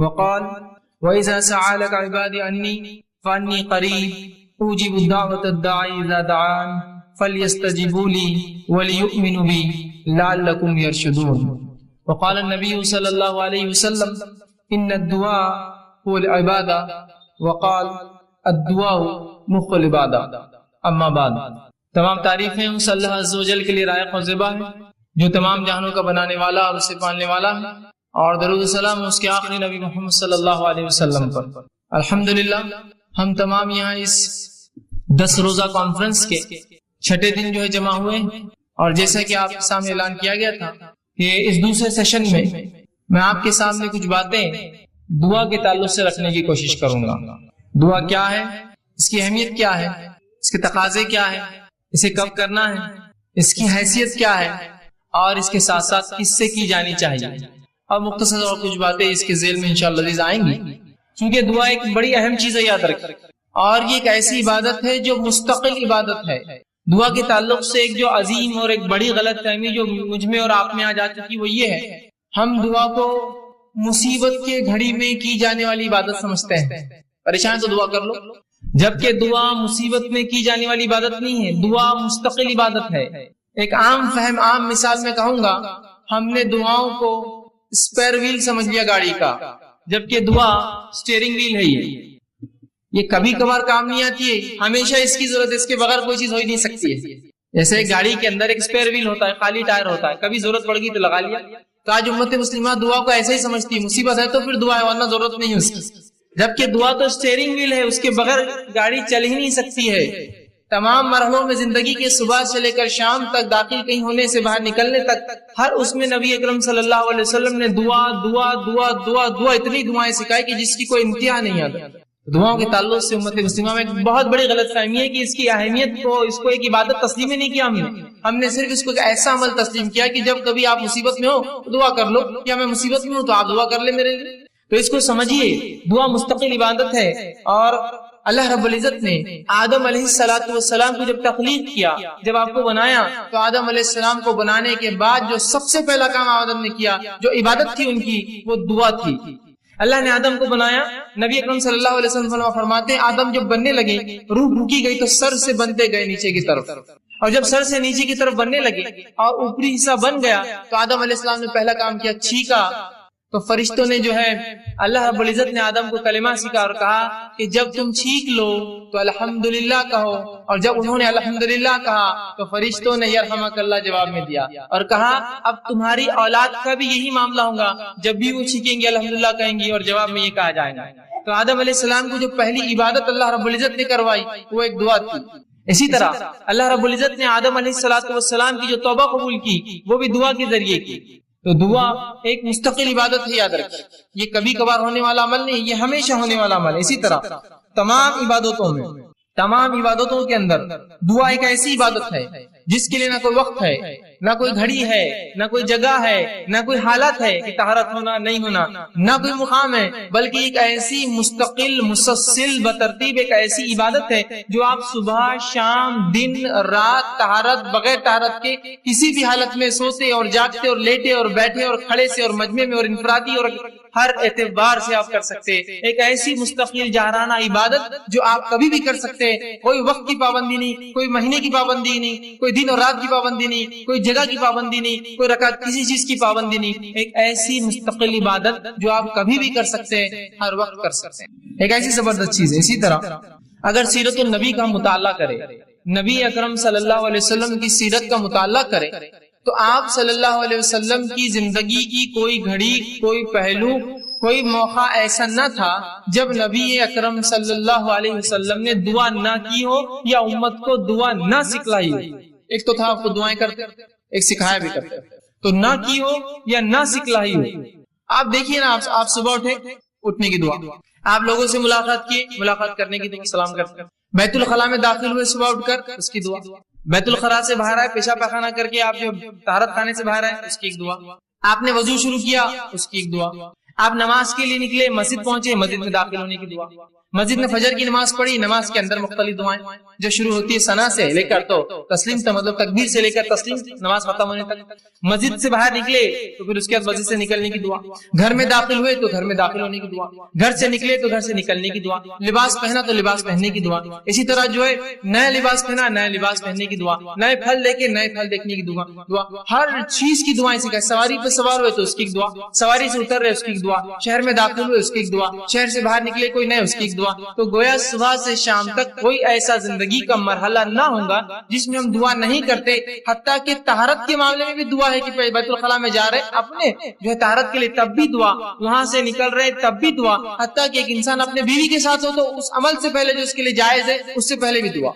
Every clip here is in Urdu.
وقال وَإِذَا سَأَلَكَ عِبَادِي عَنِّي فَإِنِّي قَرِيبٌ أُجِيبُ دَعْوَةَ الدَّاعِ إِذَا دَعَانِ فَلْيَسْتَجِيبُوا لِي وَلْيُؤْمِنُوا بِي لَعَلَّكُمْ يَرْشُدُونَ. وقال النبی صلی اللہ علیہ وسلم ان الدعاء هو العبادہ وقال الدعاء مخ العبادہ. اما بعد، تمام تعریفیں اس اللہ عز و جل کے لیے لائق و زیبا ہے جو تمام جہانوں کا بنانے والا اور اسے پالنے والا ہے، اور درود و سلام اس کے آخری نبی محمد صلی اللہ علیہ وسلم پر. الحمدللہ ہم تمام یہاں اس 10 روزہ کانفرنس کے چھٹے دن جو ہے جمع ہوئے، اور جیسا کہ آپ کے سامنے اعلان کیا گیا تھا کہ اس دوسرے سیشن میں آپ کے سامنے کچھ باتیں دعا کے تعلق سے رکھنے کی کوشش کروں گا. دعا کیا ہے، اس کی اہمیت کیا ہے، اس کے تقاضے کیا ہے، اسے کب کرنا ہے، اس کی حیثیت کیا ہے، اور اس کے ساتھ ساتھ کس سے کی جانی چاہیے، اور مختصر اور کچھ باتیں اس کے ذیل میں انشاءاللہ عزیز آئیں گی. کیونکہ دعا ایک بڑی اہم چیز ہے، یاد رکھیں، اور یہ ایک ایسی عبادت ہے جو مستقل عبادت ہے. دعا کے تعلق سے ایک جو عظیم اور ایک بڑی غلط فہمی جو مجھ میں اور آپ میں آ جا چکی وہ یہ ہے، ہم دعا کو مصیبت کے گھڑی میں کی جانے والی عبادت سمجھتے ہیں. پریشان تو دعا کر لو، جبکہ دعا مصیبت میں کی جانے والی عبادت نہیں ہے، دعا مستقل عبادت ہے. ایک عام فہم، عام مثال میں کہوں گا، ہم نے دعاؤں کو اسپیئر ویل سمجھ لیا گاڑی کا، جبکہ دعا اسٹیئرنگ ویل ہے. یہ کبھی کبھار کام نہیں آتی ہے، ہمیشہ اس کی ضرورت ہے، اس کے بغیر کوئی چیز ہو ہی نہیں سکتی ہے. جیسے ایک گاڑی کے اندر ایک اسپیئر ویل ہوتا ہے، خالی ٹائر ہوتا ہے، کبھی ضرورت پڑ گئی تو لگا لیا. تو آج امت مسلمہ دعا کو ایسے ہی سمجھتی ہے، مصیبت ہے تو پھر دعا ہے، ورنہ ضرورت نہیں اس کی. جبکہ دعا تو اسٹیئرنگ ویل ہے، اس کے بغیر گاڑی چل ہی نہیں سکتی ہے. تمام مرحلوں میں زندگی کے صبح سے لے کر شام تک، داخل کہیں ہونے سے باہر نکلنے تک، ہر اس میں نبی اکرم صلی اللہ علیہ وسلم نے دعا دعا دعا دعا دعا اتنی دعائیں سکھائی کہ جس کی کوئی انتہا نہیں آتا. دعاؤں کے تعلق سے امت مسلمہ میں ایک بہت بڑی غلط فہمی ہے کہ اس کی اہمیت کو، اس کو ایک عبادت تسلیم ہی نہیں کیا. ہم نے صرف اس کو ایک ایسا عمل تسلیم کیا کہ جب کبھی آپ مصیبت میں ہو تو دعا کر لو، یا میں مصیبت میں ہوں تو آپ دعا کر لیں میرے لیے. تو اس کو سمجھیے، دعا مستقل عبادت ہے. اور اللہ رب العزت نے آدم علیہ السلام کو جب تخلیق کیا، جب آپ کو بنایا، تو آدم علیہ السلام کو بنانے کے بعد جو سب سے پہلا کام آدم نے کیا، جو عبادت تھی ان کی، وہ دعا تھی. اللہ نے آدم کو بنایا. نبی اکرم صلی اللہ علیہ وسلم فرماتے ہیں آدم جب بننے لگے، روح پھونکی گئی تو سر سے بنتے گئے نیچے کی طرف، اور جب سر سے نیچے کی طرف بننے لگے اور اوپری حصہ بن گیا تو آدم علیہ السلام نے پہلا کام کیا، چھینکا. تو فرشتوں نے جو ہے، اللہ رب العزت نے آدم کو کلمہ سکھا اور کہا کہ جب تم چھینک لو تو الحمدللہ کہو. اور جب انہوں نے الحمدللہ کہا تو فرشتوں نے یرحمک اللہ جواب میں دیا اور کہا اب تمہاری اولاد کا بھی یہی معاملہ ہوگا، جب بھی وہ چھینکیں گے الحمدللہ کہیں گی اور جواب میں یہ کہا جائے گا. تو آدم علیہ السلام کو جو پہلی عبادت اللہ رب العزت نے کروائی وہ ایک دعا تھی. اسی طرح اللہ رب العزت نے آدم علیہ السلام کی جو توبہ قبول کی وہ بھی دعا کے ذریعے کی. تو دعا ایک مستقل عبادت ہے، یاد رکھیں، یہ کبھی کبھار ہونے والا عمل نہیں، یہ ہمیشہ ہونے والا عمل ہے. اسی طرح تمام عبادتوں کے اندر دعا ایک ایسی عبادت ہے جس کے لیے نہ کوئی وقت ہے، نہ کوئی گھڑی ہے، نہ کوئی جگہ ہے، نہ کوئی حالت ہے کہ طہارت ہونا نہیں ہونا، نہ کوئی مقام ہے، بلکہ ایک ایسی مستقل مسلسل بترتیب ایک ایسی عبادت ہے جو آپ صبح شام دن رات طہارت بغیر طہارت کے کسی بھی حالت میں سوتے اور جاگتے اور لیٹے اور بیٹھے اور کھڑے سے اور مجمع میں اور انفرادی اور ہر اعتبار سے آپ کر سکتے. ایک ایسی مستقل جہرانہ عبادت جو آپ کبھی بھی کر سکتے، کوئی وقت کی پابندی نہیں، کوئی مہینے کی پابندی نہیں، کوئی دن اور رات کی پابندی نہیں، کوئی جگہ کی پابندی نہیں، کوئی رکعت کسی چیز کی پابندی نہیں. ایک ایسی مستقل عبادت جو آپ کبھی بھی کر سکتے ہیں، ہر وقت کر سکتے ہیں، ایک ایسی زبردست چیز ہے. اسی طرح اگر سیرت النبی کا مطالعہ کرے، نبی اکرم صلی اللہ علیہ وسلم کی سیرت کا مطالعہ کرے، تو آپ صلی اللہ علیہ وسلم کی زندگی کی کوئی گھڑی، کوئی پہلو، کوئی موقع ایسا نہ تھا جب نبی اکرم صلی اللہ علیہ وسلم نے دعا نہ کی ہو یا امت کو دعا نہ سکھلائی ہو. ایک تو تھا آپ کو دعائیں کرتے، ایک سکھایا بھی کرتے، تو نہ کی ہو یا نہ سکھلائی ہو. آپ دیکھیے نا، آپ صبح اٹھنے کی دعا، آپ لوگوں سے ملاقات کی، ملاقات کرنے کی دعا، سلام کرتے، بیت الخلاء میں داخل ہوئے صبح اٹھ کر اس کی دعا، بیت الخلاء سے باہر آئے پیشاب پاخانہ کر کے آپ جو طہارت خانے سے باہر آئے اس کی ایک دعا، آپ نے وضو شروع کیا اس کی ایک دعا، آپ نماز کے لیے نکلے مسجد پہنچے مسجد میں داخل ہونے کی دعا. مسجد میں فجر کی نماز پڑھی، نماز کے اندر مختلف دعائیں جو شروع ہوتی ہے ثنا سے لے کر تو تسلیم تک، مطلب تکبیر سے لے کر تسلیم نماز ختم ہونے تک، مسجد سے باہر نکلے تو پھر اس کے بعد مسجد سے نکلنے کی دعا، گھر میں داخل ہوئے تو گھر میں داخل ہونے کی دعا، گھر سے نکلے تو گھر سے نکلنے کی دعا، لباس پہنا تو لباس پہننے کی دعا، اسی طرح جو ہے نیا لباس پہنا نیا لباس پہننے کی دعا، نئے پھل دیکھے نئے پھل دیکھنے کی دعا، ہر چیز کی دعائیں سکھائے، سواری پہ سوار ہوئے تو اس کی ایک دعا، سواری سے اتر رہے اس کی ایک دعا، شہر میں داخل ہوئے اس کی ایک دعا، شہر سے باہر نکلے کوئی نئے اس کی ایک دعا۔ تو گویا صبح سے شام تک کوئی ایسا زندگی کا مرحلہ نہ ہوگا جس میں ہم دعا نہیں کرتے، حتیٰ کہ طہارت کے معاملے میں بھی دعا ہے کہ بیت الخلاء میں جا رہے اپنے جو ہے طہارت کے لیے تب بھی دعا، وہاں سے نکل رہے تب بھی دعا، حتیٰ کہ ایک انسان اپنے بیوی کے ساتھ ہو تو اس عمل سے پہلے جو اس کے لیے جائز ہے اس سے پہلے بھی دعا۔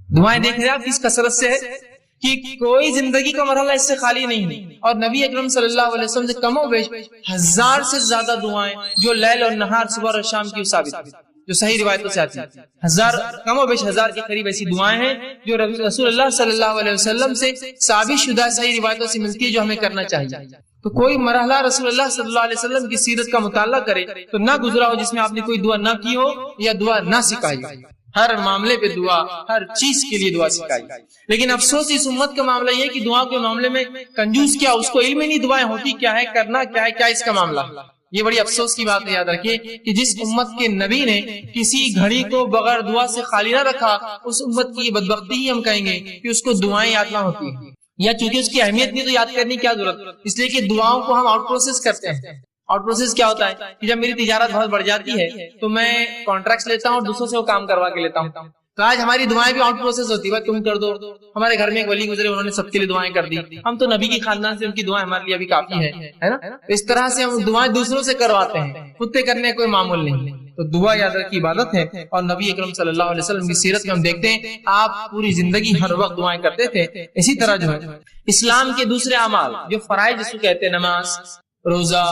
دعائیں دیکھ رہے آپ کس کثرت سے ہے کہ کوئی زندگی کا مرحلہ اس سے خالی نہیں ہے، اور نبی اکرم صلی اللہ علیہ وسلم سے کم و بیش 1000 سے زیادہ دعائیں جو لیل اور نہار صبح اور شام کی ثابت ہے، جو صحیح روایتوں سے آتی ہیں، 1000 کم و بیش 1000 کے قریب ایسی دعائیں ہیں جو رسول اللہ صلی اللہ علیہ وسلم سے ثابت شدہ صحیح روایتوں سے ملتی ہے جو ہمیں کرنا چاہیے۔ تو کوئی مرحلہ رسول اللہ صلی اللہ علیہ وسلم کی سیرت کا مطالعہ کرے تو نہ گزرا ہو جس میں آپ نے کوئی دعا نہ کی ہو یا دعا نہ سکھائی ہو، ہر معاملے پہ دعا، ہر چیز کے لیے دعا سکھائی۔ لیکن افسوس اس امت کا معاملہ یہ کہ دعا کے معاملے میں کنجوس کیا، اس کو علم ہی نہیں دعائیں ہوتی کیا ہے، کرنا کیا ہے، کیا اس کا معاملہ ہے۔ یہ بڑی افسوس کی بات ہے، یاد رکھیے کہ جس امت کے نبی نے کسی گھڑی کو بغیر دعا سے خالی نہ رکھا، اس امت کی بدبختی ہی ہم کہیں گے کہ اس کو دعائیں یاد نہ ہوتی ہیں، یا چونکہ اس کی اہمیت نہیں تو یاد کرنے کی کیا ضرورت، اس لیے کہ دعاؤں کو ہم آؤٹ پروسیس کرتے ہیں۔ آؤٹ پروسیس کیا ہوتا ہے کہ جب میری تجارت بہت بڑھ جاتی ہے تو میں کانٹریکٹس لیتا ہوں اور دوسروں سے وہ کام کروا کے لیتا ہوں، تو آج ہماری دعائیں بھی آؤٹ پروسیس ہوتی ہے، تم کر دو۔ ہمارے گھر میں ایک ولی گزرے، انہوں نے سب کے لیے دعائیں کر دی، ہم تو نبی کے خاندان سے، ان کی دعائیں ہمارے لیے ابھی کافی ہے نا۔ اس طرح سے ہم دعائیں دوسروں سے کرواتے ہیں، خود سے کرنے کوئی معمول نہیں۔ تو دعا یاد رکھ کی عبادت ہے، اور نبی اکرم صلی اللہ علیہ وسلم کی سیرت میں ہم دیکھتے ہیں آپ پوری زندگی ہر وقت دعائیں کرتے تھے۔ اسی طرح جو ہے اسلام کے دوسرے اعمال جو فرائض جس کو کہتے ہیں، نماز، روزہ،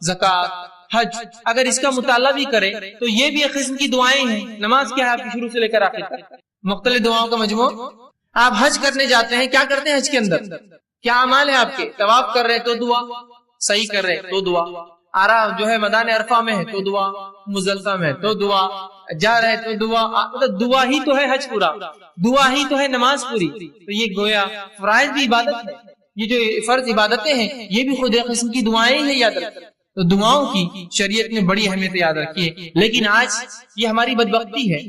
زکوٰۃ، حج، اگر اس کا مطالعہ بھی کرے تو یہ بھی ایک قسم کی دعائیں ہیں۔ نماز کیا ہے آپ کی شروع سے لے کر آخر تک مختلف دعاؤں کا مجموعہ۔ آپ حج کرنے جاتے ہیں، کیا کرتے ہیں حج کے اندر، کیا اعمال ہیں آپ کے، طواف کر رہے تو دعا، صحیح کر رہے تو دعا، جو ہے میدان عرفہ میں ہے تو دعا، مزدلفہ میں تو دعا، جا رہے تو دعا، مطلب دعا ہی تو ہے حج پورا، دعا ہی تو ہے نماز پوری۔ تو یہ گویا فرائض بھی عبادت ہے، یہ جو فرض عبادتیں ہیں یہ بھی خود ایک قسم کی دعائیں ہیں، یاد رکھیں۔ تو دعاؤں کی شریعت نے بڑی اہمیت یاد رکھی ہے، لیکن آج یہ ہماری بدبختی ہے،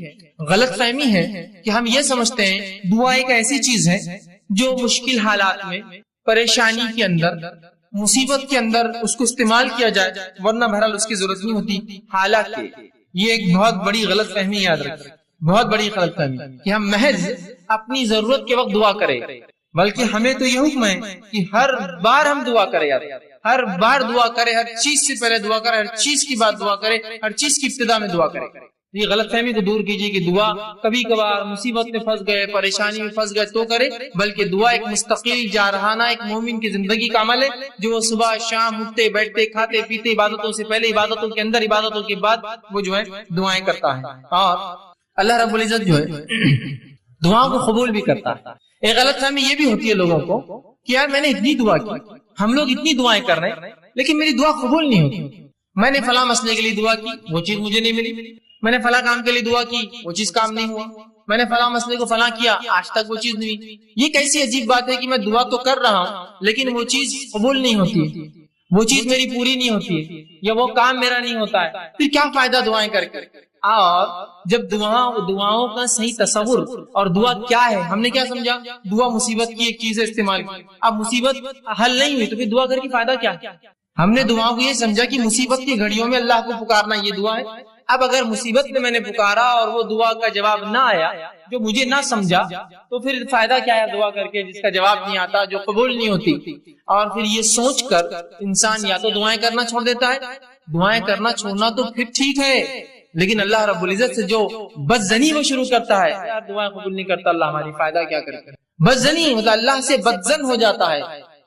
غلط فہمی ہے کہ ہم یہ سمجھتے ہیں دعا ایک ایسی چیز ہے جو مشکل حالات میں، پریشانی کے اندر، مصیبت کے اندر اس کو استعمال کیا جائے، ورنہ بہرحال اس کی ضرورت نہیں ہوتی۔ حالانکہ یہ ایک بہت بڑی غلط فہمی یاد رکھیں، بہت بڑی غلط فہمی کہ ہم محض اپنی ضرورت کے وقت دعا کریں، بلکہ ہمیں تو یہ حکم ہے کہ ہر بار ہم دعا کریں، ہر بار دعا کرے، ہر چیز سے پہلے دعا کرے، ہر چیز کی بات دعا کرے، ہر چیز کی ابتدا میں دعا کرے۔ یہ غلط فہمی کو دور کیجیے کہ دعا کبھی کبھار مصیبت میں پھنس گئے، پریشانی میں پھنس گئے تو کرے، بلکہ دعا ایک مستقل جارحانہ ایک مومن کی زندگی کا عمل ہے جو وہ صبح شام اٹھتے بیٹھتے کھاتے پیتے، عبادتوں سے پہلے، عبادتوں کے اندر، عبادتوں کے بعد وہ جو ہے دعائیں کرتا ہے، اور اللہ رب العزت جو ہے دعاؤں کو قبول بھی کرتا ہے۔ ایک غلط فہمی یہ بھی ہوتی ہے لوگوں کو کہ یار میں نے اتنی دعا کی، ہم لوگ اتنی دعائیں کر رہے ہیں لیکن میری دعا قبول نہیں ہوتی۔ میں نے فلاں مسئلے کے لیے دعا کی، وہ چیز مجھے نہیں ملی، میں نے فلاں کام کے لیے دعا کی، وہ چیز کام نہیں ہوا، میں نے فلاں مسئلے کو فلاں کیا، آج تک وہ چیز نہیں ہوئی۔ یہ کیسی عجیب بات ہے کہ میں دعا تو کر رہا ہوں لیکن وہ چیز قبول نہیں ہوتی، وہ چیز میری پوری نہیں ہوتی ہے، یا وہ کام میرا نہیں ہوتا ہے، پھر کیا فائدہ دعائیں کر کے۔ اور جب دعاؤں کا صحیح تصور اور دعا کیا ہے، ہم نے کیا سمجھا، دعا مصیبت کی ایک چیز ہے استعمال کی، اب مصیبت حل نہیں ہوئی تو پھر دعا کر کے فائدہ کیا؟ ہم نے دعاؤں کو یہ سمجھا کہ مصیبت کی گھڑیوں میں اللہ کو پکارنا یہ دعا ہے۔ اب اگر مصیبت میں نے پکارا اور وہ دعا کا جواب نہ آیا، جو مجھے نہ سمجھا، تو پھر فائدہ کیا ہے دعا کر کے جس کا جواب نہیں آتا، جو قبول نہیں ہوتی۔ اور پھر یہ سوچ کر انسان یا تو دعائیں کرنا چھوڑ دیتا ہے، دعائیں کرنا چھوڑنا تو پھر ٹھیک ہے، لیکن اللہ رب العزت سے جو بدزنی وہ شروع کرتا ہے، یار دعائیں قبول نہیں کرتا اللہ، ہماری فائدہ کیا کرے، بدزنی مطلب اللہ سے بدزن ہو جاتا ہے،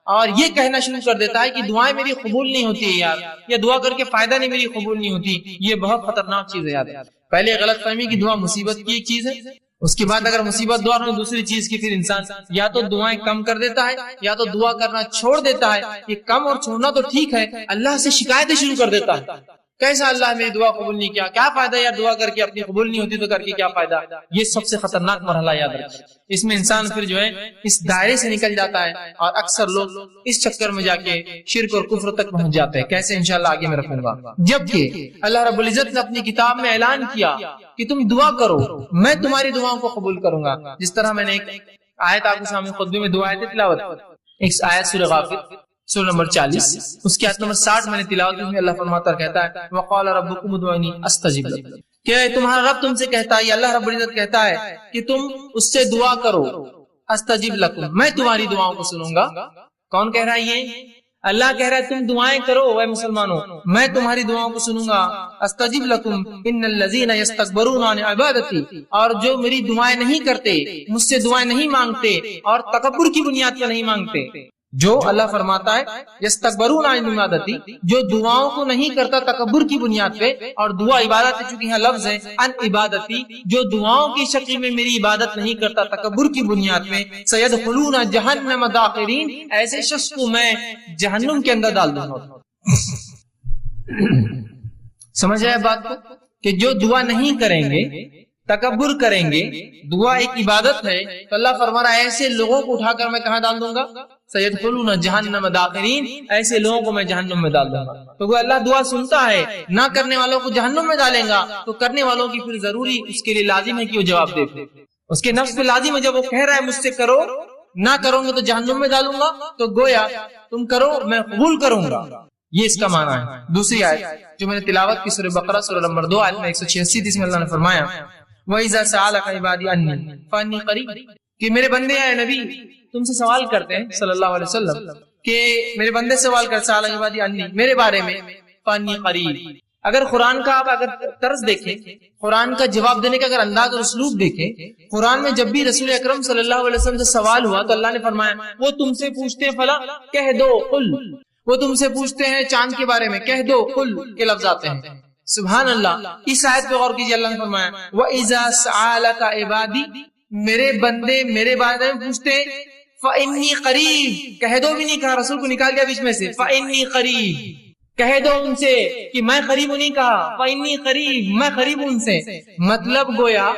اور یہ کہنا شروع کر دیتا ہے کہ دعائیں میری قبول نہیں ہوتی ہے یار، یا دعا کر کے فائدہ نہیں میری قبول نہیں ہوتی۔ یہ بہت خطرناک چیز ہے، یاد ہے۔ پہلے غلط فہمی کی دعا مصیبت کی ایک چیز ہے، اس کے بعد اگر مصیبت دعا دوسری چیز کی، پھر انسان یا تو دعائیں کم کر دیتا ہے یا تو دعا کرنا چھوڑ دیتا ہے۔ یہ کم اور چھوڑنا تو ٹھیک ہے، اللہ سے شکایتیں شروع کر دیتا ہے کیسا اللہ میری دعا قبول نہیں کیا، کیا فائدہ یار دعا کر کے، اپنی قبول نہیں ہوتی تو کر کے کیا فائدہ. یہ سب سے خطرناک مرحلہ یاد رکھیں. اس میں انسان پھر جو ہے اس دائرے سے نکل جاتا ہے اور اکثر لوگ اس چکر میں جا کے شرک اور کفر تک پہنچ جاتے ہیں. کیسے انشاءاللہ آگے میں رکھوں گا. جبکہ اللہ رب العزت نے اپنی کتاب میں اعلان کیا کہ تم دعا کرو، میں تمہاری دعاؤں کو قبول کروں گا. جس طرح میں نے ایک آیت آپ کے سامنے خطبے میں دو آیتیں تلاوت، ایک آیت سورہ غافر سورہ نمبر 40، اس کی آیت نمبر 60 میں نے تلاوت کی. اللہ فرماتا کہتا ہے وقال ربکم ادعونی استجب لکم، کہ تمہارا رب تم سے کہتا ہے، اللہ رب العزت کہتا ہے کہ تم اس سے دعا کرو، استجب لکم، میں تمہاری دعاؤں کو سنوں گا. کون کہہ رہا ہے یہ؟ اللہ کہہ رہا ہے تم دعائیں کرو اے مسلمانوں، میں تمہاری دعاؤں کو سنوں گا. استجب لکم ان الذین یستکبرون عن عبادتی، اور جو میری دعائیں نہیں کرتے، مجھ سے دعائیں نہیں مانگتے اور تکبر کی بنیاد پر نہیں مانگتے. جو اللہ فرماتا ہے یستکبرون عن عبادتی، جو دعاؤں کو نہیں کرتا تکبر کی بنیاد پہ، اور دعا عبادت چونکہ یہاں لفظ ہے ان عبادتی، جو دعاؤں کی شکل میں میری عبادت نہیں کرتا تکبر کی بنیاد پہ، سیدخلون جہنم داخرین، ایسے شخص کو میں جہنم کے اندر ڈال دوں گا. سمجھ آئے بات کو کہ جو دعا نہیں کریں گے، تکبر کریں گے، دعا ایک عبادت ہے، تو اللہ فرما رہا ہے ایسے لوگوں کو اٹھا کر میں کہاں ڈال دوں گا؟ سیدخلون جہنم داخرین، ایسے لوگوں کو میں جہنم میں ڈال دوں گا. تو اللہ دعا سنتا ہے، نہ کرنے والوں کو جہنم میں ڈالیں گا، تو کرنے والوں کی پھر ضروری اس کے لیے لازم ہے کہ وہ جواب دے. اس کے نفس پہ لازم ہے، جب وہ کہہ رہا ہے مجھ سے کرو، نہ کرو گے تو جہنم میں ڈالوں گا، تو گویا تم کرو میں قبول کروں گا. یہ اس کا معنی ہے. دوسری آیت جو میں نے تلاوت کی سورہ بقرہ سورہ نمبر 2 آیت میں 186 اس میں اللہ نے فرمایا وَإِذَا سَأَلَكَ عِبَادِي عَنِّي فَإِنِّي قَرِيبٌ، کہ میرے بندے اے نبی تم سے سوال کرتے ہیں صلی اللہ علیہ وسلم، کہ میرے بندے سوال کرتے سَأَلَكَ عِبَادِي عَنِّي، میرے بارے میں، فَإِنِّي قَرِيبٌ. اگر قرآن کا آپ اگر طرز دیکھیں، قرآن کا جواب دینے کا اگر انداز اور اسلوب دیکھیں، قرآن میں جب بھی رسول اکرم صلی اللہ علیہ وسلم سے سوال ہوا تو اللہ نے فرمایا وہ تم سے پوچھتے ہیں فلاں، کہہ دو قل، وہ تم سے پوچھتے ہیں چاند کے بارے میں، کہہ دو قل کے لفظ آتے ہیں. سبحان اللہ. اس آیت پہ غور کیجئے، اللہ نے فرمایا وَإِذَا سَأَلَكَ عِبَادِي، میرے بندے میرے بارے میں پوچھتے ہیں، فَإِنِّي قَرِيب، کہہ دو بھی نہیں کہا، رسول کو نکال دیا بیچ میں سے، فَإِنِّي قَرِيب، کہہ دو ان سے کہ میں قریب ہوں، نہیں کہا فَإِنِّي قَرِيب، میں قریب ہوں ان سے. مطلب گویا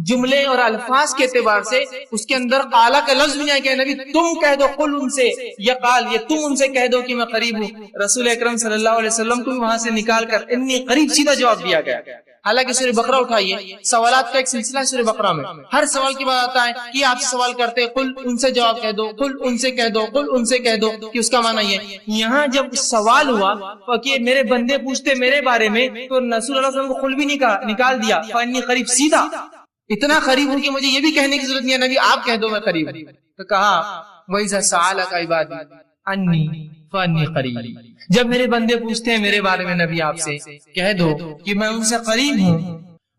جملے اور الفاظ کے اعتبار سے اس کے اندر قال کا لفظ بھی نہیں کہ نبی تم کہہ دو قل ان سے، یا قال یہ تم ان سے کہہ دو کہ میں قریب ہوں. رسول اکرم صلی اللہ علیہ وسلم کو بھی وہاں سے نکال کر انی قریب سیدھا جواب دیا گیا. حالانکہ سورہ بقرہ اٹھائیے، سوالات کا ایک سلسلہ ہے سورہ بقرہ میں، ہر سوال کے بعد آتا ہے کہ آپ سے سوال کرتے قل ان سے جواب کہہ دو، قل ان سے کہہ دو، قل ان سے کہہ دو، کہ اس کا معنی یہ ہے. یہاں جب سوال ہوا کہ میرے بندے پوچھتے میرے بارے میں، تو رسول اللہ صلی اللہ علیہ وسلم کو قل بھی نہیں کہا، نکال دیا فانی قریب، سیدھا اتنا قریب ہوں کہ مجھے یہ بھی کہنے کی ضرورت نہیں ہے نبی آپ کہہ دو میں قریب ہوں. تو کہا وَإِذَا سَأَلَكَ عِبَادِي عَنِّي فَإِنِّي قَرِيبٌ، جب میرے بندے پوچھتے ہیں میرے بارے میں نبی آپ سے کہہ دو کہ میں ان سے قریب ہوں.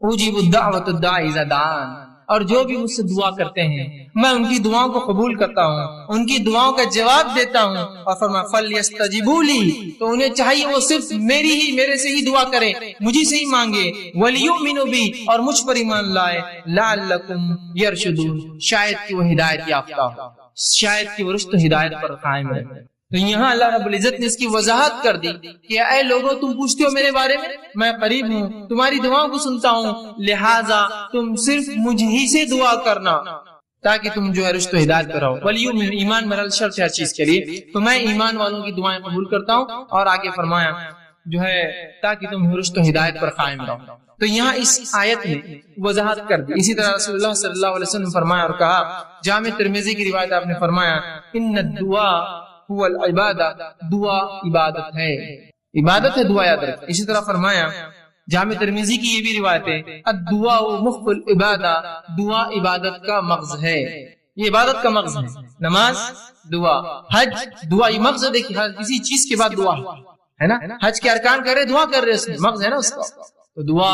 اُجِیبُ الدَّعْوَةَ الدَّاعِ إِذَا دَعَانِ، اور جو بھی مجھ سے دعا کرتے ہیں میں ان کی دعاؤں کو قبول کرتا ہوں، ان کی دعاؤں کا جواب دیتا ہوں. اور فرمایا فَلْيَسْتَجِبُوا لِي، تو انہیں چاہیے وہ صرف میرے سے ہی دعا کریں، مجھے سے ہی مانگے. وَلْيُؤْمِنُوا بِي، اور مجھ پر ایمان لائے. لَعَلَّكُمْ يَرْشُدُونَ، شاید کہ وہ ہدایت یافتہ ہو، شاید کہ وہ رشد ہدایت پر قائم رہے. تو یہاں اللہ رب العزت نے اس کی وضاحت کر دی کہ اے لوگوں تم پوچھتے ہو میرے بارے میں قریب ہوں، تمہاری دعاؤں کو سنتا ہوں، لہٰذا تم صرف مجھ ہی سے دعا کرنا تاکہ تم جو ہے رشد و ہدایت پر رہو. ولیؤمن، ایمان مرحل شرط ہے ہر چیز کے لیے، تو میں ایمان والوں کی دعائیں قبول کرتا ہوں. اور آگے فرمایا جو ہے تاکہ تم رشد و ہدایت پر قائم رہو. تو یہاں اس آیت میں وضاحت کر دی. اسی طرح رسول اللہ صلی اللہ علیہ وسلم فرمایا اور کہا، جامع ترمذی کی روایت آپ نے فرمایا ان الدعاء هو العبادہ، دعا عبادت ہے، عبادت ہے دعا، یاد رکھ. اسی طرح فرمایا جامع ترمذی کی یہ بھی روایت ہے الدعاء مخ العبادہ، دعا عبادت کا مغز ہے، یہ عبادت کا مغز ہے. نماز دعا، حج دعا، یہ مغز دیکھیے ہر کسی چیز کے بعد دعا ہے نا. حج کے ارکان کر رہے دعا کر رہے، اس میں مغز ہے نا اس کا. تو دعا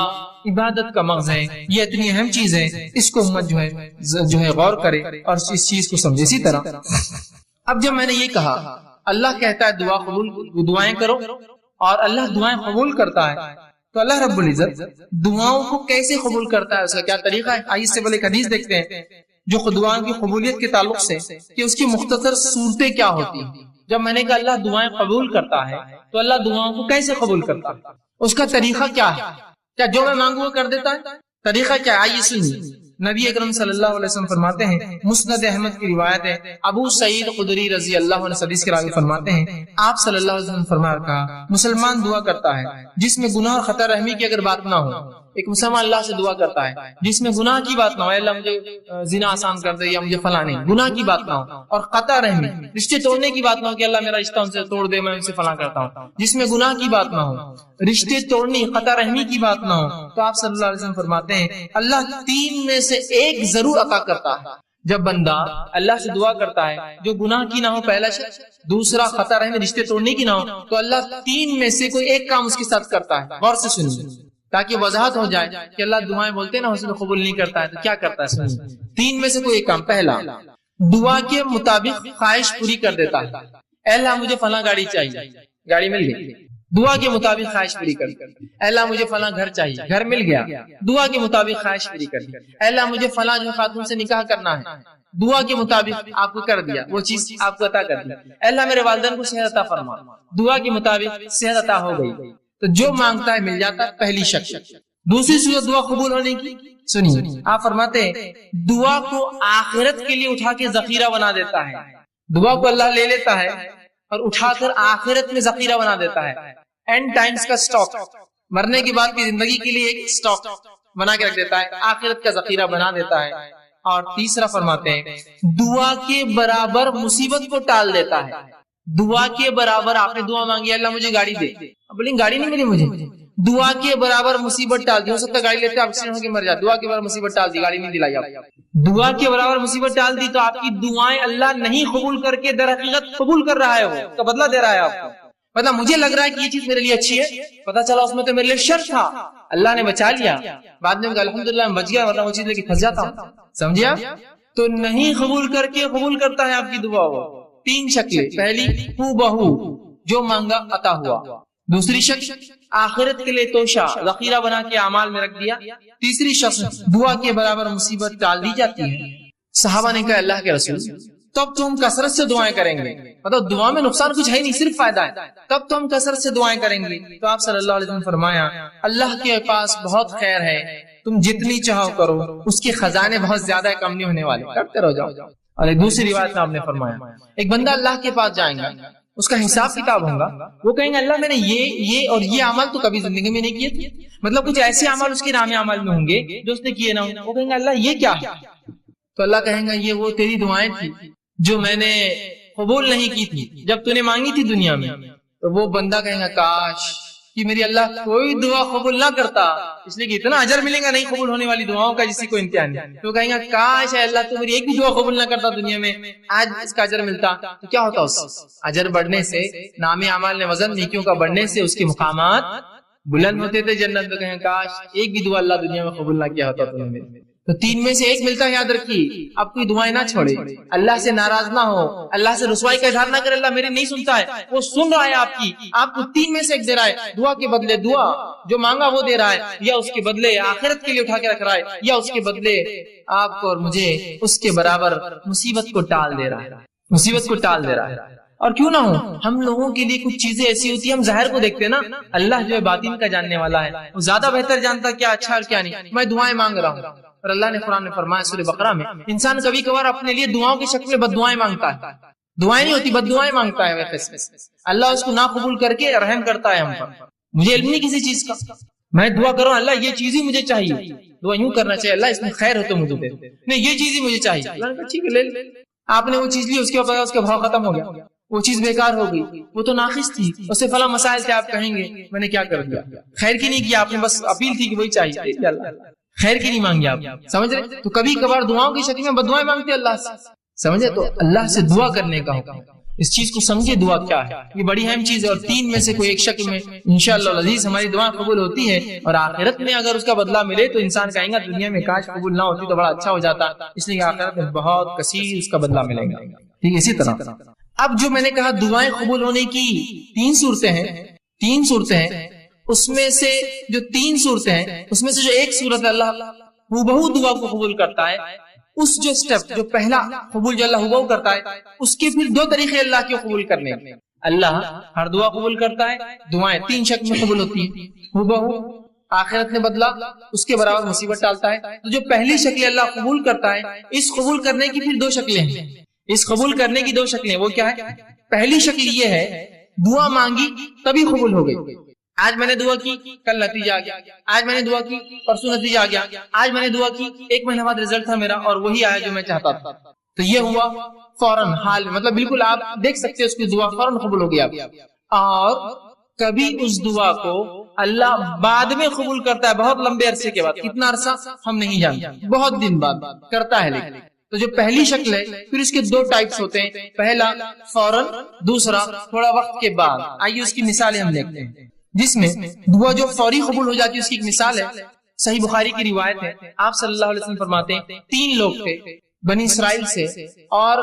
عبادت کا مغز ہے، یہ اتنی اہم چیز ہے، اس کو امت جو ہے غور کرے اور اس چیز کو سمجھے. اسی طرح اب جب میں نے یہ کہا اللہ کہتا ہے دعا قبول، دعائیں کرو، اور اللہ دعائیں قبول کرتا ہے، تو اللہ رب العزت دعاؤں کو کیسے قبول کرتا ہے، اس کا کیا طریقہ ہے؟ آئیے اس سے پہلے ایک حدیث دیکھتے ہیں جو دعاؤں کی قبولیت کے تعلق سے کہ اس کی مختصر صورتیں کیا ہوتی ہیں. جب میں نے کہا اللہ دعائیں قبول کرتا ہے تو اللہ دعاؤں کو کیسے قبول کرتا ہے، اس کا طریقہ کیا ہے؟ کیا جو میں مانگوں وہ کر دیتا ہے؟ طریقہ کیا ہے؟ آئیے سنیے۔ نبی اکرم صلی اللہ علیہ وسلم فرماتے ہیں، مسند احمد کی روایت ہے، ابو سعید خدری رضی اللہ عنہ حدیث کے راوی فرماتے ہیں، آپ صلی اللہ علیہ وسلم فرمایا کہا، مسلمان دعا کرتا ہے جس میں گناہ اور خطا رحمی کی اگر بات نہ ہو۔ ایک مسلمان اللہ سے دعا کرتا ہے جس میں گناہ کی بات نہ ہو، اللہ مجھے زنا آسان کر دے یا مجھے فلاں نہیں، گناہ کی بات نہ ہو، اور قطع رحمی رشتے توڑنے کی بات نہ ہو کہ اللہ میرا رشتہ ان سے توڑ دے، میں ان سے فلاں کرتا ہوں، جس میں گناہ کی بات نہ ہو، رشتے توڑنے قطع رحمی کی بات نہ ہو، تو آپ صلی اللہ علیہ وسلم فرماتے ہیں اللہ 3 میں سے ایک ضرور عطا کرتا ہے۔ جب بندہ اللہ سے دعا کرتا ہے جو گناہ کی نہ ہو، پہلا شرط، دوسرا قطع رحمی رشتے توڑنے کی نہ ہو، تو اللہ 3 میں سے کوئی ایک کام اس کے ساتھ کرتا ہے۔ غور سے سنیے تاکہ وضاحت ہو جائے کہ اللہ دعائیں بولتے ہیں نا حسن قبول نہیں کرتا ہے، تو کیا کرتا ہے سنیے۔ 3 میں سے کوئی ایک کام، پہلا دعا کے مطابق خواہش پوری کر دیتا ہے، اے اللہ مجھے فلاں گاڑی چاہیے، گاڑی مل گئی، دعا کے مطابق خواہش پوری کر دی۔ اے اللہ مجھے فلاں گھر چاہیے، گھر مل گیا، دعا کے مطابق خواہش پوری کر دی۔ اے اللہ مجھے فلاں جو خاتون سے نکاح کرنا ہے، دعا کے مطابق آپ کو کر دیا، وہ چیز آپ کو عطا کر دی۔ اے اللہ میرے والدین کو صحت عطا فرما، دعا کے مطابق صحت عطا ہو گئی، تو جو مانگتا ہے مل جاتا ہے، پہلی شکل۔ دوسری صورت دعا قبول ہونے کی، سنیے آپ فرماتے ہیں دعا کو آخرت کے لیے اٹھا کے ذخیرہ بنا دیتا ہے۔ دعا کو اللہ لے لیتا ہے اور اٹھا کر آخرت میں ذخیرہ بنا دیتا ہے، اینڈ ٹائمز کا سٹاک، مرنے کے بعد کی زندگی کے لیے ایک سٹاک بنا کے رکھ دیتا ہے، آخرت کا ذخیرہ بنا دیتا ہے۔ اور تیسرا فرماتے ہیں دعا کے برابر مصیبت کو ٹال دیتا ہے۔ دعا کے برابر آپ نے دعا مانگی اللہ مجھے گاڑی دے، اب بولیں گاڑی نہیں ملی مجھے، دعا کے برابر مصیبت ٹال دی، ہو سکتا ہے گاڑی لیتے آپ ایکسیڈنٹ ہو کے مر جائے، دعا کے برابر مصیبت ٹال دی، گاڑی نہیں دلائی آپ، دعا کے برابر مصیبت ٹال دی، تو آپ کی دعائیں اللہ نہیں قبول کر کے در حقیقت قبول کر رہا ہے، وہ اس کا بدلہ دے رہا ہے آپ کو۔ مطلب مجھے لگ رہا ہے کہ یہ چیز میرے لیے اچھی ہے، پتہ چلا اس میں تو میرے لیے شر تھا، اللہ نے بچا لیا، بعد میں الحمدللہ میں بچ گیا، ورنہ وہ چیز لے کے پھنس جاتا ہوں، سمجھیا؟ تو نہیں قبول کر کے قبول کرتا ہے آپ کی دعا وہ۔ 3 شکلیں، پہلی ہو بہو جو مانگا عطا ہوا، دوسری شکل آخرت کے لیے توشہ ذخیرہ بنا کے اعمال میں رکھ دیا، تیسری شکل دعا کے برابر مصیبت ٹال دی جاتی ہے۔ صحابہ نے کہا اللہ کے رسول تب تو ہم کثرت سے دعائیں کریں گے، مطلب دعا میں نقصان کچھ ہے نہیں، صرف فائدہ ہے، تب تو ہم کثرت سے دعائیں کریں گے۔ تو آپ صلی اللہ علیہ وسلم فرمایا اللہ کے پاس بہت خیر ہے، تم جتنی چاہو کرو، اس کے خزانے بہت زیادہ ہے، کم نہیں ہونے والے، کرتے رہ جاؤ۔ اور ایک دوسری روایت میں آپ نے فرمایا ایک بندہ اللہ کے پاس جائیں گا، اس کا حساب کتاب ہوگا، وہ کہیں گے اللہ میں نے یہ اور یہ عمل تو کبھی زندگی میں نہیں کیے تھے، مطلب کچھ ایسے عمل اس کے نام عمل میں ہوں گے جو اس نے کیے نہ ہوں، وہ کہیں گے اللہ یہ کیا ہے، تو اللہ کہیں گا یہ وہ تیری دعائیں تھی جو میں نے قبول نہیں کی تھی جب تو نے مانگی تھی دنیا میں۔ تو وہ بندہ کہیں گا کاش کہ میری اللہ کوئی دعا قبول نہ کرتا، اس لیے کہ اتنا اجر ملے گا نہیں قبول ہونے والی دعاؤں کا جس کی کوئی امتحان نہیں، تو کہیں گا کاش ہے اللہ تو میری ایک بھی دعا قبول نہ کرتا دنیا میں، آج اس کا اجر ملتا، تو کیا ہوتا اس اجر بڑھنے سے، نام اعمال نے وزن نیکیوں کا بڑھنے سے اس کے مقامات بلند ہوتے تھے جنت میں، کہیں کاش ایک بھی دعا اللہ دنیا میں قبول نہ کیا ہوتا تم نے۔ تو 3 میں سے ایک ملتا ہے، یاد رکھیے، اب کوئی دعائیں نہ چھوڑے، اللہ سے ناراض نہ ہو، اللہ سے رسوائی کا اظہار نہ کرے اللہ میری نہیں سنتا ہے، وہ سن رہا ہے آپ کی، آپ کو 3 میں سے ایک دے رہا ہے، دعا کے بدلے دعا جو مانگا وہ دے رہا ہے، یا اس کے بدلے آخرت کے لیے اٹھا کے رکھ رہا ہے، یا اس کے بدلے آپ کو اور مجھے اس کے برابر مصیبت کو ٹال دے رہا ہے، مصیبت کو ٹال دے رہا ہے۔ اور کیوں نہ ہو، ہم لوگوں کے لیے کچھ چیزیں ایسی ہوتی ہیں ہم ظاہر کو دیکھتے ہیں نا، اللہ جو ہے باطن کا جاننے والا ہے، وہ زیادہ بہتر جانتا کیا اچھا اور کیا نہیں۔ میں دعائیں مانگ رہا ہوں اور اللہ نے قرآن میں فرمایا سورہ بقرہ میں انسان کبھی کبھار اپنے لیے دعاؤں کی شکل میں بد دعائیں مانگتا ہے، دعائیں نہیں ہوتی بد دعائیں مانگتا ہے، اللہ اس کو نہ قبول کر کے رحم کرتا ہے ہم پر۔ مجھے علم نہیں کسی چیز کا، میں دعا کروں اللہ یہ چیز ہی مجھے چاہیے، دعا یوں کرنا چاہیے اللہ اس میں خیر ہو تو مجھے دے، نہیں یہ چیز ہی مجھے چاہیے، اللہ نے کہا ٹھیک ہے لے لے، آپ نے وہ چیز لی، اس کے بعد اس کا بھاؤ ختم ہو گیا، وہ چیز بیکار ہو گئی، وہ تو ناقص تھی، اس سے فلاں مسائل تھے، آپ کہیں گے میں نے کیا کر دیا، خیر کی نہیں کیا آپ نے، بس اپیل تھی کہ وہی چاہیے، اللہ خیر کی نہیں مانگی آپ، سمجھ رہے؟ تو کبھی کبھار دعاؤں کی شکل میں بد دعائیں مانگتے اللہ سے، سمجھے؟ تو اللہ سے دعا کرنے کا حکم، اس چیز کو سمجھے دعا کیا ہے، یہ بڑی اہم چیز ہے، اور 3 میں سے کوئی ایک شکل میں انشاءاللہ العزیز ہماری دعا قبول ہوتی ہے، اور آخرت میں اگر اس کا بدلہ ملے تو انسان کہیں گا دنیا میں کاش قبول نہ ہوتی تو بڑا اچھا ہو جاتا، اس لیے آخرت میں بہت کثیر اس کا بدلہ ملے گا۔ ٹھیک ہے، اسی طرح اب جو میں نے کہا دعائیں قبول ہونے کی 3 صورتیں ہیں، 3 صورتیں ہیں، اس میں سے جو 3 صورتیں ہیں اس میں سے جو ایک صورت اللہ ہو دعا کو قبول کرتا ہے، اس جو سٹیپ جو پہلا قبول جو اللہ ہو کرتا ہے، اس کے پھر 2 طریقے اللہ کے قبول کرنے، اللہ ہر دعا قبول کرتا ہے. دعائیں 3 شکل میں قبول ہوتی ہیں. ہو آخرت میں بدلا اس کے برابر مصیبت ڈالتا ہے. تو جو پہلی شکل اللہ قبول کرتا ہے، اس قبول کرنے کی پھر 2 شکلیں ہیں. اس قبول کرنے کی 2 شکلیں، وہ کیا ہے؟ پہلی شکل یہ ہے دعا مانگی تبھی قبول ہو گئی. آج میں نے دعا کی، کل نتیجہ آ گیا. آج میں نے دعا کی، پرسوں نتیجہ آ گیا. آج میں نے دعا کی، 1 مہینہ بعد رزلٹ تھا میرا اور وہی آیا جو میں چاہتا تھا. تو یہ ہوا فوراً حال، مطلب بالکل آپ دیکھ سکتے اس کی دعا فوراً قبول ہو گیا. اور کبھی اس دعا کو اللہ بعد میں قبول کرتا ہے، بہت لمبے عرصے کے بعد. کتنا عرصہ ہم نہیں جانتے، بہت دن بعد کرتا ہے. لیکن تو جو پہلی شکل ہے، پھر اس کے 2 ٹائپس ہوتے ہیں. پہلا فوراً، دوسرا تھوڑا وقت کے بعد. آئیے اس کی مثالیں ہم دیکھتے ہیں. جس میں دعا جو فوری قبول ہو جاتی ہے اس کی ایک مثال ہے. صحیح بخاری کی روایت ہے، آپ صلی اللہ علیہ وسلم فرماتے ہیں 3 لوگ تھے بنی اسرائیل سے، اور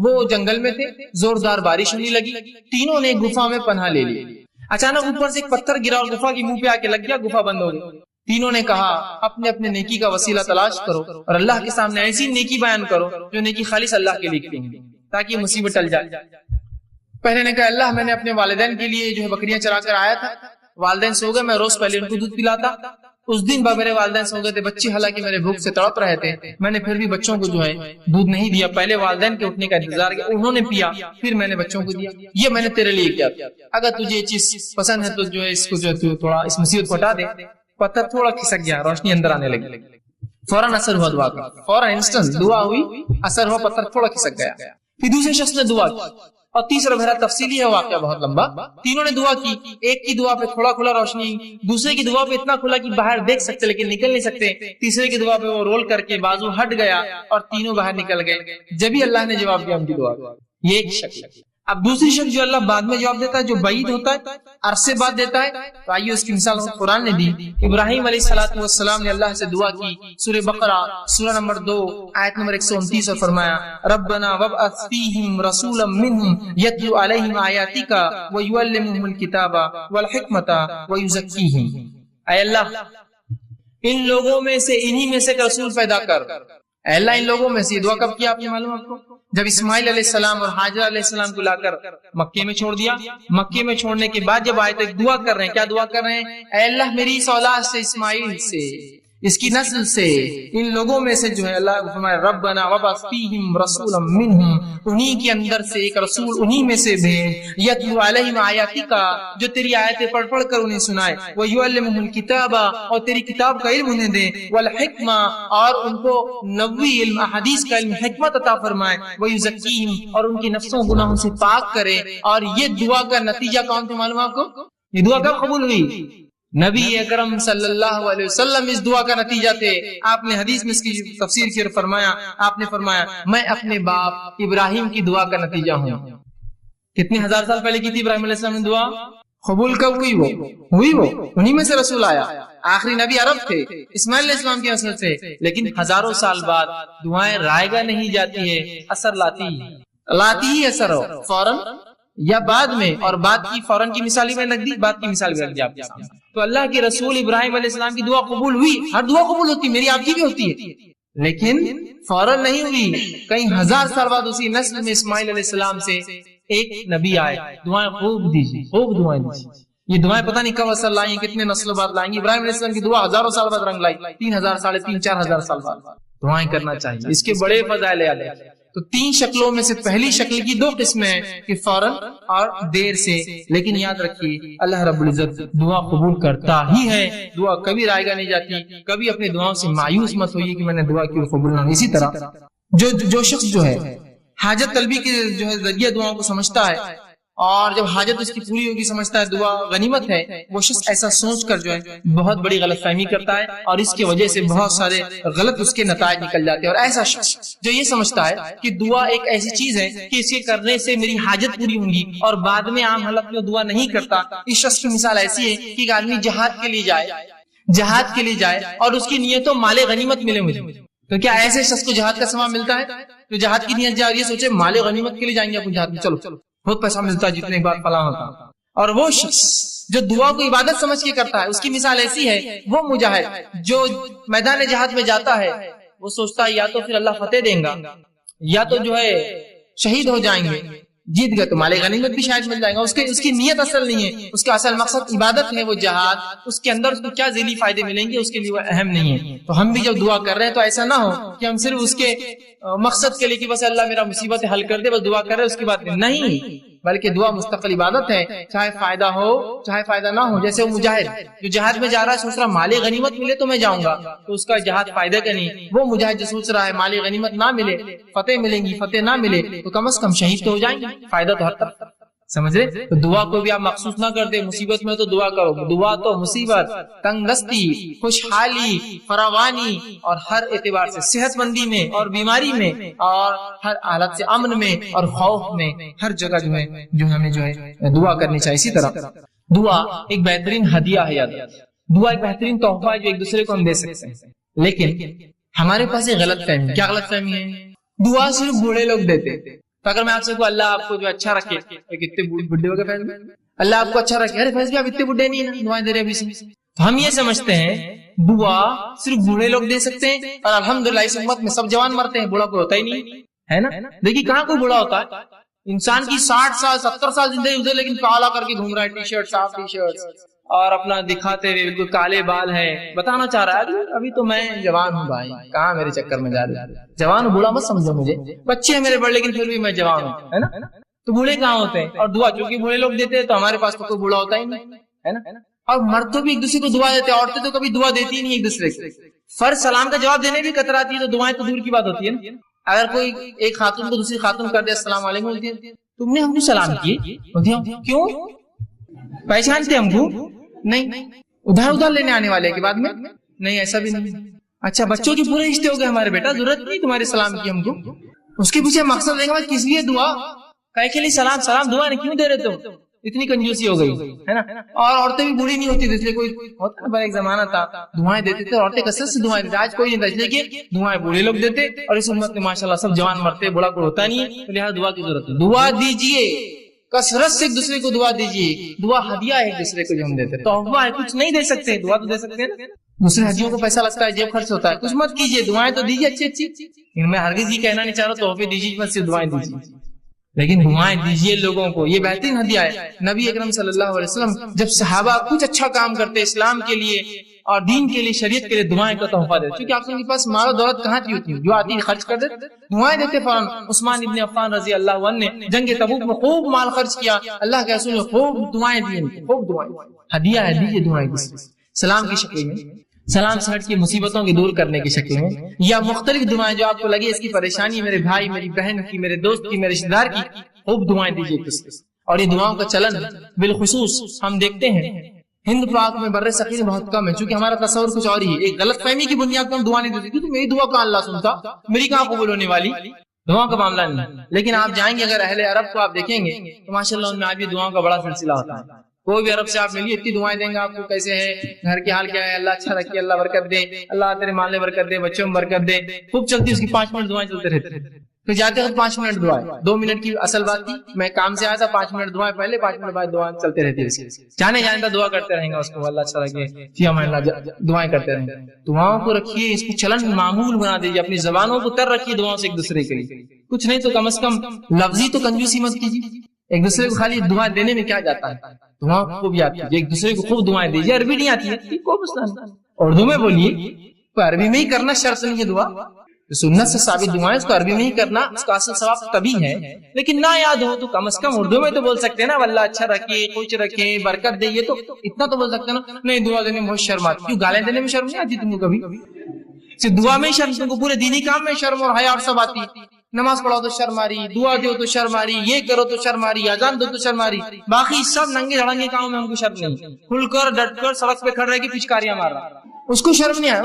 وہ جنگل میں تھے. زوردار بارش ہونے لگی، تینوں نے گفا میں پناہ لے لی. اچانک اوپر سے ایک پتھر گرا اور گفا کے منہ پہ آ کے لگ گیا، گفا بند ہو گئی. تینوں نے کہا اپنے اپنے نیکی کا وسیلہ تلاش کرو اور اللہ کے سامنے ایسی نیکی بیان کرو جو نیکی خالص اللہ کے لیے کی ہوں، تاکہ مصیبت ٹل جائے. پہلے نے کہا اللہ میں نے اپنے والدین کے لیے جو ہے بکریاں چرا کر آیا تھا، والدین سو گئے، میں روز پہلے ان کو دودھ پلاتا. اس دن بعد میرے والدین سو گئے تھے، بچے حالانکہ میرے بھوک سے تڑپ رہے تھے، میں نے پھر بھی بچوں کو جو ہے دودھ نہیں دیا. پہلے والدین کے اٹھنے کا انتظار کیا، انہوں نے پیا، پھر میں نے بچوں کو دیا. یہ میں نے تیرے لیے کیا. اگر تجھے یہ چیز پسند ہے تو جو ہے اس کو جو ہے تھوڑا اس مصیبت کو ہٹا دے. پتھر تھوڑا کھسک گیا، روشنی اندر آنے لگی. فوراً اثر ہوا دعا کا، فوراً انسٹنٹ دعا ہوئی، اثر ہوا، پتھر تھوڑا کھسک گیا. پھر دوسرے شخص نے دعا کی، اور تیسرا بہرحال تفصیلی ہے واقعہ بہت لمبا. تینوں نے دعا کی، ایک کی دعا پہ تھوڑا کھلا روشنی، دوسرے کی دعا پہ اتنا کھلا کہ باہر دیکھ سکتے لیکن نکل نہیں سکتے، تیسرے کی دعا پہ وہ رول کر کے بازو ہٹ گیا اور تینوں باہر نکل گئے. جبھی اللہ نے جواب دیا ان کی دعا. یہ ایک شکل. اب دوسری شکل جو اللہ بعد میں جواب دیتا ہے، جو بعید ہوتا ہے، عرصے بعد دیتا ہے. تو آئیے اس کی مثال قرآن نے دی. ابراہیم علیہ السلام نے اللہ سے دعا کی، سورہ بقرہ سورہ نمبر 2 آیت نمبر 129، اور فرمایا ربنا وابعث فیہم رسولا منہم یتلو علیہم آیاتک ویعلمہم الکتاب والحکمت ویزکیہم. اے اللہ ان لوگوں میں سے انہی میں سے ایک رسول پیدا کر. اے اللہ ان لوگوں میں سے. دعا کب کیا آپ نے معلوم آپ کو؟ جب اسماعیل علیہ السلام اور حاجرہ علیہ السلام کو لا کر مکے میں چھوڑ دیا. مکے میں چھوڑنے کے بعد جب آئے تو ایک دعا کر رہے ہیں. کیا دعا کر رہے ہیں؟ اے اللہ میری اس اولاد سے، اسماعیل سے، اس کی نسل سے، ان لوگوں میں سے جو ہے اللہ فرمائے ربنا وابعث فیہم رسولا منہم، انہی کے اندر سے ایک رسول انہی میں سے بھیج، یتلو علیہم آیاتک، جو تیری آیتیں پڑھ پڑھ کر انہیں سنائے، ویعلمہم الکتاب، اور تیری کتاب کا علم انہیں دے، والحکمہ، اور ان کو نبوی علم، احادیث کا علم، حکمت عطا فرمائے، ویزکیہم، اور ان کی نفسوں گناہوں سے پاک کرے. اور یہ دعا کا نتیجہ کون تھا معلوم آپ کو؟ یہ دعا کب قبول ہوئی؟ نبی اکرم صلی اللہ علیہ وسلم اس دعا کا نتیجہ تھے. آپ نے حدیث میں اس کی تفسیر کی اور فرمایا، آپ نے فرمایا میں اپنے باپ ابراہیم کی دعا کا نتیجہ ہوں. کتنے ہزار سال پہلے کی تھی ابراہیم علیہ السلام نے دعا؟ قبول کب ہوئی؟ وہ انہی میں سے رسول آیا. آخری نبی عرب تھے، اسماعیل علیہ السلام کی نسل سے، لیکن ہزاروں سال بعد دعائیں رائے گا نہیں جاتی ہے، اثر لاتی ہی اثر ہو فوراً یا بعد میں. اور بعد کی فوراً کی مثال میں رکھ دی، بعد کی مثال بھی رکھ دی آپ کے سامنے. تو اللہ کے رسول ابراہیم علیہ السلام کی دعا قبول ہوئی. ہر دعا قبول ہوتی، میری آپ کی بھی ہوتی ہے، لیکن فوراً نہیں ہوئی. کئی ہزار سال بعد اسی نسل میں اسماعیل علیہ السلام سے ایک نبی آئے. دعائیں خوب دیجیے، خوب دعائیں دیجیے. یہ دعائیں پتہ نہیں کب اثر لائیں، کتنے نسلوں بعد لائیں گی. ابراہیم علیہ السلام کی دعا ہزاروں سال بعد رنگ لائی، 3000 3,500 4,000 سال بعد. دعائیں کرنا چاہیے، اس کے بڑے فضائل ہیں. تو 3 شکلوں میں سے پہلی شکل کی 2 قسمیں ہیں کہ فوراً اور دیر سے. لیکن یاد رکھیے اللہ رب العزت دعا قبول کرتا ہی ہے. دعا کبھی رائے گا نہیں جاتی. کبھی اپنی دعاؤں سے مایوس مت ہوئیے کہ میں نے دعا کی قبول نہ. اسی طرح جو شخص جو ہے حاجت طلبی کے جو ہے ذریعے دعاؤں کو سمجھتا ہے، اور جب حاجت اس کی پوری ہوگی سمجھتا ہے دعا غنیمت ہے، وہ شخص ایسا سوچ کر جو ہے بہت بڑی غلط فہمی کرتا ہے، اور اس کی وجہ سے بہت سارے غلط اس کے نتائج نکل جاتے ہیں. اور ایسا شخص جو یہ سمجھتا ہے کہ دعا ایک ایسی چیز ہے کہ اس کے کرنے سے میری حاجت پوری ہوں گی، اور بعد میں عام حالت میں دعا نہیں کرتا، اس شخص کی مثال ایسی ہے کہ ایک آدمی جہاد کے لیے جائے اور اس کی نیت و مال غنیمت ملے مجھے. تو کیا ایسے شخص کو جہاد کا ثواب ملتا ہے؟ تو جہاد کی نیت جا رہی ہے، سوچے مال غنیمت کے لیے جائیں گے اپنے جہاد میں، چلو بہت پیسہ ملتا ہے جتنے بار فلاں ہوتا. اور وہ شخص جو دعا کو عبادت سمجھ کے کرتا ہے، اس کی مثال ایسی ہے وہ مجاہد جو میدان جہاد میں جاتا ہے، وہ سوچتا ہے یا تو پھر اللہ فتح دیں گا، یا تو جو ہے شہید ہو جائیں گے، جیت گئے تو مال غنیمت بھی شاید مل جائے گا. اس کی نیت اصل نہیں ہے, اس کا اصل مقصد عبادت ہے وہ جہاد, اس کے اندر اس کو کیا ذیلی فائدے ملیں گے اس کے لیے وہ اہم نہیں ہے. تو ہم بھی جب دعا کر رہے ہیں تو ایسا نہ ہو کہ ہم صرف اس کے مقصد کے لیے کہ بس اللہ میرا مصیبت حل کر دے بس دعا کر رہے اس کی بات نہیں, بلکہ دعا مستقل عبادت ہے, چاہے فائدہ ہو چاہے فائدہ نہ ہو. جیسے وہ مجاہد جو جہاد میں جا رہا ہے سوچ رہا مال غنیمت ملے تو میں جاؤں گا, تو اس کا جہاد فائدہ کا نہیں. وہ مجاہد جو سوچ رہا ہے مال غنیمت نہ ملے, فتح ملیں گی, فتح نہ ملے تو کم از کم شہید تو ہو جائیں گے, فائدہ تو ہر طرف. سمجھ رہے؟ تو دعا کو بھی آپ مخصوص نہ کر دیں, مصیبت میں تو دعا کرو. دعا تو مصیبت, تنگ دستی, خوشحالی, فراوانی اور ہر اعتبار سے صحت مندی میں اور بیماری میں اور ہر حالت سے امن میں اور خوف میں ہر جگہ جو ہمیں دعا کرنی چاہیے. اسی طرح دعا ایک بہترین ہدیہ ہے, یاد دعا ایک بہترین تحفہ ہے جو ایک دوسرے کو ہم دے سکتے ہیں. لیکن ہمارے پاس ایک غلط فہمی. کیا غلط فہمی ہے؟ دعا صرف بوڑھے لوگ دیتے. تو اگر میں آپ سے کہوں اللہ آپ کو جو اچھا رکھے, کتنے بڈھے ہو گئے فیض میں, اللہ آپ کو اچھا رکھے, ارے فیض بھی آپ اتنے بڈھے نہیں ہیں دعائیں دے رہے ابھی سے. تو ہم یہ سمجھتے ہیں دعا صرف بوڑھے لوگ دے سکتے ہیں, اور الحمدللہ اس امت میں سب جوان مرتے ہیں, بوڑھا کوئی ہوتا ہی نہیں ہے نا. دیکھیے کہاں کوئی بوڑھا ہوتا ہے, انسان کی 60 سال 70 سال زندگی گزرے لیکن کالا کر کے گھوم رہا ہے, ٹی شرٹ صاف ٹی شرٹ اور اپنا دکھاتے ہوئے بالکل کالے بال ہے, بتانا چاہ رہا ہے ابھی تو میں جوان ہوں بھائی, کہاں میرے چکر میں جا رہے, جوان ہوں, بوڑھا مت سمجھو مجھے, بچے ہیں میرے بڑے لیکن پھر بھی میں جوان ہوں, ہے نا. تو بوڑھے کہاں ہوتے ہیں؟ اور دعا چونکہ بوڑھے لوگ دیتے ہیں تو ہمارے پاس تو کوئی بوڑھا ہوتا ہی نہیں ہے نا. اور مرد تو بھی ایک دوسرے کو دعا دیتے ہیں, عورتیں تو کبھی دعا دیتی ہی نہیں ایک دوسرے کو. فرض سلام کا جواب دینے بھی کتراتی ہے تو دعائیں تو دور کی بات ہوتی ہے نا. اگر کوئی ایک خاتون کو دوسری خاتون کر دے السلام علیکم, تم نے ہم کو سلام کیے, کیوں پہچانتے ہم کو نہیں, ادھر لینے آنے والے کے بعد میں نہیں, ایسا بھی نہیں. اچھا بچوں کے پورے رشتے ہو گئے ہمارے, بیٹا ضرورت نہیں تمہارے سلام کی ہم کو. اس کے پیچھے مقصد دیں گے کس لیے دعا, کہے کے لیے سلام دعا نہیں کیوں دے رہے تم, اتنی کنجوسی ہو گئی ہے نا. اور عورتیں بھی بوڑھی نہیں ہوتی تھی, اس لیے کوئی ہوتا نا, ایک زمانہ تھا دعائیں دیتے تھے عورتیں کثرت سے دعائیں دیتے, آج کوئی نہیں تھا, اس لیے کہ دعائیں بوڑھے لوگ دیتے اور اس امت میں ماشاءاللہ سب جوان مرتے, بوڑھا کوئی ہوتا نہیں ہے, تو لہٰذا دعا کی ضرورت ہے. دعا دیجیے, کثرت سے ایک دوسرے کو دعا دیجیے. دعا ہدیہ ہے ایک دوسرے کو جو ہم دیتے ہیں, تحفہ ہے, کچھ نہیں دے سکتے, دعا تو دے سکتے ہیں. دوسرے ہدیوں کو پیسہ لگتا ہے, جیب خرچ ہوتا ہے, کچھ مت کیجیے, دعائیں تو دیجیے اچھی اچھی. میں ہرگز یہ کہنا نہیں چاہ رہا تحفے دیجیے مت, صرف دعائیں دیجیے, لیکن دعائیں دیجیے لوگوں کو, یہ بہترین ہدیہ ہے. نبی اکرم صلی اللہ علیہ وسلم جب صحابہ کچھ اچھا کام کرتے اسلام کے لیے اور دین کے لیے, شریعت کے لیے, دعائیں کا تحفہ دیتے. کیونکہ آپ کے پاس مال و دولت کہاں تھی ہوتی, جو آتی خرچ کر دیتے, دعائیں دیتے فوراً. عثمان ابن عفان رضی اللہ عنہ نے جنگ تبوک میں خوب مال خرچ کیا, اللہ کے رسول نے خوب دعائیں دی, خوب دعائیں. ہدیہ ہے, دیجیے دعائیں سلام کی شکل میں, سلام سے ہٹ کے مصیبتوں کی دور کرنے کی شکل میں, یا مختلف دعائیں جو آپ کو لگے اس کی پریشانی میرے بھائی میری بہن کی, میرے دوست کی, میرے رشتے دار کی, خوب دعائیں دیجیے. اور یہ دعاؤں کا چلن بالخصوص ہم دیکھتے ہیں ہند پاک میں بر صغیر بہت کم ہے, چونکہ ہمارا تصور کچھ اور ہی ہے. ایک غلط فہمی کی بنیاد پر ہم دعا نہیں دیتے, تو میری دعا کا اللہ سنتا, میری کہاں قبول ہونے والی, دعا کا معاملہ نہیں. لیکن آپ جائیں گے اگر اہل عرب کو آپ دیکھیں گے تو ماشاءاللہ ان میں آپ یہ دعاؤں کا بڑا سلسلہ ہوتا ہے. کوئی بھی عرب سے آپ ملیے اتنی دعائیں دیں گے آپ کو, کیسے ہے, گھر کے حال کیا ہے, اللہ اچھا رکھے, اللہ برکت دے, اللہ تیرے مال میں برکت دے, بچوں میں برکت دے, خوب چلتی. اس کی 5 منٹ دعائیں چلتے رہتے, پھر جاتے وقت 5 منٹ دعائیں, 2 منٹ کی اصل بات تھی, میں کام سے آیا تھا, 5 منٹ دعائیں پہلے, 5 منٹ بعد دعائیں چلتے رہتی ہے. جانے جانے کا دعا کرتے رہیں گے اس کو, اللہ اچھا رکھے, فی امان اللہ, دعائیں کرتے رہیں گے. دعاؤں کو رکھیے, اس کو چلن معمول بنا دیجیے, اپنی زبانوں کو تر رکھیے دعاؤں سے ایک دوسرے کے لیے. کچھ نہیں تو کم از کم لفظی تو کنجوسی مت کیجیے. ایک دوسرے کو خالی دعا دینے میں کیا جاتا ہے, دعا کو بھی آتی ہے, ایک دوسرے کو خوب دعائیں دیجیے. عربی نہیں آتی ہے کوئی مسئلہ نہیں, اردو میں بولیے, عربی میں ہی کرنا شرط نہیں ہے. دعا سنت سے ثابت دعائیں, اس کو عربی میں ہی کرنا, اس کا اصل ثواب تبھی ہے. لیکن نہ یاد ہو تو کم از کم اردو میں تو بول سکتے ہیں نا, اللہ اچھا رکھے, خوش رکھے, برکت دے, یہ تو اتنا تو بول سکتے ہیں نا. نہیں دعا دینے میں بہت شرم آتی, کیوں گالیں دینے میں شرم نہیں آتی تم کو کبھی؟ صرف دعا میں ہی شرم, تم کو پورے دینی کام میں شرم اور حیا اور سب آتی. نماز پڑھو تو شرم آ رہی, دعا دو تو شرم آ رہی, یہ کرو تو شرم آ رہی, اذان دو تو شرم آ رہی, باقی سب ننگے دھڑنگے کاموں میں ہم کو شرم نہیں. کھل کر ڈٹ کر سڑک پہ کھڑ رہے کہ پچکاریاں مار رہا, اس کو شرم نہیں آیا.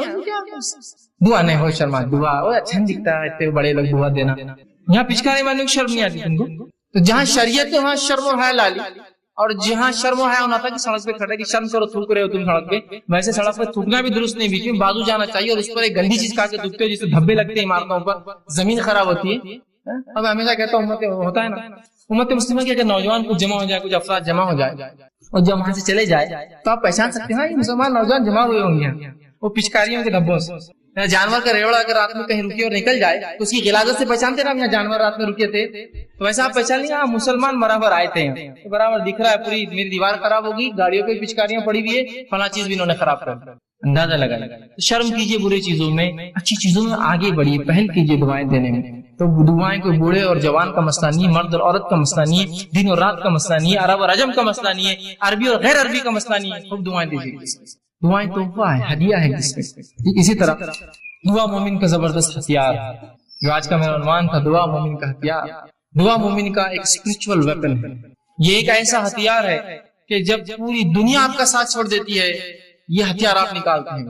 دعا نہیں ہو شرم, دعا اچھا نہیں دکھتا ہے اتنے بڑے لوگ دعا دینا, یہاں پچکارے مارنے کو شرم نہیں آتی تم کو. تو جہاں شریعت ہے وہاں شرم و حیا لالی, اور جہاں شرم و حیا ہونا تھا کہ سڑک پہ کھڑے کہ شرم کرو, تھوک رہے ہو تم سڑک پہ, ویسے سڑک پہ تھوکنا بھی درست نہیں, بیچ میں بازو جانا چاہیے, اور اس پر ایک گندی چیز کھا کے تھوکتے ہو جس سے دھبے لگتے ہیں عمارتوں پر, زمین خراب ہوتی ہے. اب ہمیشہ کہتا ہوں ہوتا ہے نا, امت مسلمہ کی اگر نوجوان کچھ جمع ہو جائے, کچھ افراد جمع ہو جائے اور جب وہاں سے چلے جائے تو آپ پہچان سکتے ہیں یہ مسلمان نوجوان جمع ہوئے ہوں گے وہ پچکاریوں کے دھبوں سے, جانور کا ریوڑا اگر رات میں کہیں رکے اور نکل جائے تو اس کی غلاظت سے پہچانتے نا یہاں جانور رات میں رکے تھے، تو ویسا آپ پہچان لیں مسلمان برابر آئے تھے، برابر دکھ رہا ہے پوری میری دیوار خراب ہوگی، گاڑیوں پہ پچکاریاں پڑی ہوئی ہے، فلاں چیز بھی انہوں نے خراب کر دیا، اندازہ لگا شرم کیجیے برے چیزوں میں، اچھی چیزوں میں آگے بڑھیے، پہل کیجیے دعائیں دینے میں۔ تو دعائیں کوئی بوڑھے اور جوان کا مسئلہ نہیں ہے، مرد اور عورت کا مسئلہ نہیں ہے، دن اور رات کا مسئلہ نہیں ہے، عرب اور عجم کا مسئلہ نہیں ہے، عربی اور غیر عربی کا مسئلہ نہیں ہے، خوب دعائیں دیجیے۔ دعائیں تحفہ ہے، ہدیہ ہے جس میں۔ اسی طرح دعا مومن کا زبردست ہتھیار، جو آج کا میرا عنوان تھا، دعا مومن کا ہتھیار۔ دعا مومن کا ایک اسپرچل ویپن ہے، یہ ایک ایسا ہتھیار ہے کہ جب پوری دنیا آپ کا ساتھ چھوڑ دیتی ہے، یہ ہتھیار آپ نکالتے ہیں،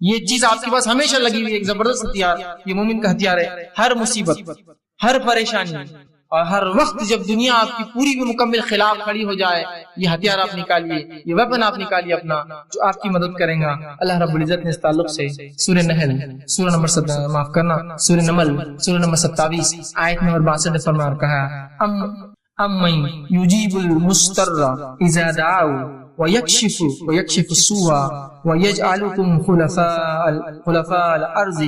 یہ چیز آپ کے پاس ہمیشہ لگی ہوئی، ایک زبردست ہتھیار یہ مومن کا ہتھیار ہے۔ ہر مصیبت، ہر پریشانی اور ہر وقت جب دنیا آپ کی پوری بھی مکمل خلاف کھڑی ہو جائے، یہ ہتھیار آپ نکالیے، یہ ویپن آپ نکالیے اپنا، جو آپ کی مدد کریں گا۔ اللہ رب العزت نے اس تعلق سے سورہ نحل سورہ نمبر 27 آیت نمبر 62 میں فرمایا اور کہا، امن یجیب المضطر اذا دعاه ويكشف السوء ويجعلكم خلفاء الارض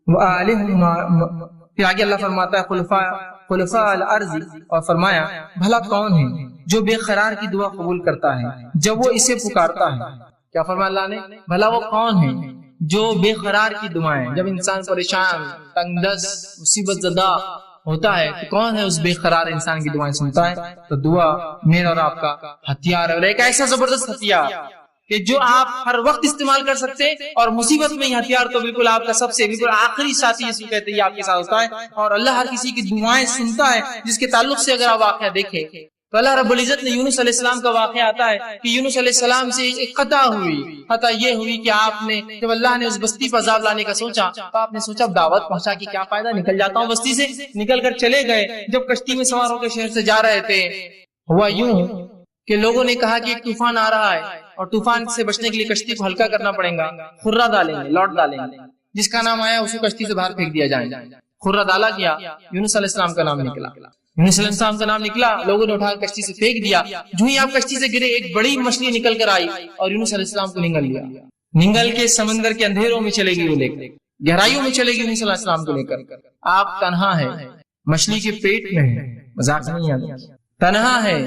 وآلههم۔ پھر آگے اللہ فرماتا ہے خلفاء الارض، اور فرمایا بھلا کون ہے جو بے قرار کی دعا قبول کرتا ہے جب وہ اسے پکارتا ہے۔ کیا فرمایا اللہ نے؟ بھلا وہ کون ہے جو بے قرار کی دعائیں، جب انسان پریشان، تنگ دست، مصیبت زدہ ہوتا ہے تو کون ہے اس بے قرار انسان کی دعائیں سنتا ہے؟ تو دعا میرا اور آپ کا ہتھیار ہے، اور ایک ایسا زبردست ہتھیار کہ جو آپ ہر وقت استعمال کر سکتے ہیں، اور مصیبت میں یہ ہتھیار تو بالکل آپ کا سب سے بالکل آخری ساتھی جس کو کہتے ہیں یہ آپ کے ساتھ ہوتا ہے، اور اللہ ہر کسی کی دعائیں سنتا ہے، جس کے تعلق سے اگر آپ واقعہ دیکھیں تو اللہ رب العزت نے یونس علیہ السلام کا واقعہ آتا ہے کہ یونس علیہ السلام سے ایک خطا یہ ہوئی کہ آپ نے جب اللہ نے اس بستی پر عذاب لانے کا سوچا تو آپ نے سوچا دعوت پہنچا کے کیا فائدہ، نکل جاتا ہوں بستی سے، نکل کر چلے گئے۔ جب کشتی میں سوار ہو کے شہر سے جا رہے تھے، ہوا یوں کہ لوگوں نے کہا کہ ایک طوفان آ رہا ہے اور طوفان سے بچنے کے لیے کشتی کو ہلکا کرنا پڑے گا، خرہ ڈالیں گے، لوٹ ڈالیں گے، جس کا نام آیا اسے کشتی سے باہر پھینک دیا جائے۔ خرہ ڈالا گیا، یونس علیہ السلام کا نام نکلا، یونس علیہ السلام کا نام نکلا، لوگوں نے اٹھا کشتی سے پھینک دیا۔ جو ہی آپ کشتی سے گرے ایک بڑی مچھلی نکل کر آئی اور یونس علیہ السلام کو نگل لیا، نگل کے سمندر کے اندھیروں میں چلے گی، وہ لے کر گہرائیوں میں چلے گی یونس علیہ السلام کو لے کر۔ آپ تنہا ہے، مچھلی کے پیٹ میں ہے، مذاق نہیں آتا، تنہا ہے،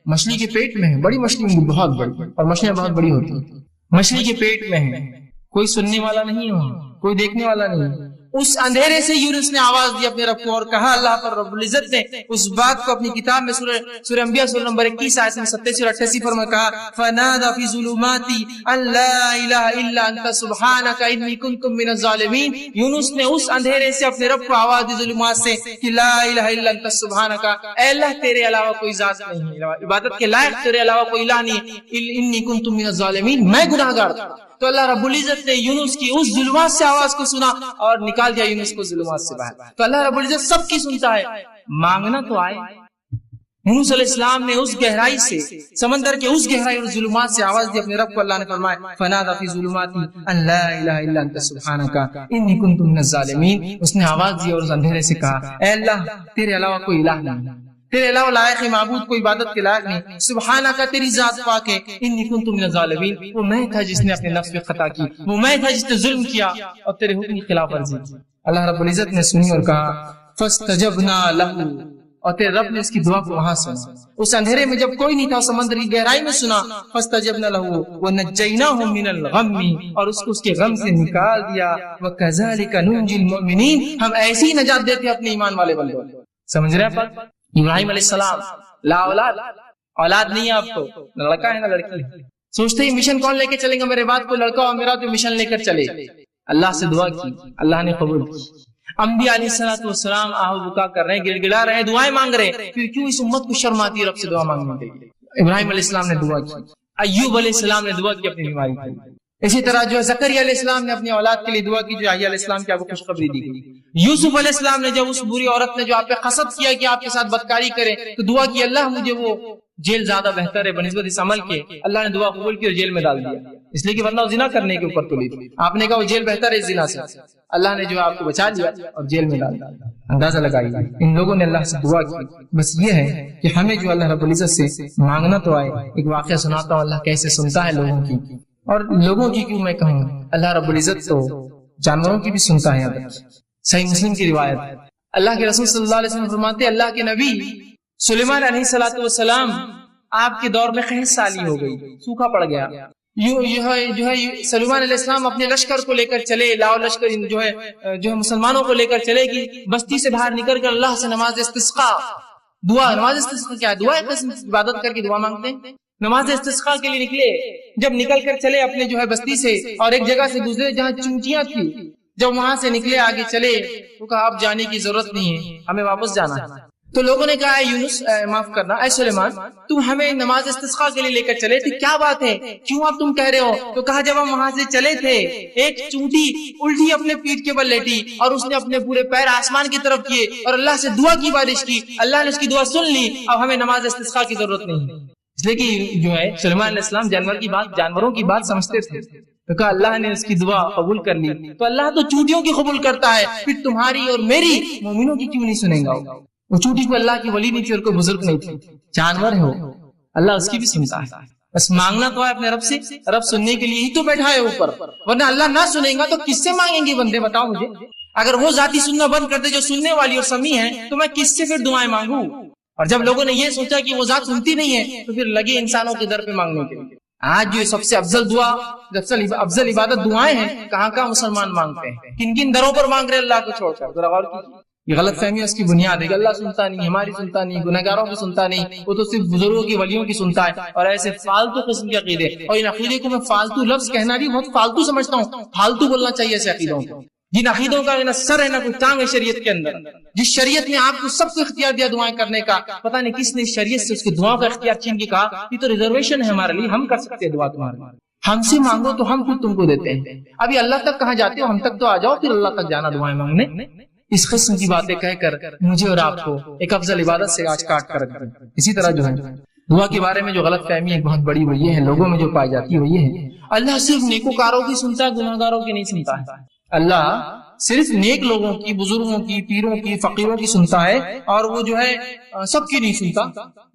مچھلی کے پیٹ میں ہے، بڑی مچھلی بہت بڑی، اور مچھلیاں بہت بڑی ہوتی ہیں، مچھلی کے پیٹ میں ہے، کوئی سننے والا نہیں ہے، کوئی دیکھنے والا نہیں۔ اس اندھیرے سے یونس نے آواز دی اپنے رب کو اور کہا، اللہ پر رب العزت نے اس بات کو اپنی کتاب میں سورہ انبیاء سورہ نمبر 21 آیت میں 87 اور 88 پر میں کہا، فنادى في الظلمات ان لا الہ الا انت سبحانك انی کنت من الظالمین۔ یونس نے اس اندھیرے سے اپنے رب کو آواز دی ظلمات سے کہ لا الہ الا انت سبحانك، اے اللہ تیرے علاوہ کوئی ذات نہیں ہے، عبادت کے لائق تیرے علاوہ کوئی الہ نہیں ہے، انی کنت من الظالمین، میں گناہگار تھا۔ تو اللہ رب العزت نے یونس کی اس ظلمات سے آواز کو سنا اور نکال دیا یونس کو ظلمات سے باہر۔ تو اللہ رب العزت سب کی سنتا ہے، مانگنا تو آئے۔ یونس علیہ السلام نے اس گہرائی سے، سمندر کے اس گہرائی اور ظلمات سے آواز دی اپنے رب کو، اللہ نے فرمایا فنادى في الظلمات ان لا الہ الا انت سبحانك انی کنت من الظالمین۔ اس نے آواز دی اور اس اندھیرے سے کہا، اے اللہ تیرے علاوہ کوئی الہ نہیں، تیرے علاوہ لائق معبود کوئی عبادت کے لائق نہیں، سبحانہ کا تیری ذات پاک ہے، انی کنت من الظالمین، وہ میں تھا جس نے اپنے نفس پہ خطا کی، وہ میں تھا جس نے ظلم کیا اور تیرے حکم کی خلاف ورزی کی۔ اللہ رب العزت نے سنی اور کہا فاستجبنا له، اور تیرے رب نے اس کی دعا کو وہاں سنا، اس اندھیرے میں جب کوئی نہیں تھا، سمندر کی گہرائی میں سنا، فاستجبنا له ونجیناه من الغم، اور اس کو اس کے غم سے نکال دیا، وکذالک ننجی المؤمنین، ہم ایسی نجات دیتے اپنے ایمان والے بندوں۔ سمجھ رہے ہیں؟ ابراہیم علیہ السلام لا اولاد نہیں ہے آپ کو، نہ لڑکا ہے نہ لڑکی، سوچتے ہی مشن کون لے کے چلیں گا میرے بعد، کوئی لڑکا اور میرا جو مشن لے کر چلے۔ اللہ سے دعا کی، اللہ نے قبول کی۔ انبیاء علیہ السلام آہ بکا کر رہے ہیں، گڑ گڑا رہے ہیں، دعائیں مانگ رہے ہیں، پھر کیوں اس امت کو شرم آتی ہے رب سے دعا مانگنے کے لیے؟ ابراہیم علیہ السلام نے دعا کی، ایوب علیہ السلام نے دعا کی اپنی بیماری کے لیے، اسی طرح جو زکریا علیہ السلام نے اپنی اولاد کے لیے دعا کی، جو یحییٰ علیہ السلام کی آپ کو خوشخبری دی گئی۔ یوسف علیہ السلام نے جب اس بری عورت نے جو آپ پہ قصد کیا کہ آپ کے ساتھ بدکاری کرے تو دعا کی، اللہ مجھے وہ جیل زیادہ بہتر ہے بنسبت اس عمل کے، اللہ نے دعا قبول کی اور جیل میں ڈال دیا، اس لیے کہ ورنہ وہ زنا کرنے کے اوپر تلی تھی، آپ نے کہا وہ جیل بہتر ہے زنا سے، اللہ نے جو آپ کو بچا لیا اور جیل میں ڈال دیا۔ اندازہ لگائیے ان لوگوں نے اللہ سے دعا کی۔ بس یہ ہے کہ ہمیں جو اللہ رب العزت سے مانگنا تو آئے۔ ایک واقعہ سناتا ہوں اللہ کیسے سنتا ہے لوگوں کی، اور لوگوں کی کیوں میں کہوں، اللہ رب العزت تو جانوروں کی بھی سنتا ہے. صحیح مسلم کی روایت ہے. اللہ کے رسول صلی اللہ علیہ وسلم فرماتے ہیں اللہ کے نبی سلیمان علیہ السلام آپ کے دور میں قحط سالی ہو گئی, سوکھا پڑ گیا. جو ہے سلیمان علیہ السلام اپنے لشکر کو لے کر چلے, لاؤ لشکر جو ہے مسلمانوں کو لے کر چلے کہ بستی سے باہر نکل کر اللہ سے نماز استسقا دعا. نماز استسقا کیا ہے؟ دعا ایک قسم کی عبادت کر کے دعا مانگتے ہیں. نماز استسقا کے لیے نکلے, جب نکل کر چلے اپنے جو ہے بستی سے اور ایک جگہ سے دوسرے جہاں چونٹیاں تھی, جب وہاں سے نکلے آگے چلے تو کہا اب جانے کی ضرورت نہیں ہے, ہمیں واپس جانا ہے. تو لوگوں نے کہا اے یونس, معاف کرنا اے سلیمان, تم ہمیں نماز استسقا کے لیے لے کر چلے تھے, کیا بات ہے, کیوں اب تم کہہ رہے ہو؟ تو کہا جب ہم وہاں سے چلے تھے ایک چونٹی الٹی اپنے پیٹھ کے بل لیٹی اور اس نے اپنے پورے پیر آسمان کی طرف کیے اور اللہ سے دعا کی بارش کی, اللہ نے اس کی دعا سن لی, اب ہمیں نماز استسقا کی ضرورت نہیں. اس لیے کہ جو ہے سلیمان علیہ السلام جانوروں کی بات سمجھتے تھے. تو کہا اللہ نے اس کی دعا قبول کر لی, تو اللہ تو چونٹیوں کی قبول کرتا ہے, پھر تمہاری اور میری مومنوں کی کیوں نہیں سنیں گا؟ وہ چونٹی کو اللہ کی ولی نہیں تھی اور کوئی بزرگ نہیں تھی, جانور ہے وہ, اللہ اس کی بھی سنتا ہے. بس مانگنا تو ہے اپنے رب سے, رب سننے کے لیے ہی تو بیٹھا ہے اوپر, ورنہ اللہ نہ سنیں گا تو کس سے مانگیں گے بندے؟ بتاؤ مجھے. اگر وہ ذاتی سننا بند کر دے جو سننے والی اور سمیع ہے تو میں کس سے پھر دعائیں مانگوں؟ اور جب لوگوں نے یہ سوچا کہ وہ ذات سنتی نہیں ہے تو پھر لگے انسانوں کے در پہ مانگنے کے لیے. آج جو سب سے افضل دعا, افضل عبادت دعائیں ہیں, کہاں مسلمان مانگتے ہیں, کن کن دروں پر مانگ رہے اللہ کو چھوڑ کر؟ ذرا غور کیجیے. یہ غلط فہمی ہے, اس کی بنیاد ہے کہ اللہ سنتا نہیں, ہماری سنتا نہیں, گنہگاروں کی سنتا نہیں, وہ تو صرف بزرگوں کی ولیوں کی سنتا ہے. اور ایسے فالتو قسم کے عقیدے, اور ان عقیدے کو میں فالتو لفظ کہنا بھی بہت فالتو سمجھتا ہوں, فالتو بولنا چاہیے ایسے عقیدوں کو. جن عقیدوں کا نہ سر ہے نہ کوئی ٹانگ ہے شریعت کے اندر, جس شریعت نے آپ کو سب کو اختیار دیا دعائیں کرنے کا, پتہ نہیں کس نے شریعت سے اس کی دعاؤں کا اختیار چھین کے کہا یہ تو ریزرویشن ہے ہمارے لیے, ہم کر سکتے ہیں دعا تمہارے لیے, ہم سے مانگو تو ہم خود تم کو دیتے ہیں. ابھی اللہ تک کہاں جاتے ہو, ہم تک تو آ جاؤ, پھر اللہ تک جانا دعائیں مانگنے. اس قسم کی باتیں کہہ کر مجھے اور آپ کو ایک افضل عبادت سے آج کاٹ کر رکھتے ہیں. اسی طرح جو ہے دعا کے بارے میں جو غلط فہمی ہے بہت بڑی, وہ یہ ہے لوگوں میں جو پائی جاتی ہے وہ یہ ہے اللہ صرف نیکوکاروں کی سنتا ہے, گناہگاروں کی نہیں سنتا ہے. اللہ صرف نیک لوگوں کی, بزرگوں کی, پیروں کی, فقیروں کی سنتا ہے, اور وہ جو ہے سب کی نہیں سنتا,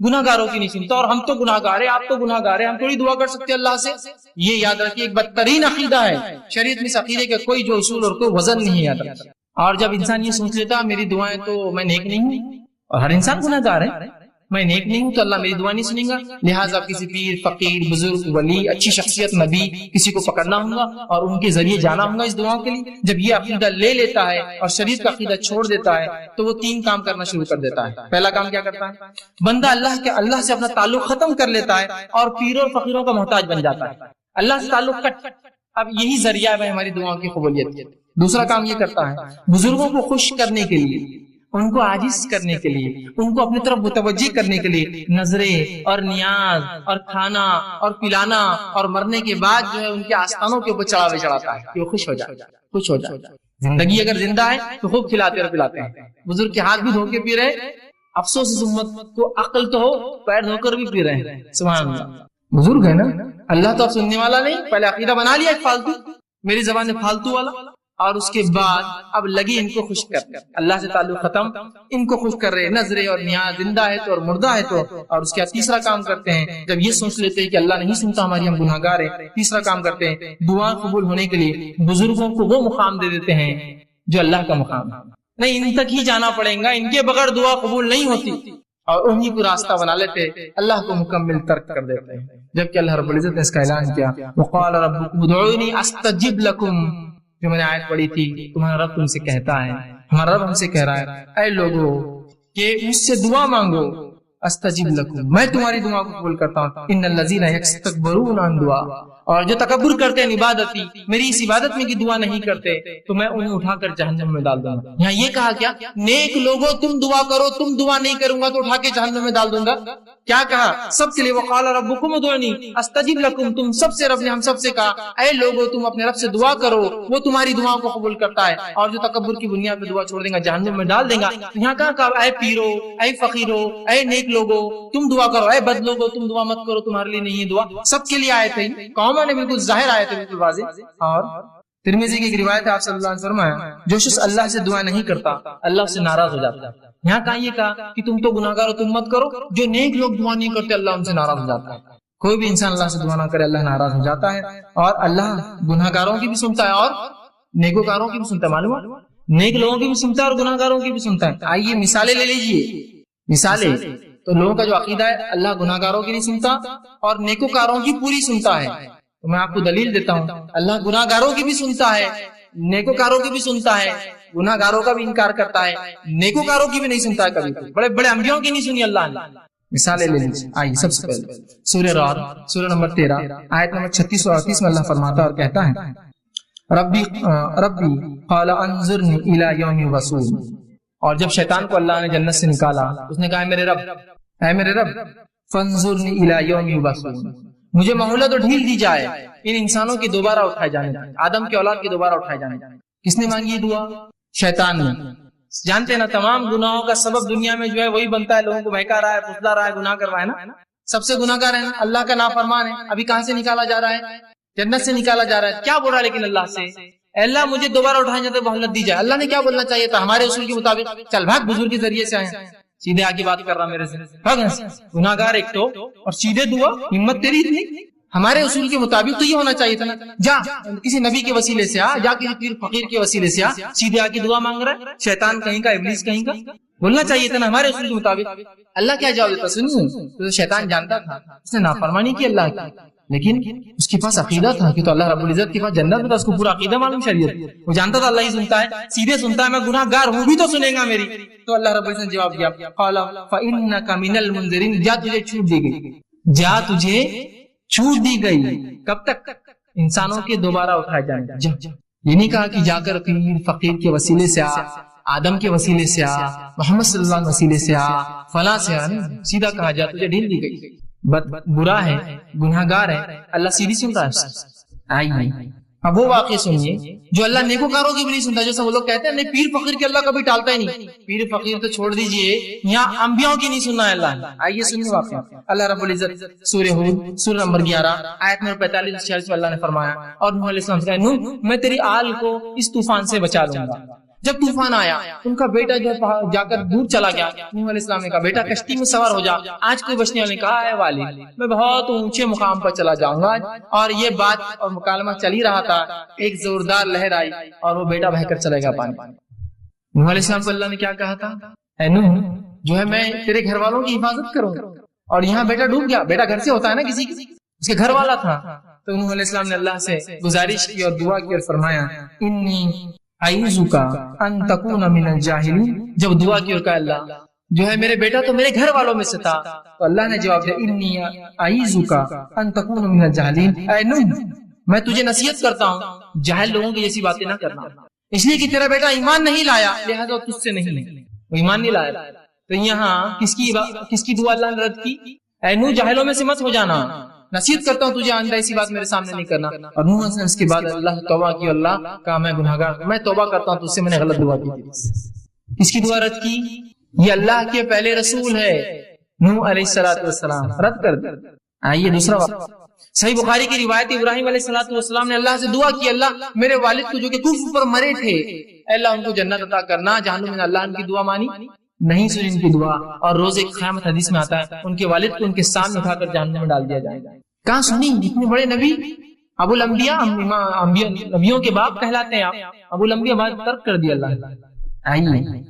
گناہگاروں کی نہیں سنتا. اور ہم تو گناہگار ہیں, آپ تو گناہگار ہیں, ہم تھوڑی دعا کر سکتے اللہ سے. یہ یاد رکھیے ایک بدترین عقیدہ ہے شریعت میں, اس عقیدے کا کوئی جو اصول اور کوئی وزن نہیں یاد رکھتا. اور جب انسان یہ سوچ لیتا میری دعائیں تو میں نیک نہیں ہوں, اور ہر انسان گناہگار ہے, میں نیک نہیں ہوں تو اللہ میری دعا نہیں سنیں گا, لہٰذا کسی پیر, فقیر, بزرگ, ولی, اچھی شخصیت, نبی, کسی کو پکڑنا ہوگا اور ان کے ذریعے جانا ہوگا اس دعاؤں کے لیے. جب یہ عقیدہ لے لیتا ہے اور شریعت کا عقیدہ چھوڑ دیتا ہے تو وہ 3 کام کرنا شروع کر دیتا ہے. پہلا کام کیا کرتا ہے, بندہ اللہ سے اپنا تعلق ختم کر لیتا ہے اور پیروں اور فقیروں کا محتاج بن جاتا ہے. اللہ سے تعلق کٹ, اب یہی ذریعہ ہے ہماری دعاؤں کی قبولیت کی. دوسرا کام یہ کرتا ہے بزرگوں کو خوش کرنے کے لیے, ان کو عاجز کرنے کے لیے, ان کو اپنی طرف متوجہ کرنے کے لیے نظریں اور نیاز اور کھانا اور پلانا, اور مرنے کے بعد جو ہے ان کے آستانوں کے اوپر چڑھاوے چڑھاتا ہے کہ وہ خوش ہو جائے. زندگی اگر زندہ ہے تو خوب کھلاتے اور پلاتے ہیں. بزرگ کے ہاتھ بھی دھو کے پی رہے, افسوس اس امت کو عقل تو ہو, پیر دھو کر بھی پی رہے ہیں. سبحان اللہ, بزرگ ہے نا, اللہ تو اب سننے والا نہیں. پہلے عقیدہ بنا لیا ایک فالتو, میری زبان میں فالتو والا, اور اس کے بعد اب لگی ان کو خوش کر, اللہ سے تعلق ختم, ان کو خوش کر رہے, نظریں اور نیاز, زندہ ہے تو اور مردہ ہے تو. اور اس کے تیسرا کام کرتے ہیں, جب یہ سوچ لیتے ہیں کہ اللہ نہیں سنتا ہماری, ہم گناہگار ہیں, تیسرا کام کرتے ہیں دعا قبول ہونے کے لیے بزرگوں کو وہ مقام دے دیتے ہیں جو اللہ کا مقام ہے. نہیں, ان تک ہی جانا پڑے گا, ان کے بغیر دعا قبول نہیں ہوتی, اور انہی کو راستہ بنا لیتے, اللہ کو مکمل ترک کر دیتے ہیں. جبکہ اللہ رب العزت نے اس کا اعلان کیا, وقال ربکم ادعونی استجب لکم, جو میں نے آیت پڑھی تھی, تمہارا رب تم سے کہتا ہے, ہمارا رب ہم سے کہہ رہا ہے اے لوگو کہ مجھ سے دعا مانگو, استجب لکم, میں تمہاری دعا کو قبول کرتا ہوں. ان الذین یستکبرون عن دعا, اور جو تکبر کرتے ہیں عبادتی, میری اس عبادت میں کی دعا نہیں کرتے تو میں انہیں اٹھا کر جہنم میں ڈال دوں گا. یہاں یہ کہا کیا, نیک لوگوں تم دعا کرو, تم دعا نہیں کروں گا تو اٹھا کے جہنم میں ڈال دوں گا. کیا کہا سب کے لیے, وقال ربکم ادعونی استجب لکم, تم سب سے رب نے ہم سب سے کہا اے لوگوں تم اپنے رب سے دعا کرو, وہ تمہاری دعاؤں کو قبول کرتا ہے, اور جو تکبر کی بنیاد پہ دعا چھوڑ دیں گا جہنم میں ڈال دیں گا. یہاں کہا اے پیرو, اے فقیرو, اے نیک لوگوں تم دعا کرو, اے بد لوگوں تم دعا مت کرو, تمہارے لیے نہیں ہے دعا. سب کے لیے آئے تھے, قوموں نے بالکل ظاہر آئے تھے, بالکل واضح. اور ترمذی کی ایک روایت ہے, آپ صلی اللہ علیہ وسلم فرمایا جو شخص اللہ سے دعا نہیں کرتا اللہ سے ناراض ہو جاتا ہے. یہاں کہاں یہ کہا کہ تم تو گناہگار ہو تم مت کرو, جو نیک لوگ دعا نہیں کرتے اللہ ان سے ناراض ہو جاتا ہے. کوئی بھی انسان اللہ سے دعا نہ کرے اللہ ناراض ہو جاتا ہے, اور اللہ گناہگاروں کی بھی سنتا ہے اور نیکوکاروں کی بھی سنتا ہے، معلوم ہے؟ نیک لوگوں کی بھی سنتا ہے اور گناہگاروں کی بھی سنتا ہے۔ آئیے مثالیں لے لیجئے، مثالیں۔ تو لوگوں کا جو عقیدہ ہے اللہ گناہگاروں کی نہیں سنتا اور نیکوکاروں کی پوری سنتا ہے، تو میں آپ کو دلیل دیتا ہوں، اللہ گناہگاروں کی بھی سنتا ہے، نیکوکاروں کی بھی سنتا ہے، گناہگاروں کا بھی انکار کرتا ہے، نیکوکاروں کی بھی نہیں سنتا ہے کبھی۔ بڑے بڑے انبیاءوں کی نہیں سنی اللہ نے۔ مثالیں لے لیجیے، آئیے سب سے پہلے سورہ رعد سورہ نمبر 13 آیت نمبر 36 اور 38 میں اللہ فرماتا ہے اور کہتا ہے ربی قال انظرنی الی یوم یبعثون۔ اور جب شیطان کو اللہ نے جنت سے نکالا، اس نے کہا اے میرے رب فانظرنی الی یوم یبعثون، مجھے مہلت اور ڈھیل دی جائے ان انسانوں کی دوبارہ اٹھائے جانے، آدم کی اولاد کی دوبارہ اٹھائے جانے۔ کس نے مانگی یہ دعا؟ شیطان نے۔ جانتے ہیں نا تمام گناہوں کا سبب دنیا میں جو ہے وہی بنتا ہے، لوگوں کو بہکا رہا ہے، پھسلا رہا ہے، گناہ کر رہا ہے نا، سب سے گناہ گار ہے نا، اللہ کا نافرمان ہے۔ ابھی کہاں سے نکالا جا رہا ہے؟ جنت سے نکالا جا رہا ہے۔ کیا بول رہا ہے لیکن اللہ سے؟ اے اللہ مجھے دوبارہ اٹھائے جاتے مہلت دی جائے۔ اللہ نے کیا بولنا چاہیے تھا ہمارے اصول کے مطابق؟ چل بھاگ، بزرگ کے ذریعے سے آئے، سیدھے آگے بات کر رہا میرے سے، گناہ گار ایک تو، اور سیدھے دعا، ہمت تیری اتنی؟ ہمارے اصول کے مطابق تو یہ ہونا چاہیے تھا نا، جا کسی نبی کے وسیلے سے آ، جا کسی پیر فقیر کے وسیلے سے آ، سیدھے آ کے دعا مانگ رہا ہے، شیطان کہیں کا، ابلیس کہیں کا، بولنا چاہیے تھا نا ہمارے اصول کے مطابق۔ اللہ کیا جواب دیتا؟ سنیے، تو شیطان جانتا تھا اس نے نافرمانی کی اللہ کی، لیکن اس کے پاس عقیدہ تھا کہ تو اللہ رب العزت کے پاس جنت میں تھا، اس کو پورا عقیدہ معلوم شریعت، وہ جانتا تھا اللہ ہی سنتا ہے، سیدھے سنتا ہے، میں گناہ گار ہوں بھی تو سنے گا میری۔ تو اللہ رب العزت نے جواب دیا قال فإنك من المنذرین، جا تجھے چھوٹ دی گئی، جا تجھے چھوٹ دی گئی۔ کب تک؟ انسانوں کے دوبارہ اٹھائے جانے۔ یہ نہیں کہا کہ جا کر پیر فقیر کے وسیلے سے آ، آدم کے وسیلے سے آ، محمد صلی اللہ علیہ وسیلے سے آ، فلاں سے آ، سیدھا کہا جا تجھے ڈھیل دی گئی، برا ہے، گناہگار ہے، اللہ سیدھی سنتا ہے۔ آئیے اب وہ واقعہ سنیے جو اللہ نیکوکاروں کی بھی نہیں سنتا، جیسا وہ لوگ کہتے ہیں نہیں پیر فقیر کے اللہ کبھی ٹالتا ہی نہیں، پیر فقیر تو چھوڑ دیجئے، یہاں انبیاءوں کی نہیں سننا ہے اللہ نے۔ آئیے سنیے واقعہ، اللہ رب العزت سورہ ہود سورہ نمبر 11 آیت نمبر 45-46 میں اللہ نے فرمایا اور نوح علیہ السلام سے کہا نوح میں تیری آل کو اس طوفان سے بچا لوں گا۔ جب طوفان آیا ان کا بیٹا جو جا کر دور چلا گیا، نوح علیہ السلام نے کہا بیٹا کشتی میں سوار ہو جا۔ آج کوئی بچنے والے نے کہا اے والد میں بہت اونچے مقام پر چلا جاؤں گا، اور یہ بات اور مکالمہ چل ہی رہا تھا، ایک زوردار لہر آئی اور وہ بیٹا بہہ کر چلے گا پانی۔ نوح علیہ السلام کو اللہ نے کیا کہا تھا؟ اے نوح جو ہے میں تیرے گھر والوں کی حفاظت کروں گا، اور یہاں بیٹا ڈوب گیا، بیٹا گھر سے ہوتا ہے نا کسی کی، اس کے گھر والا تھا۔ تو نوح علیہ السلام نے اللہ سے گزارش کی اور دعا کی اور فرمایا انی اعوذک ان تکون من الجاہلین۔ جب دعا کی اور کہا اللہ جو ہے میرے بیٹا تو میرے گھر والوں میں سے تھا، تو اللہ نے جواب دیا انی اعوذک ان تکون من الجاہلین، اے نوح میں تجھے نصیحت کرتا ہوں جاہل لوگوں کی جیسی باتیں نہ کرنا، اس لیے کہ تیرا بیٹا ایمان نہیں لایا لہذا تجھ سے نہیں، وہ ایمان نہیں لایا۔ تو یہاں کس کی دعا اللہ نے رد کی؟ اے نوح جاہلوں میں سے مت ہو جانا، نصیحت کرتا ہوں تجھے آئندہ ایسی بات میرے سامنے نہیں کرنا۔ اور نوح نے اس کے بعد اللہ توبہ کی، اللہ کہا میں گناہگار میں توبہ کرتا ہوں تجھ سے، میں نے غلط دعا کی۔ کس کی دعا رد کی؟ یہ اللہ کے پہلے رسول ہے نوح علیہ السلام، رد کر دیا۔ آئیے دوسرا واقعہ صحیح بخاری کی روایت، ابراہیم علیہ السلام نے اللہ سے دعا کی اللہ میرے والد کو جو کہ کفر پر مرے تھے اللہ ان کو جنت عطا کرنا، جہنم میں۔ اللہ ان کی دعا مانی نہیں، سنی ان کی دعا، اور روز قیامت حدیث میں آتا ہے ان کے والد کو ان کے سامنے اٹھا کر جہنم میں ڈال دیا جائے گا۔ کہاں سنی؟ اتنے بڑے نبی، ابو الانبیاء، نبیوں کے باپ کہلاتے ہیں آپ، ابو الانبیاء بعد ترک کر دیا اللہ۔ آئیے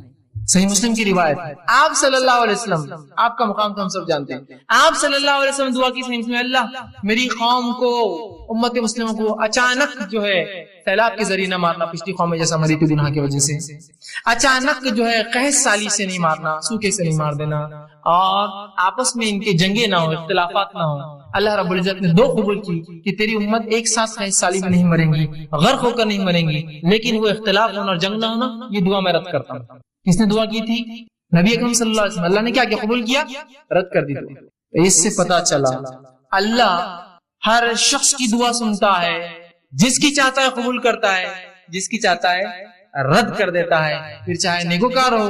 صحیح مسلم کی روایت، آپ صلی اللہ علیہ وسلم، آپ کا مقام تو ہم سب جانتے ہیں، آپ صلی اللہ علیہ وسلم دعا کی صحیح مسلم، اللہ میری قوم کو، امت مسلموں کو اچانک جو ہے سیلاب کے ذریعے نہ مارنا، پچھلی قوم میں جیسا مری تھی گناہ کی وجہ سے، اچانک جو ہے قحط سالی سے نہیں مارنا، سوکھے سے نہیں مار دینا، اور آپس میں ان کے جنگیں نہ ہو، اختلافات نہ ہو۔ اللہ رب العزت نے دو قبول کی کہ تیری امت ایک ساتھ قحط سالی میں نہیں مریں گی، غرق ہو کر نہیں مریں گی، لیکن وہ اختلاف ہونا اور جنگ نہ ہونا، یہ دعا میں رد کرتا ہوں۔ کس نے دعا کی تھی؟ نبی اکرم صلی اللہ علیہ وسلم۔ اللہ نے کیا قبول کیا؟ رد کر دی دعا۔ اس سے پتا چلا اللہ ہر شخص کی دعا سنتا ہے، جس کی چاہتا ہے قبول کرتا ہے، جس کی چاہتا ہے رد کر دیتا ہے، پھر چاہے نیکوکار ہو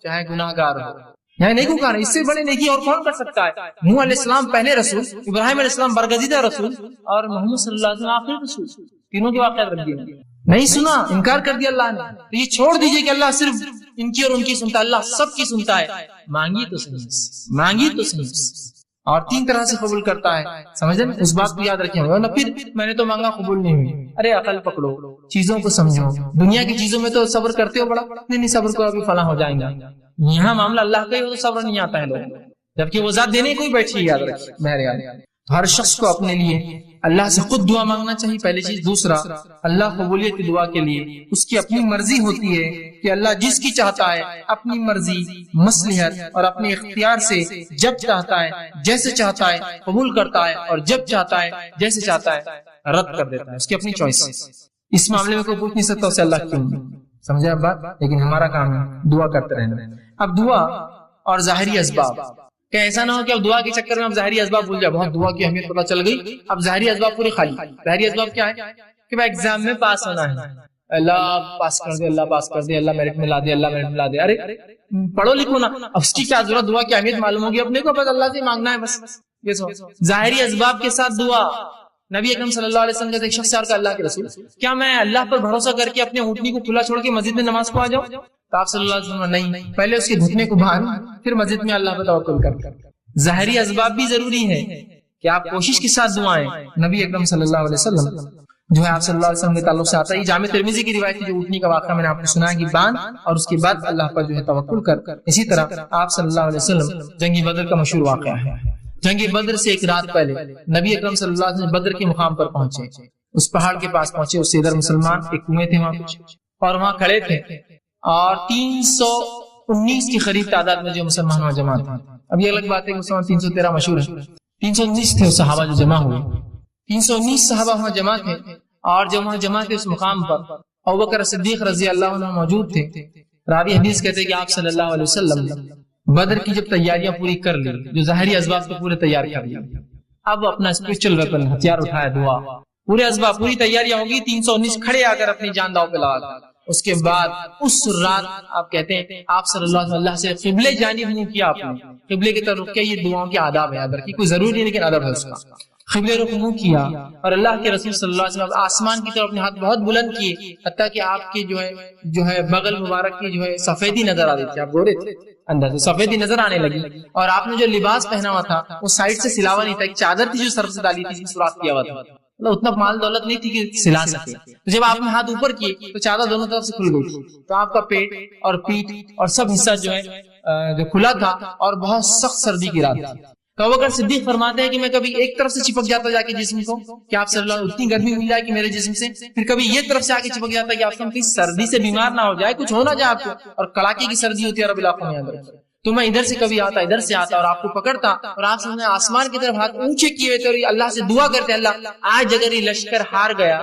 چاہے گناہگار ہو۔ یعنی نیکوکار، اس سے بڑے نیکی اور کون کر سکتا ہے؟ نوح علیہ السلام پہلے رسول، ابراہیم علیہ السلام برگزیدہ رسول، اور محمد صلی اللہ علیہ وسلم آخری رسول، تینوں کے واقعات رکھ دیے۔ نہیں سنا، انکار کر دیا اللہ نے۔ تو یہ چھوڑ دیجئے کہ اللہ صرف ان کی اور ان کی سنتا ہے، اللہ سب کی سنتا ہے۔ مانگی تو صحیح، مانگی تو صحیح۔ اور 3 طرح سے قبول کرتا ہے. سمجھیں؟ اس بات کو یاد رکھیں. ورنہ پھر میں نے تو مانگا قبول نہیں ہوئی. ارے عقل پکڑو, چیزوں کو سمجھو. دنیا کی چیزوں میں تو صبر کرتے ہو بڑا, نہیں صبر کرو ابھی فلاں ہو جائیں گا. یہاں معاملہ اللہ کا ہی ہو تو صبر نہیں آتا ہے لوگ, جبکہ وہ ذات دینے کو ہی بیٹھی. یاد رکھیے بہرحال ہر شخص کو اپنے لیے اللہ سے خود دعا مانگنا چاہیے, پہلی چیز. دوسرا, اللہ قبولیت کی دعا کے لیے اس کی اپنی مرضی ہوتی ہے کہ اللہ جس کی چاہتا ہے اپنی مرضی, مصلحت اور اپنے اختیار سے جب چاہتا ہے جیسے چاہتا ہے قبول کرتا ہے, اور جب چاہتا ہے جیسے چاہتا ہے رد کر دیتا ہے. اس کی اپنی چوائس ہے. اس معاملے میں کوئی پوچھ نہیں سکتا اسے اللہ کیوں. سمجھے اب بات؟ لیکن ہمارا کام ہے دعا کرتے رہنا. اب دعا اور ظاہری اسباب, کہ ایسا نہ ہو کہ اب دعا کے چکر میں اب ظاہری اسباب بھول جائے. بہت دعا کی اہمیت پتہ چل گئی, اب ظاہری اسباب پورے خالی. ظاہری اسباب کیا ہے کہ بھائی ایگزام میں پاس ہونا ہے, اللہ پاس کر دے, اللہ پاس کر دے, اللہ میرٹ میں لا دے, اللہ میرٹ میں لا دے. ارے پڑھو لکھو نا, اب اس کی کیا ضرورت, دعا کی اہمیت معلوم ہوگی اپنے کو, بس اللہ سے مانگنا ہے بس. یہ سو ظاہری اسباب کے ساتھ دعا. نبی اکرم صلی اللہ علیہ وسلم کا ایک شخص کا اللہ کے رسول, کیا میں اللہ پر بھروسہ کر کے اپنے اونٹنی کو کھلا چھوڑ کے مسجد میں نماز کو آ جاؤں؟ تو آپ صلی اللہ علیہ وسلم نہیں, پہلے اس کے گھٹنے کو باندھ پھر مسجد میں اللہ پر توکل کر. ظاہری اسباب بھی ضروری ہے کہ آپ کوشش کے ساتھ دعائیں. نبی اکرم صلی اللہ علیہ وسلم جو ہے آپ صلی اللہ علیہ وسلم کے تعلق سے آتا ہے, جامع ترمذی کی روایت جو اونٹنی کا واقعہ میں نے آپ کو سنا کہ باندھ اور اس کے بعد اللہ پر جو ہے توکل کر. اسی طرح آپ صلی اللہ علیہ وسلم جنگ بدر کا مشہور واقعہ ہے. جنگ بدر سے ایک رات پہلے نبی اکرم صلی اللہ علیہ وسلم بدر کے مقام پر پہنچے, اس پہاڑ کے پاس پہنچے. اس سے ادھر مسلمان ایک کنویں تھے وہاں کچھ, اور وہاں کھڑے تھے, اور 319 کی قریب تعداد میں جو مسلمان وہاں جمع تھے. اب یہ الگ بات ہے کہ 313 مشہور ہے, 319 تھے صحابہ جو جمع ہوئے. 319 صحابہ وہاں جمع تھے, اور جب وہاں جمع تھے اس مقام پر ابوبکر صدیق رضی اللہ عنہ موجود تھے. راوی حدیث کہتے ہیں کہ آپ صلی اللہ علیہ وسلم بدر کی جب تیاریاں پوری کر لی, جو ظاہری اسباب کو پورے تیار کر لی, اب اپنا اسپیشل ویپن ہتھیار اٹھایا دعا. پورے اسباب پوری تیاریاں ہوگی, 319 کھڑے آ کر اپنی جان داؤ پہ لگا کر. اس کے بعد اس رات آپ کہتے ہیں آپ صلی اللہ علیہ وسلم سے قبلے جانب منہ کیا. آپ نے قبلے کی طرف کیا, یہ دعاؤں کے آداب ہے, یاد رکھیے کوئی ضروری نہیں لیکن ادب ہے اس کا. قبلے رخ منہ کیا, اور اللہ کے رسول صلی اللہ علیہ وسلم آسمان کی طرف اپنے ہاتھ بہت بلند کیے, حتیٰ کہ آپ کے جو ہے بغل مبارک کی جو ہے سفیدی نظر آ رہی تھی. آپ گورے تھے, اندر سے سفیدی نظر آنے لگی, اور آپ نے جو لباس پہنا ہوا تھا وہ سائڈ سے سلاوا نہیں تھا, ایک چادر تھی جو سر سے ڈالی تھی, سوراخ کیا ہوا تھا. اتنا مال دولت نہیں تھی کہ سلا سکے. تو جب آپ نے ہاتھ اوپر کیے تو چادر دونوں طرف سے کھل گئی, تو آپ کا پیٹ اور پیٹھ اور سب حصہ جو ہے جو کھلا تھا, اور بہت سخت سردی کی رات تھی. ابوبکر صدیق فرماتے ہیں کہ میں کبھی ایک طرف سے چپک جاتا جا کے جسم کو, کہ آپ صلی اللہ علیہ وسلم اتنی گرمی مل جائے کہ میرے جسم سے, پھر کبھی یہ طرف سے آ کے چپک جاتا کہ آپ کہیں سردی سے بیمار نہ ہو جائے, کچھ ہونا جائے آپ کو, اور کڑاکے کی سردی ہوتی ہے عرب علاقوں میں اندر. تو میں ادھر سے کبھی آتا ادھر سے آتا اور آپ کو پکڑتا, اور آپ سے آسمان کی طرف ہاتھ اونچے کیے ہوئے تھے, اور اللہ سے دعا کرتے اللہ آج اگر یہ لشکر ہار گیا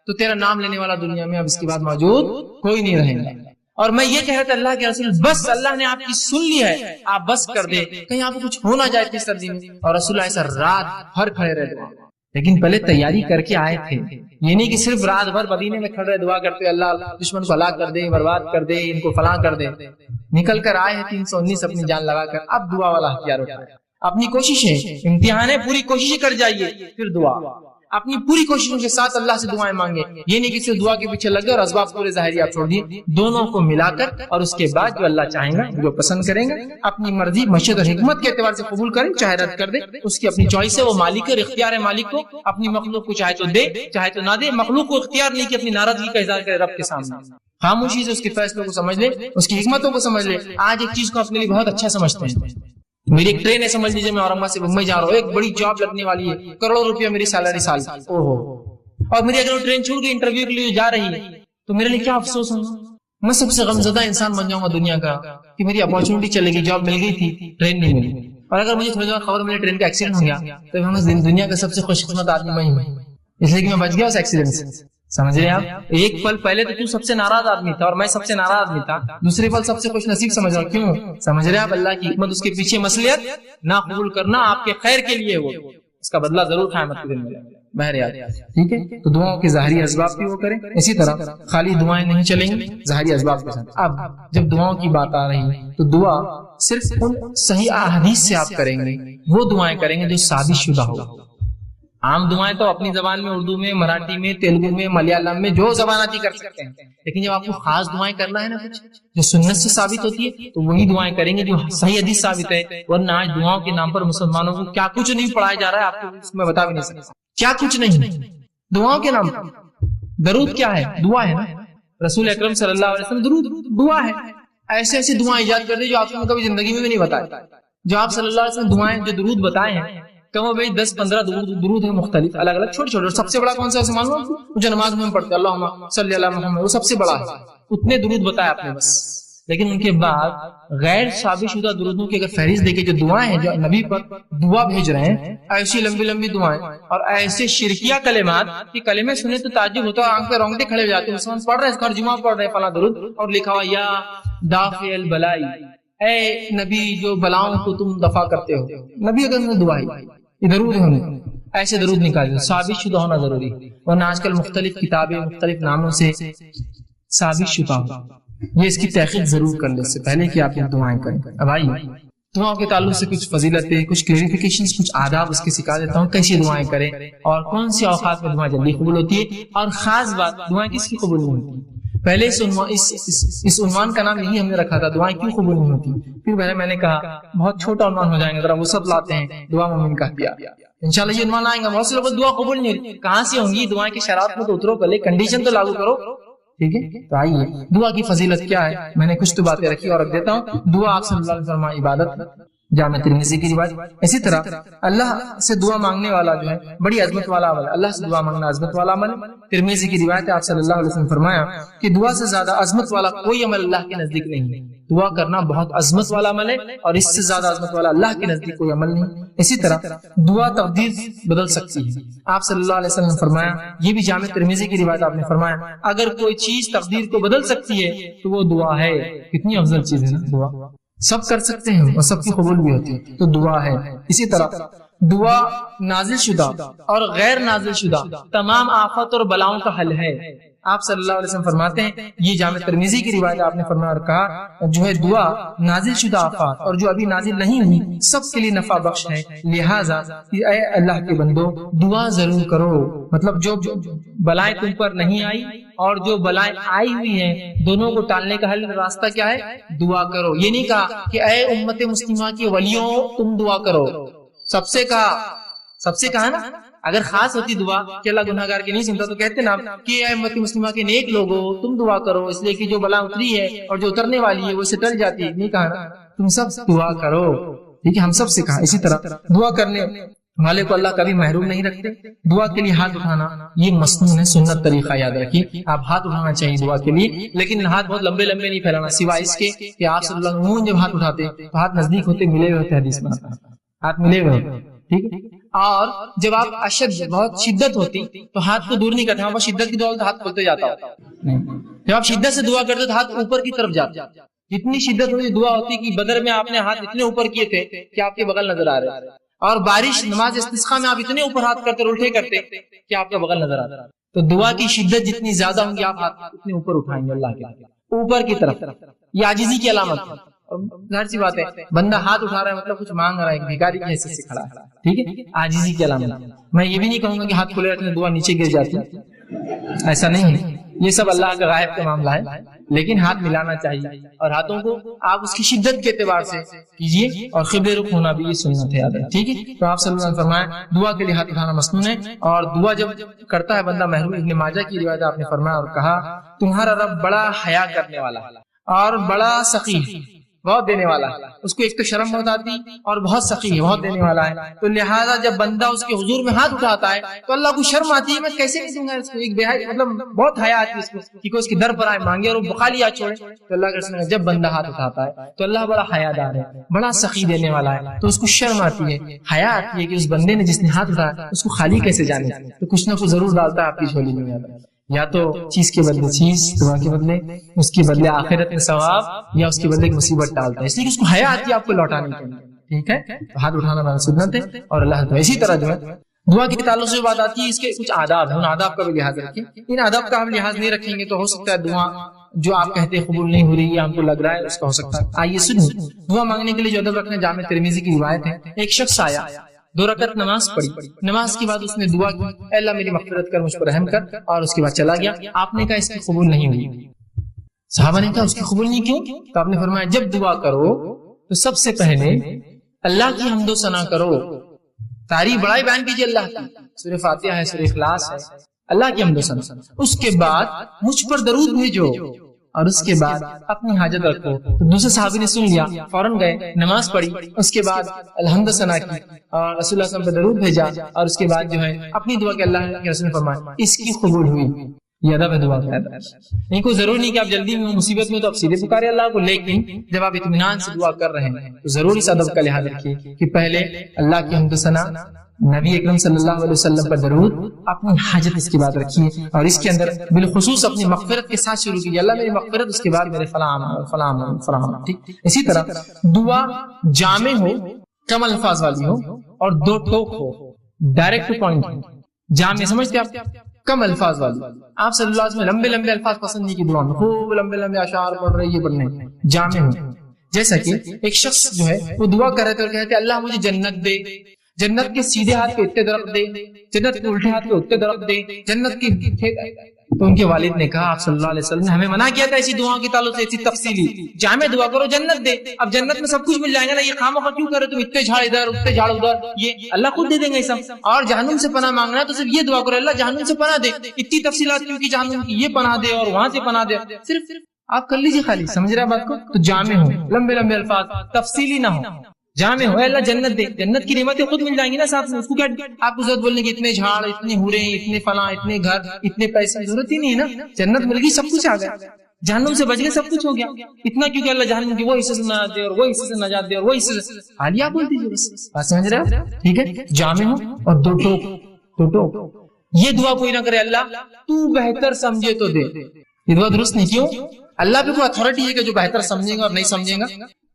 تو تیرا نام لینے والا دنیا میں اب اس کے بعد موجود کوئی نہیں رہے گا. اور میں یہ کہہ رہا تھا اللہ کے رسول بس اللہ نے آپ کی سن لی ہے, آپ بس کر دے, کہیں آپ کو کچھ ہونا جائے اتنی سردی میں. اور رسول ایسا رات بھر کھڑے رہے دعا, لیکن پہلے تیاری کر کے آئے تھے. یہ نہیں کہ صرف رات بھر مدینے میں کھڑے دعا کرتے اللہ دشمن کو ہلاک کر دے, برباد کر دے, ان کو فلاں کر دے. نکل کر آئے ہیں 319 اپنی جان لگا کر, اب دعا والا ہتھیار اٹھائے. اپنی کوششیں امتحان ہے, پوری کوششیں کر جائیے, پھر دعا اپنی پوری کوششوں کے ساتھ اللہ سے دعائیں مانگے. یہ نہیں کہ صرف دعا کے پیچھے لگ گئے اور اسباب پورے ظاہری آپ چھوڑ دیے. دونوں کو ملا کر, اور اس کے بعد جو اللہ چاہیں گا, جو پسند کریں گا, اپنی مرضی مشیت اور حکمت کے اعتبار سے قبول کریں, چاہے رد کر دے, اس کی اپنی چوائس ہے, وہ مالک ہے, اختیار ہے مالک کو. اپنی مخلوق کو چاہے تو دے چاہے تو نہ دے, مخلوق کو اختیار نہیں کہ اپنی ناراضگی کا اظہار کرے رب کے سامنے. خاموشی سے اس کے فیصلوں کو سمجھ لے, اس کی حکمتوں کو سمجھ لے. آج ایک چیز کو اپنے لیے بہت اچھا سمجھتے ہیں, میری ایک ٹرین ہے, سمجھ لیجیے میں اورنگ آباد سے ممبئی جا رہا ہوں, ایک بڑی جاب لگنے والی ہے, کروڑوں روپیہ میری سیلری سال, اور میری اگر وہ ٹرین چھوٹ گئی انٹرویو کے لیے جا رہی ہے, تو میرے لیے کیا افسوس ہوگا. میں سب سے غمزدہ انسان بن جاؤں گا دنیا کا کہ میری اپارچونٹی چلے گی, جاب مل گئی تھی, ٹرین نہیں ملی. اور اگر مجھے تھوڑی خبر ملی ٹرین کا ایکسیڈنٹ ہو گیا, تو دنیا کا سب سے خوش قسمت آدمی میں ہوں, اس لیے کہ میں بچ گیا اس ایکسیڈنٹ سے. سمجھ رہے آپ, ایک پل پہلے تو سب سے ناراض آدمی تھا اور میں سب سے ناراض آدمی تھا, دوسرے پل سب سے خوش نصیب سمجھ رہا ہوں. کیوں سمجھ رہے آپ, اللہ کی حکمت, اس کے پیچھے مصلحت نہ قبول کرنا آپ کے خیر کے لیے, وہ اس کا بدلہ ضرور قیامت کے دن ملے گا. بہرحال ٹھیک ہے, تو دعاؤں کے ظاہری اسباب بھی وہ کریں. اسی طرح خالی دعائیں نہیں چلیں گی, ظاہری اسباب کے ساتھ. اب جب دعاؤں کی بات آ رہی ہے تو دعا صرف ان صحیح احادیث سے آپ کریں گے, وہ دعائیں کریں گے جو ثابت شدہ ہو. عام دعائیں تو اپنی زبان میں، اردو میں، مراٹھی میں، تیلگو میں، ملیالم میں، جو زبان آتی کر سکتے ہیں، لیکن جب آپ کو خاص دعائیں کرنا ہے نا کچھ جو سنت سے ثابت ہوتی ہے تو وہی دعائیں کریں گے جو صحیح حدیث ثابت ہے. ورنہ آج دعاؤں کے نام پر مسلمانوں کو کیا کچھ نہیں پڑھایا جا رہا ہے، آپ کو اس میں بتا بھی نہیں سکتا کیا کچھ نہیں. دعاؤں کے نام پر درود کیا ہے؟ دعا ہے نا. رسول اکرم صلی اللہ علیہ وسلم درود دعا ہے. ایسے ایسے دعائیں ایجاد کر دی جو آپ نے کبھی زندگی میں بھی نہیں بتایا. جو آپ صلی اللہ علیہ وسلم دعائیں جو درود بتائے ہیں کم و بیش 10-15 درود ہیں مختلف الگ الگ چھوٹے چھوٹے. اور سب سے بڑا کون سا ہے معلوم؟ جو نماز میں ہم پڑھتے ہیں اللہم صلی علی محمد، وہ سب سے بڑا ہے. اتنے درود بتائے آپ نے بس. لیکن ان کے بعد غیر ثابت شدہ درودوں کی اگر فہرست دیکھیں جو دعائیں ہیں جو نبی پر دعا بھیج رہے ہیں، ایسی لمبی لمبی دعائیں اور ایسے شرکیہ کلمات کہ کلمے سنے تو تعجب ہوتا ہے، آنکھ پہ رونگٹے کھڑے ہو جاتے ہیں. مسلمان پڑھ رہے ہیں، ہر جمعہ پڑھ رہے ہیں فلاں درود اور لکھا ہوا یا دافع البلائی، اے نبی جو بلاؤں کو تم دفع کرتے ہو. نبی اگر دعا ہے یہ درود ہونے ایسے درود نکالے ثابت شدہ ہونا ضروری ہے. ورنہ آج کل مختلف کتابیں مختلف ناموں سے ثابت شدہ ہو، یہ اس کی تحقیق ضرور کرنے سے پہلے کہ آپ یہ دعائیں کریں. اب آئیے دعاؤں کے تعلق سے کچھ فضیلتیں، کچھ کلیریفیکیشنز، کچھ آداب اس کے سکھا دیتا ہوں. کیسی دعائیں کریں اور کون سی اوقات میں دعائیں جلدی قبول ہوتی ہے، اور خاص بات دعائیں کس کی قبول نہیں ہوتی. پہلے اس عنوان کا نام یہی ہم نے رکھا تھا، دعائیں کیوں قبول نہیں ہوتی. پھر پہلے میں نے کہا بہت چھوٹا عنوان ہو جائیں گے، ذرا وہ سب لاتے ہیں دعا مومن کا دیا. انشاءاللہ یہ عنوان آئیں گا. بہت سے لوگ دعا قبول نہیں، کہاں سے ہوں گی دعائیں کی شرائط میں تو اترو، پہلے کنڈیشن تو لاگو کرو. ٹھیک ہے، تو آئیے دعا کی فضیلت کیا ہے. میں نے کچھ تو باتیں رکھی اور رکھ دیتا ہوں. دعا آپ صلی اللہ علیہ وسلم عبادت، جامع ترمذی کی روایت. اسی طرح اللہ سے دعا مانگنے والا جو ہے بڑی عظمت والا عمل ہے. اللہ سے دعا مانگنا عظمت والا عمل ہے. ترمذی کی روایت ہے، آپ صلی اللہ علیہ وسلم فرمایا کہ دعا سے زیادہ عظمت والا کوئی عمل اللہ کے نزدیک نہیں ہے. دعا کرنا بہت عظمت والا عمل ہے اور اس سے زیادہ عظمت والا اللہ کے نزدیک کوئی عمل نہیں. اسی طرح دعا تقدیر بدل سکتی ہے. آپ صلی اللہ علیہ وسلم نے فرمایا، یہ بھی جامع ترمذی کی روایت، آپ نے فرمایا اگر کوئی چیز تقدیر کو بدل سکتی ہے تو وہ دعا ہے. کتنی افضل چیز ہے نا دعا. سب کر سکتے ہیں اور سب کی قبول بھی ہوتی ہے تو دعا ہے. اسی طرح دعا نازل شدہ اور غیر نازل شدہ تمام آفات اور بلاؤں کا حل ہے. آپ صلی اللہ علیہ وسلم فرماتے ہیں، یہ جامع ترمذی کی روایت، آپ نے فرمایا اور کہا جو ہے دعا نازل شدہ آفات اور جو ابھی نازل نہیں ہوئی سب کے لیے نفع بخش ہے. لہٰذا اے اللہ کے بندو دعا ضرور کرو. مطلب جو بلائیں تم پر نہیں آئی اور جو بلائیں آئی ہوئی ہیں دونوں کو ٹالنے کا حل راستہ کیا ہے؟ دعا کرو. یہ نہیں کہا کہ اے امت مسلمہ کے ولیوں تم دعا کرو، سب سے کہا نا. اگر خاص ہوتی دعا کہ اللہ گناہ گار کی نہیں سنتا تو کہتے نا کہ اے امت مسلمہ کے نیک لوگوں تم دعا کرو، اس لیے کہ جو بلا اتری ہے اور جو اترنے والی ہے وہ اسے ٹل جاتی ہے. نہیں کہا نا تم سب دعا کرو. ٹھیک ہے، ہم سب سے کہا. اسی طرح دعا کرنے والے کو اللہ کبھی محروم نہیں رکھتے. دعا کے لیے ہاتھ اٹھانا یہ مسنون ہے، سنت طریقہ یاد رکھیے. آپ ہاتھ اٹھانا چاہیے دعا کے لیے، لیکن ہاتھ بہت لمبے لمبے نہیں پھیلانا، سوائے اس کے کہ آپ صلی اللہ علیہ وسلم جب ہاتھ اٹھاتے تو ہاتھ نزدیک ہوتے ملے ہوئے ہوتے، حدیث میں ہاتھ ملے ہوئے ہوتے. ٹھیک ہے، اور جب آپ اشد بہت شدت ہوتی تو ہاتھ کو دور نہیں کرتے. ہاں شدت کی دعا تو ہاتھ کھلتے جاتا ہوتا نہیں. جب آپ شدت سے دعا کرتے تو ہاتھ اوپر کی طرف جاتے. جتنی شدت ہوتی دعا ہوتی کہ بدر میں آپ نے ہاتھ اتنے اوپر کیے تھے کہ آپ کے بغل نظر آ رہے، اور بارش نماز استسقاء میں آپ اتنے اوپر ہاتھ کرتے الٹے کرتے کہ آپ کا بغل نظر آتا. تو دعا کی شدت جتنی زیادہ ہوں گی آپ ہاتھ اتنے اوپر اٹھائیں گے اللہ کے اوپر کی طرف. یہ عاجزی کی علامت ہے. ظاہر سی بات ہے بندہ ہاتھ اٹھا رہا ہے مطلب کچھ مانگ رہا ہے، بھکاری کی حیثیت سے کھڑا ہے. ٹھیک ہے، عاجزی کی علامت. میں یہ بھی نہیں کہوں گا کہ ہاتھ کھلے رکھنے دعا نیچے گر جاتی، ایسا نہیں ہے. یہ سب اللہ کا غائب کا معاملہ ہے، لیکن ہاتھ ملانا چاہیے اور ہاتھوں کو آپ اس کی شدت کے اعتبار سے کیجیے، اور قبلے رخ ہونا بھی یہ سنت ہے یاد ہے. ٹھیک ہے، تو آپ صلی اللہ علیہ وسلم فرمایا دعا کے لیے ہاتھ اٹھانا مسنون ہے. اور دعا جب کرتا ہے بندہ محروم. ابن ماجہ کی روایت آپ نے فرمایا اور کہا تمہارا رب بڑا حیا کرنے والا اور بڑا سخی، بہت دینے والا ہے. اس کو ایک تو شرم بہت آتی اور بہت سخی ہے، بہت دینے والا ہے. تو لہٰذا جب بندہ اس کے حضور میں ہاتھ اٹھاتا ہے تو اللہ کو شرم آتی ہے، میں کیسے نہیں دوں گا اس کو. ایک بہت مطلب بہت حیا آتی ہے اس کو کہ کوئی اس کے در پر آئے مانگے اور وہ بخالی آ چھوڑے. تو اللہ کے رسول جب بندہ ہاتھ اٹھاتا ہے تو اللہ بڑا حیا دار ہے، بڑا سخی دینے والا ہے. تو اس کو شرم آتی ہے، حیا آتی ہے کہ اس بندے نے جس نے ہاتھ اٹھایا اس کو خالی کیسے جانے. تو کچھ نہ کچھ ضرور ڈالتا ہے آپ کی جھولی میں، یا تو چیز کے بدلے چیز، دعا کے بدلے اس کے بدلے آخرت میں ثواب، یا اس کے بدلے مصیبت ڈالتا ہے، اس لیے اس کو حیا آتی ہے آپ کو لوٹانے کے لیے. ٹھیک ہے، تو ہاتھ اٹھانا بڑا سنت ہے اور اللہ تو. اسی طرح جو ہے دعا کے تعلق سے بات آتی ہے، اس کے کچھ آداب ہیں، ان آداب کا بھی لحاظ رکھیں. ان آداب کا ہم لحاظ نہیں رکھیں گے تو ہو سکتا ہے دعا جو آپ کہتے ہیں قبول نہیں ہو رہی ہے، ہم کو لگ رہا ہے اس کا ہو سکتا ہے. آئیے سنیں دعا مانگنے کے لیے جو ادب رکھنا. جامع ترمذی کی روایت ہے، ایک شخص آیا 2 رکعت نماز پڑھی، نماز کے بعد اس نے دعا کی اے اللہ میری مغفرت کر، مجھ پر رحم کر، اور اس کے بعد چلا گیا. آپ نے کہا اس کی قبول نہیں ہوئی. صحابہ نے کہا اس کی قبول نہیں کیوں؟ تو آپ نے فرمایا جب دعا کرو تو سب سے پہلے اللہ کی حمد و ثنا کرو، تعریف بڑائی بیان کیجیے اللہ کی، سورہ فاتحہ ہے، سورہ اخلاص ہے، اللہ کی حمد و ثنا. اس کے بعد مجھ پر درود بھیجو، اور اس کے بعد اپنی حاجت رکھو. تو دوسرے صحابی نے سن لیا، فوراً گئے، نماز پڑھی، اس کے بعد الحمد ثنا کی اور رسول اللہ صلی اللہ علیہ وسلم پر درود بھیجا، اور اس کے بعد جو ہے اپنی دعا کہ اللہ کے رسول نے فرمایا اس کی قبول ہوئی. یہ ادب ہے دعا کا. نہیں کوئی ضرور نہیں کہ آپ جلدی میں مصیبت میں تو آپ سیدھے پکارے اللہ کو، لیکن جب آپ اطمینان سے دعا کر رہے ہیں تو ضرور اس ادب کا لحاظ رکھیے کہ پہلے اللہ کی حمد و ثنا، نبی اکرم صلی اللہ علیہ وسلم پر درود، اپنی حاجت اس کی بات رکھیے، اور اس کے اندر بالخصوص اپنی مغفرت کے ساتھ شروع کیجیے، اللہ میری مغفرت، اس کے بعد میرے فلاں. ٹھیک. اسی طرح دعا جامع ہو، کم الفاظ والی ہو، اور 2 ٹوک ہو، ڈائریکٹ ٹو پوائنٹ. جامع سمجھتے آپ؟ کم الفاظ والی. آپ صلی اللہ علیہ وسلم لمبے الفاظ پسند نہیں کی دعا میں، خوب لمبے اشعار پڑھ رہے یہ پڑھنے. جامع ہو، جیسا کہ ایک شخص جو ہے وہ دعا کر رہے تھے اور کہتے اللہ مجھے جنت دے، جنت کے سیدھے ہاتھ پہ اتنے درخت دے، جنت کے الٹے ہاتھ پہ اتنے درخت دے، جنت کے. تو ان کے والد نے کہا آپ صلی اللہ علیہ وسلم نے ہمیں منع کیا تھا ایسی دعاؤں کے تعلق سے، ایسی تفصیلی جامع دعا کرو جنت دے. اب جنت میں سب کچھ مل جائے گا نا، یہ خامخواہ کیوں کرے تم اتنے جھاڑ ادھر اتنے جھاڑ ادھر، یہ اللہ خود دے دیں گے سب. اور جہنم سے پناہ مانگنا ہے تو صرف یہ دعا کرو اللہ جہنم سے پناہ دے. اتنی تفصیلات کیوں کہ جہنم کی یہ پناہ دے اور وہاں سے پناہ دے، صرف آپ کر لیجیے خالی. سمجھ رہے بات کو؟ تو جامع ہو، لمبے الفاظ، تفصیلی نہ ہو. جامع ہو اللہ جنت دے، جنت کی نعمتیں خود مل جائیں گی نا ساتھ میں. اس کو کیا آپ کو ضرورت بولنے کی اتنے جھاڑ، اتنے ہورے، اتنے فلاں، اتنے گھر، اتنے پیسے، ضرورت ہی نہیں ہے نا. جنت مل گئی، سب کچھ آ گیا، جہنم سے بچ گئے، سب کچھ ہو گیا. اتنا کیوں کہ اللہ جہنم کی وہ حصے سے نجات دے اور وہ حصے سے نجات دے اور وہ حصے سے حالیہ بول دیجیے بس. بات سمجھ رہے ہیں؟ ٹھیک ہے. جامع ہو اور 2 ٹوک. یہ دعا کوئی نہ کرے اللہ تو بہتر سمجھے تو دے. یہ دعا درست نہیں. کیوں؟ اللہ پہ کوئی اتھارٹی ہے کہ جو بہتر سمجھے گا اور نہیں سمجھے گا؟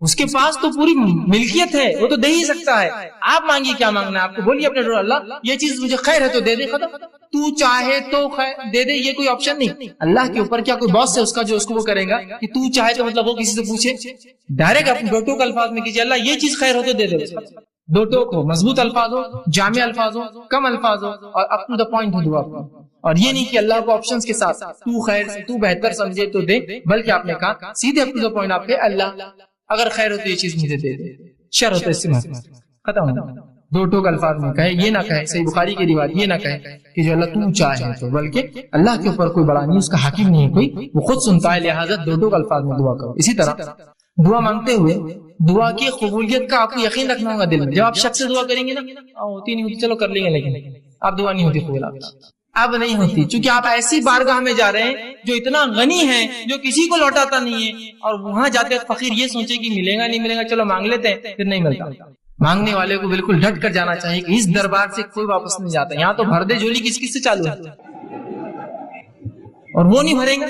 اس کے پاس تو پوری ملکیت ہے، وہ تو دے ہی سکتا ہے. آپ مانگیے کیا مانگنا ہے آپ کو، بولیے اپنے اللہ یہ چیز مجھے خیر ہے تو دے دے، ختم. تو چاہے تو خیر دے دے، یہ کوئی آپشن نہیں. اللہ کے اوپر کیا کوئی باس ہے اس کا جو اس کو وہ کرے گا کہ تو چاہے تو مطلب وہ کسی سے پوچھے؟ ڈائریکٹ اپنے 2 ٹوک الفاظ میں کیجیے اللہ یہ چیز خیر ہو تو دے دے. 2 ٹوک ہو، مضبوط الفاظ ہو، جامع الفاظ ہو، کم الفاظ ہو، اور اپ ٹو دا پوائنٹ ہو دعا. اور یہ نہیں کہ اللہ کو آپشنز کے ساتھ تو خیر تو بہتر سمجھے تو دے، بلکہ آپ نے کہا سیدھے اپ ٹو دا پوائنٹ آپ کے اللہ اگر خیر ہو تو یہ چیز مجھے دے دے، شر ہوتا ہے اس سے ختم ہو. 2 ٹوک الفاظ میں کہے، یہ نہ کہے، صحیح بخاری کی روایت یہ نہ کہے کہ جو اللہ تو چاہے تو، بلکہ اللہ کے اوپر کوئی بڑا نہیں، اس کا حاکم نہیں ہے کوئی، وہ خود سنتا ہے، لہٰذا 2 ٹوک الفاظ میں دعا کرو. اسی طرح دعا مانگتے ہوئے دعا کی قبولیت کا آپ کو یقین رکھنا ہوگا دل میں. جب آپ شخص سے دعا کریں گے نا ہوتی نہیں ہوتی چلو کر لیں گے، لیکن اب دعا نہیں ہوتی قبول، اب نہیں ہوتی، چونکہ آپ ایسی بارگاہ میں جا رہے ہیں جو اتنا غنی ہے، جو کسی کو لوٹاتا نہیں ہے، اور وہاں جاتے فقیر یہ سوچے کہ ملے گا نہیں ملے گا، چلو مانگ لیتے ہیں، پھر نہیں ملتا. مانگنے والے کو بالکل ڈٹ کر جانا چاہیے کہ اس دربار سے کوئی واپس نہیں جاتا. یہاں تو بھر دے جھولی کس کس سے چالو ہے، اور وہ نہیں بھریں گے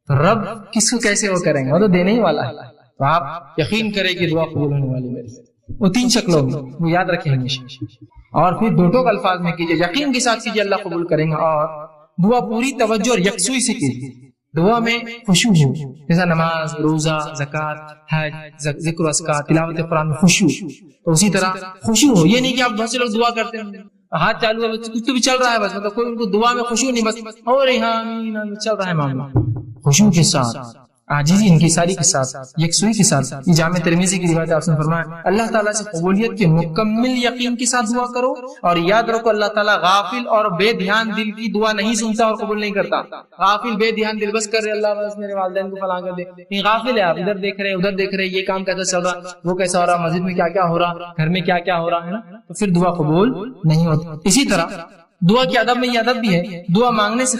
تو رب کس کو کیسے وہ کریں گے، وہ تو دینے ہی والا ہے. تو آپ یقین کریں کہ دعا قبول ہونے والی میری وہ 3 شکلوں میں، وہ یاد رکھیں ہمیشہ. اور پھر 2 ٹوک الفاظ میں کیجیے، یقین کے ساتھ کیجیے اللہ قبول کریں گا. اور دعا پوری توجہ اور یکسوئی سے کیجیے، دعا میں خشوع ہو، جیسا نماز، روزہ، زکات، حج، ذکر و اذکار، تلاوت قرآن میں خشوع. تو اسی طرح خشوع ہو، یہ نہیں کہ آپ بہت سے لوگ دعا کرتے ہیں ہاتھ چالو ہے کچھ تو بھی چل رہا ہے بس، مطلب کوئی ان کو دعا میں خشوع نہیں، بس ہو رہی ہاں چل رہا ہے معاملہ. خشوع کے ساتھ، عاجزی انکساری کے ساتھ، یکسوئی کے ساتھ. یہ جامع ترمذی کی روایت آپ نے فرمایا اللہ تعالیٰ سے قبولیت کے مکمل یقین کے ساتھ دعا کرو، اور یاد رکھو اللہ تعالیٰ غافل اور بے دھیان دل کی دعا نہیں سنتا اور قبول نہیں کرتا. غافل بے دھیان دل بس کر رہے اللہ بس میرے والدین کو فلاں کر دے، نہیں غافل ہے آپ، ادھر دیکھ رہے ادھر دیکھ رہے، یہ کام کیسا چل رہا، وہ کیسا ہو رہا، مسجد میں کیا کیا ہو رہا، گھر میں کیا کیا ہو رہا ہے نا، تو پھر دعا قبول نہیں ہوتی. اسی طرح دعا کے ادب میں یہ ادب بھی ہے، دعا مانگنے سے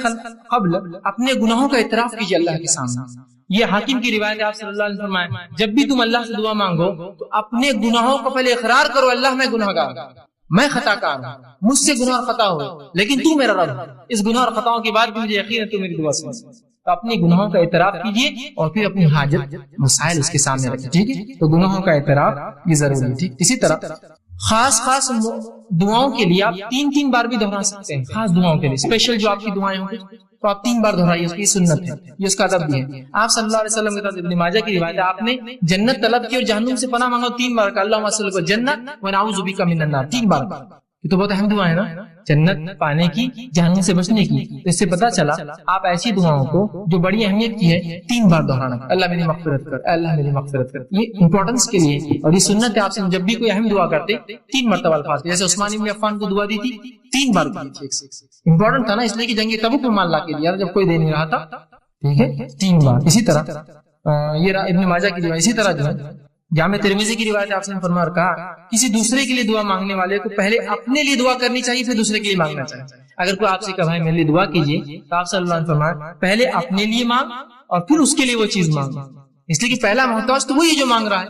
قبل اپنے گناہوں کا اعتراف کیجیے اللہ کے سامنے. یہ حاکم کی روایت ہے، آپ صلی اللہ علیہ وسلم فرمائے جب بھی تم اللہ سے دعا مانگو تو اپنے گناہوں کو پہلے اقرار کرو، اللہ میں گناہگار ہوں، میں خطا کار ہوں، مجھ سے گناہ اور خطا ہو، لیکن تو میرا رب ہے، اس گناہ اور خطاؤں کے بعد بھی مجھے یقین ہے تو میری دعا سن. تو اپنے گناہوں کا اعتراف کیجیے اور پھر اپنی حاجت مسائل اس کے سامنے رکھیے. ٹھیک ہے، تو گناہوں کا اعتراف یہ ضروری ہے. ٹھیک. اسی طرح خاص دعاؤں کے لیے آپ 3 بار بھی دہرا سکتے ہیں. خاص دعاؤں کے لیے اسپیشل جو آپ کی دعائیں ہوں گی تو آپ 3 بار دہرائیے, اس کی سنت ہے, یہ اس کا ادب بھی ہے. آپ صلی اللہ علیہ وسلم کے ساتھ ابن ماجہ کی روایت ہے, آپ نے جنت طلب کی اور جہنم سے پناہ مانگا 3 بار کا, اللہم صلی اللہ جنت و نعوذ بک من النار, 3 بار. یہ تو بہت اہم دعا ہے نا, جنت پانے کی, جہنم سے بچنے کی. تو اس سے پتا چلا آپ ایسی دعاؤں کو جو بڑی اہمیت کی ہے 3 بار دہرانا, اللہ میری مغفرت کر, اللہ میری مغفرت کر. یہ امپورٹنس کے لیے اور یہ سنت ہے. آپ سے جب بھی کوئی اہم دعا کرتے 3 مرتبہ الفاظ, جیسے عثمان بن عفان کو دعا دی تھی 3 بار کی تھی. امپورٹنٹ تھا نا, اس لیے کہ جنگ تبوک میں مال لا کے دیا جب کوئی دے نہیں رہا تھا. ٹھیک ہے, 3 بار. اسی طرح یہ ابن ماجہ کی روایت, اسی طرح جو ہے جامع ترمذی کی روایت آپ نے فرمایا اور کہا کسی دوسرے کے لیے دعا مانگنے والے کو پہلے اپنے لیے دعا کرنی چاہیے, پھر دوسرے کے لیے مانگنا چاہیے. اگر کوئی آپ سے کہا بھائی میرے لیے دعا کیجیے تو آپ صلی اللہ علیہ وسلم فرمایا پہلے اپنے لیے مانگ اور پھر اس کے لیے وہ چیز مانگ, اس لیے کہ پہلا محتاج تو وہی جو مانگ رہا ہے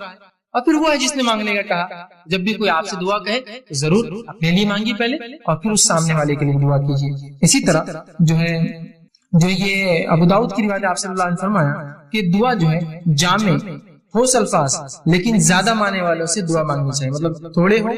اور پھر وہ ہے جس نے مانگنے کا کہا. جب بھی کوئی آپ سے دعا کہے تو ضرور اپنے لیے مانگی پہلے اور پھر اس سامنے والے کے لیے دعا کیجیے. اسی طرح جو یہ ابو داؤد کی روایت آپ صلی اللہ علیہ وسلم فرمایا کہ دعا جو ہے جامع ٹھوس الفاظ لیکن زیادہ معنی والوں سے دعا مانگنی چاہیے, مطلب تھوڑے ہو,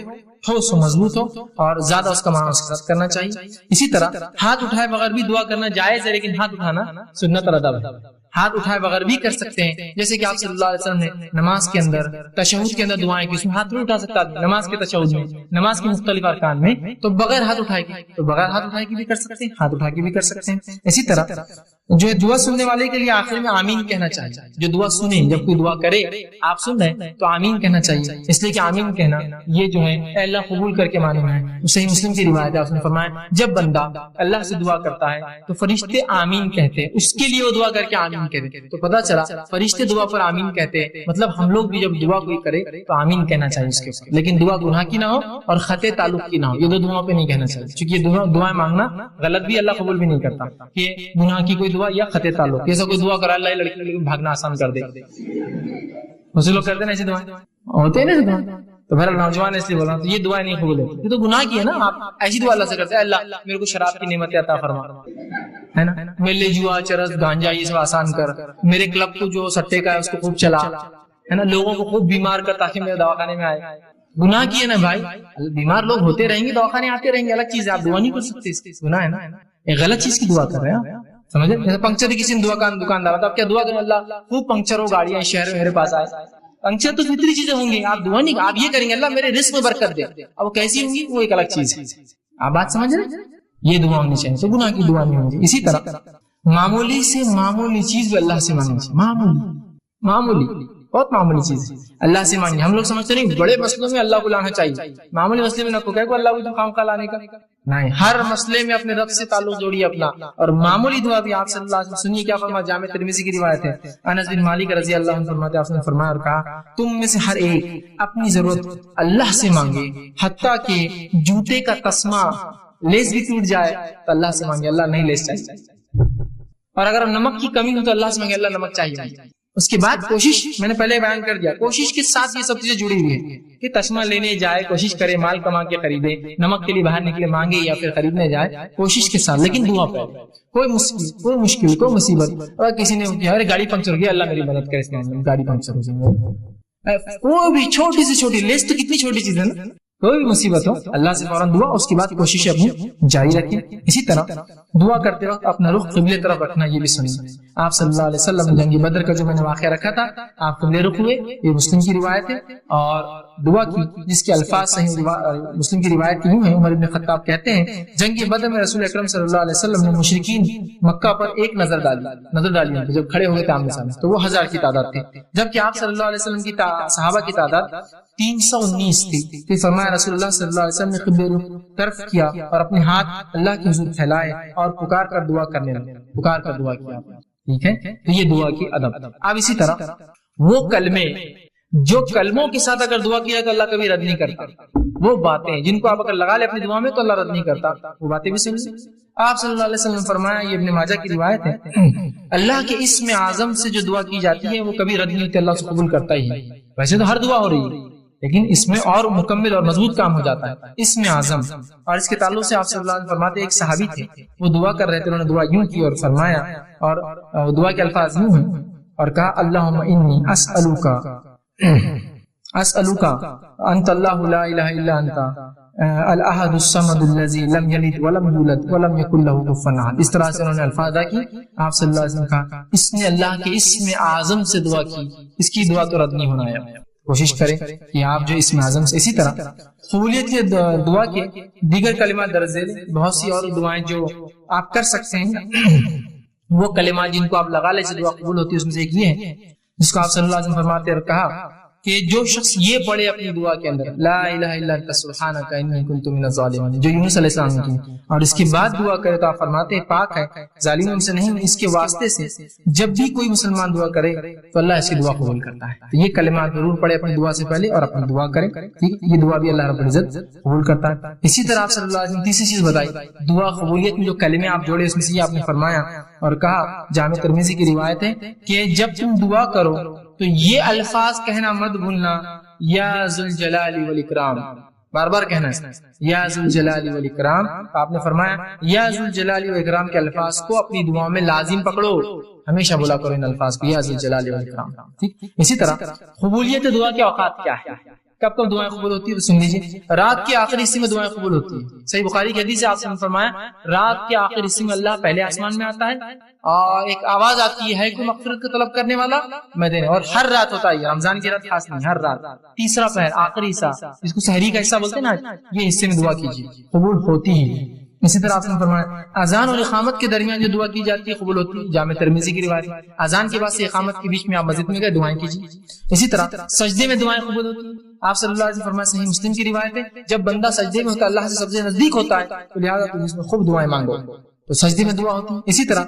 ٹھوس ہو, مضبوط ہو اور زیادہ اس کا معنی اس کے ساتھ کرنا چاہیے. اسی طرح ہاتھ اٹھائے بغیر بھی دعا کرنا جائز ہے, لیکن ہاتھ اٹھانا سنت الادب ہے. ہاتھ اٹھائے بغیر بھی کر سکتے ہیں, جیسے کہ آپ صلی اللہ علیہ وسلم نے نماز کے اندر تشہد کے اندر دعائیں کی, اس میں ہاتھ نہیں اٹھا سکتا نماز کے تشہد میں, نماز کے مختلف ارکان میں, تو بغیر ہاتھ اٹھائے کی, تو بغیر ہاتھ اٹھائے کی بھی کر سکتے ہیں, ہاتھ اٹھا کے بھی کر سکتے ہیں. اسی طرح جو دعا سننے والے کے لیے آخر میں آمین کہنا چاہیے. جو دعا سنیں, جب کوئی دعا کرے آپ سن رہے ہیں تو آمین کہنا چاہیے, اس لیے کہ آمین کہنا یہ جو ہے اے اللہ قبول کر کے معنی ہے. صحیح مسلم کی روایت ہے, اس نے فرمایا جب بندہ اللہ سے دعا کرتا ہے تو فرشتے آمین کہتے ہیں, اس کے لیے وہ دعا کر کے آمین کہتے. تو پتا چلا فرشتے دعا پر آمین کہتے ہیں, مطلب ہم لوگ بھی جب دعا کوئی کرے تو آمین کہنا چاہیے اس کے اوپر, لیکن دعا گناہ کی نہ ہو اور خطے تعلق کی نہ ہو. یہ 2 دعاؤں پہ نہیں کہنا چاہیے, کیونکہ یہ دعائیں مانگنا غلط بھی, اللہ قبول بھی نہیں کرتا. کہ گناہ کی کوئی دعا یا خطے تعلق, جیسا کوئی دعا کرا اللہ لڑکی بھاگنا آسان کر دے, اسے لوگ کرتے نا ایسی دعائیں ہوتے ہیں نا. تو بہرحال نوجوان اس لیے بول رہا ہوں, تو یہ دعائیں نہیں قبول ہوتی, یہ تو گناہ کی ہے نا. آپ ایسی دعا اللہ سے کرتے ہیں اللہ میرے کو شراب کی نعمت عطا فرما, ہے نا, میرے لیے جوا, چرس, گانجا یہ سب آسان کر, میرے کلب کو جو سٹے کا ہے اس کو خوب چلا, ہے نا, لوگوں کو خوب بیمار کر تاکہ میرے دواخانے میں آئے. گناہ کی ہے نا بھائی, بیمار لوگ ہوتے رہیں گے, دواخانے آتے رہیں گے, الگ چیز ہے, آپ دعا نہیں کر سکتے, گناہ ہے نا, ایک غلط چیز کی دعا کر رہے ہیں. سمجھے, جیسے پنکچر کسی نے دکاندار تھا, اب کیا دعا کریں اللہ خوب پنکچر ہو گاڑیاں شہر میں میرے پاس آئے. پنکچر تو فطری چیزیں ہوں گی, آپ دعا نہیں, آپ یہ کریں گے اللہ میرے رزق میں برکت دے, اب وہ کیسی ہوں گی وہ ایک الگ چیز ہے. آپ بات سمجھ رہے, یہ دعا ہونی چاہیے, تو گناہ کی دعا نہیں ہوگی. اسی طرح معمولی سے معمولی چیز بھی اللہ سے مانگنی چاہیے, معمولی بہت معمولی چیز اللہ سے مانگی. ہم لوگ سمجھتے نہیں بڑے مسئلوں میں اللہ کو لانا چاہیے, معمولی مسئلے میں نہ کو کہ اللہ کو خام خواہ لانے کا نہیں, ہر مسئلے میں اپنے رب سے تعلق جوڑیے اپنا. اور معمولی دعا بھی آپ صلی اللہ علیہ وسلم سنیے کیا فرمایا, جامع ترمذی کی روایت ہے, انس بن مالک رضی اللہ عنہ فرماتے ہیں, آپ نے فرمایا اور کہا تم میں سے ہر ایک اپنی ضرورت اللہ سے مانگے, حتیٰ کہ جوتے کا تسمہ لیس بھی ٹوٹ جائے تو اللہ سے مانگے, اللہ نہیں لیس چاہیے. اور اگر نمک کی کمی ہو تو اللہ سے مانگے, اللہ نمک چاہیے. اس کے بعد کوشش, میں نے پہلے بیان کر دیا, کوشش کے ساتھ یہ سب چیزیں جڑی ہوئی ہیں کہ تسمہ لینے جائے, کوشش کرے, مال کما کے خریدے, نمک کے لیے باہر نکلے مانگے یا پھر خریدنے جائے, کوشش کے ساتھ, لیکن دعا پہ. کوئی مشکل کوئی مصیبت, اور کسی نے ارے گاڑی پنکچر ہو گیا, اللہ میری مدد کرے, اس میں گاڑی پنکچر ہو جائے, کوئی بھی چھوٹی سے چھوٹی لسٹ, کتنی چھوٹی چیز ہے نا, کوئی بھی مصیبت ہو اللہ سے فوراً دعا, اس کے بعد کوشش اپنی جاری رکھیں. اسی طرح دعا کرتے وقت اپنا رخ قبلے طرف رکھنا, یہ بھی سنیں. آپ صلی اللہ علیہ وسلم جنگ بدر کا جو میں نے واقعہ رکھا تھا, آپ قبلے رخ ہوئے, یہ مسلم کی روایت ہے, اور دعا کی جس کے الفاظ صحیح مسلم کی روایت کی ہیں. عمر بن خطاب کہتے ہیں جنگ بدر میں رسول اکرم صلی اللہ علیہ وسلم نے مشرکین مکہ پر ایک نظر ڈالی جب کھڑے ہوئے تھے آمنے سامنے, تو وہ 1000 کی تعداد تھی, جبکہ آپ صلی اللہ علیہ وسلم کی صحابہ کی تعداد 319 تھی. پھر فرمایا رسول اللہ صلی اللہ علیہ وسلم نے قبلے رخ طرف کیا اور اپنے ہاتھ اللہ کے حضور پھیلائے اور پکار کر دعا کرنے لگے, پکار کر دعا کیا. ٹھیک ہے, تو یہ دعا کی ادب. اب اسی طرح وہ کلمے جو کلموں کے ساتھ اگر دعا کیا تو اللہ کبھی رد نہیں کرتا, وہ باتیں جن کو آپ اگر لگا لے اپنی دعا میں تو اللہ رد نہیں کرتا, وہ باتیں بھی سنیں. آپ صلی اللہ علیہ وسلم فرمایا, یہ ابن ماجہ کی روایت ہے, اللہ کے اسم اعظم سے جو دعا کی جاتی ہے وہ کبھی رد نہیں ہوتی, اللہ سے قبول کرتا ہی ہے. ویسے تو ہر دعا ہو رہی ہے, لیکن اس میں اور مکمل اور مضبوط کام ہو جاتا ہے, اسم اعظم. اور اس کے تعلق سے آپ صلی اللہ علیہ وسلم فرماتے, ایک صحابی تھے, وہ دعا کر رہے تھے, انہوں نے دعا یوں کی اور فرمایا, اور دعا کے الفاظ یوں ہیں, اور کہا اللہم انی اسألوکا اسألوکا انت اللہ لا الہ الا انت الاحد الصمد الذی لم یلد ولم یولد ولم یکن لہ کفوا احد. اس طرح سے انہوں نے الفاظ ادا کی. آپ صلی اللہ علیہ وسلم کا اس نے اللہ کے اسم اعظم سے دعا کی, اس کی دعا تو رد نہیں ہونا ہے. کوشش کریں کہ آپ جو اسم اعظم سے, اسی طرح قبولیت کے دعا کے دیگر کلمات درج ذیل, بہت سی اور دعائیں جو آپ کر سکتے ہیں, وہ کلمات جن کو آپ لگا لیں سے دعا قبول ہوتی ہے, اس میں سے ایک یہ ہے جس کو آپ صلی اللہ علیہ وسلم فرماتے اور کہا کہ جو شخص یہ پڑھے اپنی دعا کے اندر لا الہ الا انت سبحانک انی کنت من الظالمین, جو یونس علیہ السلام نے کی, اور اس کے بعد دعا کرے تو آپ فرماتے ہیں پاک ہے ظالموں سے نہیں, اس کے واسطے سے جب بھی کوئی مسلمان دعا کرے تو اللہ اس کی دعا قبول کرتا ہے. تو یہ کلمات ضرور پڑھے اپنی دعا سے پہلے اور اپنی دعا کریں, ٹھیک, یہ دعا بھی اللہ رب العزت قبول کرتا ہے. اسی طرح آپ صلی اللہ علیہ وسلم تیسری چیز بتائی دعا قبولیت میں جو کلمے آپ جوڑے اس میں سے یہ آپ نے فرمایا اور کہا, جامع ترمذی کی روایت ہے کہ جب تم دعا کرو تو یہ الفاظ کہنا مت بھولنا, یا ذوالجلال والاکرام, بار بار کہنا ہے یا ذوالجلال والاکرام. آپ نے فرمایا یا ذوالجلال والاکرام کے الفاظ کو اپنی دعاؤں میں لازم پکڑو, ہمیشہ بولا کرو ان الفاظ کو یا ذوالجلال والاکرام, ٹھیک. اسی طرح قبولیت دعا کے اوقات کیا ہے, کب کب دعائیں قبول ہوتی ہے تو سن لیجیے. رات کے آخری حصے میں دعائیں قبول ہوتی ہے. صحیح بخاری کی حدیث سے آپ نے فرمایا رات کے آخری حصے میں اللہ پہلے آسمان میں آتا ہے اور ایک آواز آتی ہے کوئی مغفرت کا طلب کرنے والا میں دینے, اور ہر رات ہوتا ہے, رمضان کی رات خاص نہیں, ہر رات تیسرا پہر آخری حصہ جس کو سحری کا حصہ بولتے ہیں نا, یہ حصے میں دعا کیجیے قبول ہوتی ہے. اسی طرح آپ نے فرمایا اذان اور اقامت کے درمیان جو دعا کی جاتی ہے قبول ہوتی ہے, جامع ترمذی کی روایت. اذان کے بعد سے اقامت کے بیچ میں آپ مسجد میں گئے دعائیں کیجیے. اسی طرح سجدے میں دعائیں قبول ہوتی ہیں. آپ صلی اللہ علیہ وسلم فرمایا, صحیح مسلم کی روایت ہے, جب بندہ سجدے میں ہوتا ہے اللہ سے سب سے نزدیک ہوتا ہے تو لہٰذا تم اس میں خوب دعائیں مانگو, تو سجدے میں دعا ہوتی ہے. اسی طرح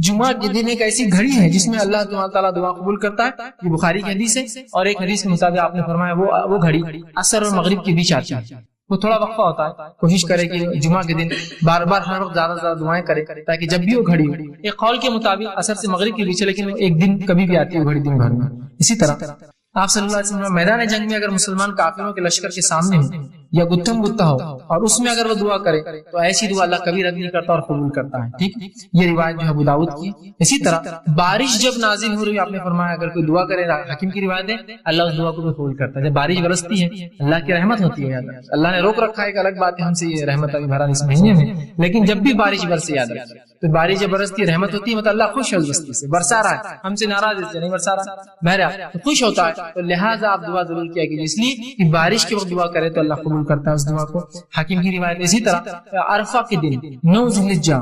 جمعہ کے دن ایک ایسی گھڑی ہے جس میں اللہ تعالیٰ دعا قبول کرتا ہے, یہ بخاری کی حدیث ہے, اور ایک حدیث کے مطابق آپ نے فرمایا وہ گھڑی عصر اور مغرب کے بیچ آتی ہے, وہ تھوڑا وقفہ ہوتا ہے. کوشش کرے کہ جمعہ کے دن بار بار ہر وقت زیادہ سے زیادہ دعائیں کرے تاکہ جب بھی وہ گھڑی ہو, ایک قول کے مطابق عصر سے مغرب کے بیچ, لیکن ایک دن کبھی بھی آتی ہے وہ گھڑی دن بھر میں. اسی طرح آپ صلی اللہ علیہ وسلم میدان جنگ میں اگر مسلمان کافروں کے لشکر کے سامنے ہو یا گتھم گتھا ہو اور اس میں اگر وہ دعا کرے تو ایسی دعا اللہ کبھی رد نہیں کرتا اور قبول کرتا ہے, ٹھیک. یہ روایت جو ہے ابو داؤد کی. اسی طرح بارش جب نازل ہو رہی آپ نے فرمایا اگر کوئی دعا کرے, حکیم کی روایت ہے, اللہ اس دعا کو بھی قبول کرتا ہے. جب بارش برستی ہے اللہ کی رحمت ہوتی ہے, اللہ نے روک رکھا ہے, ایک الگ بات ہے ہم سے یہ رحمت ابھی بھرا اس مہینے میں, لیکن جب بھی بارش برسے یاد رکھیں تو بارش جب برستی ہے رحمت ہوتی ہے, مطلب اللہ خوش ہے اس بستی سے, برسا رہا ہے, ہم سے ناراض ہے نہیں برسا رہا, بہرحال تو خوش ہوتا ہے. تو لہٰذا آپ دعا ضرور کیا کیجیے, اس لیے کہ بارش کے وقت دعا کرے تو اللہ قبول کرتا ہے اس دعا کو. حکیم کی روایت. اسی طرح عرفہ کے دن 9 ذی الحجہ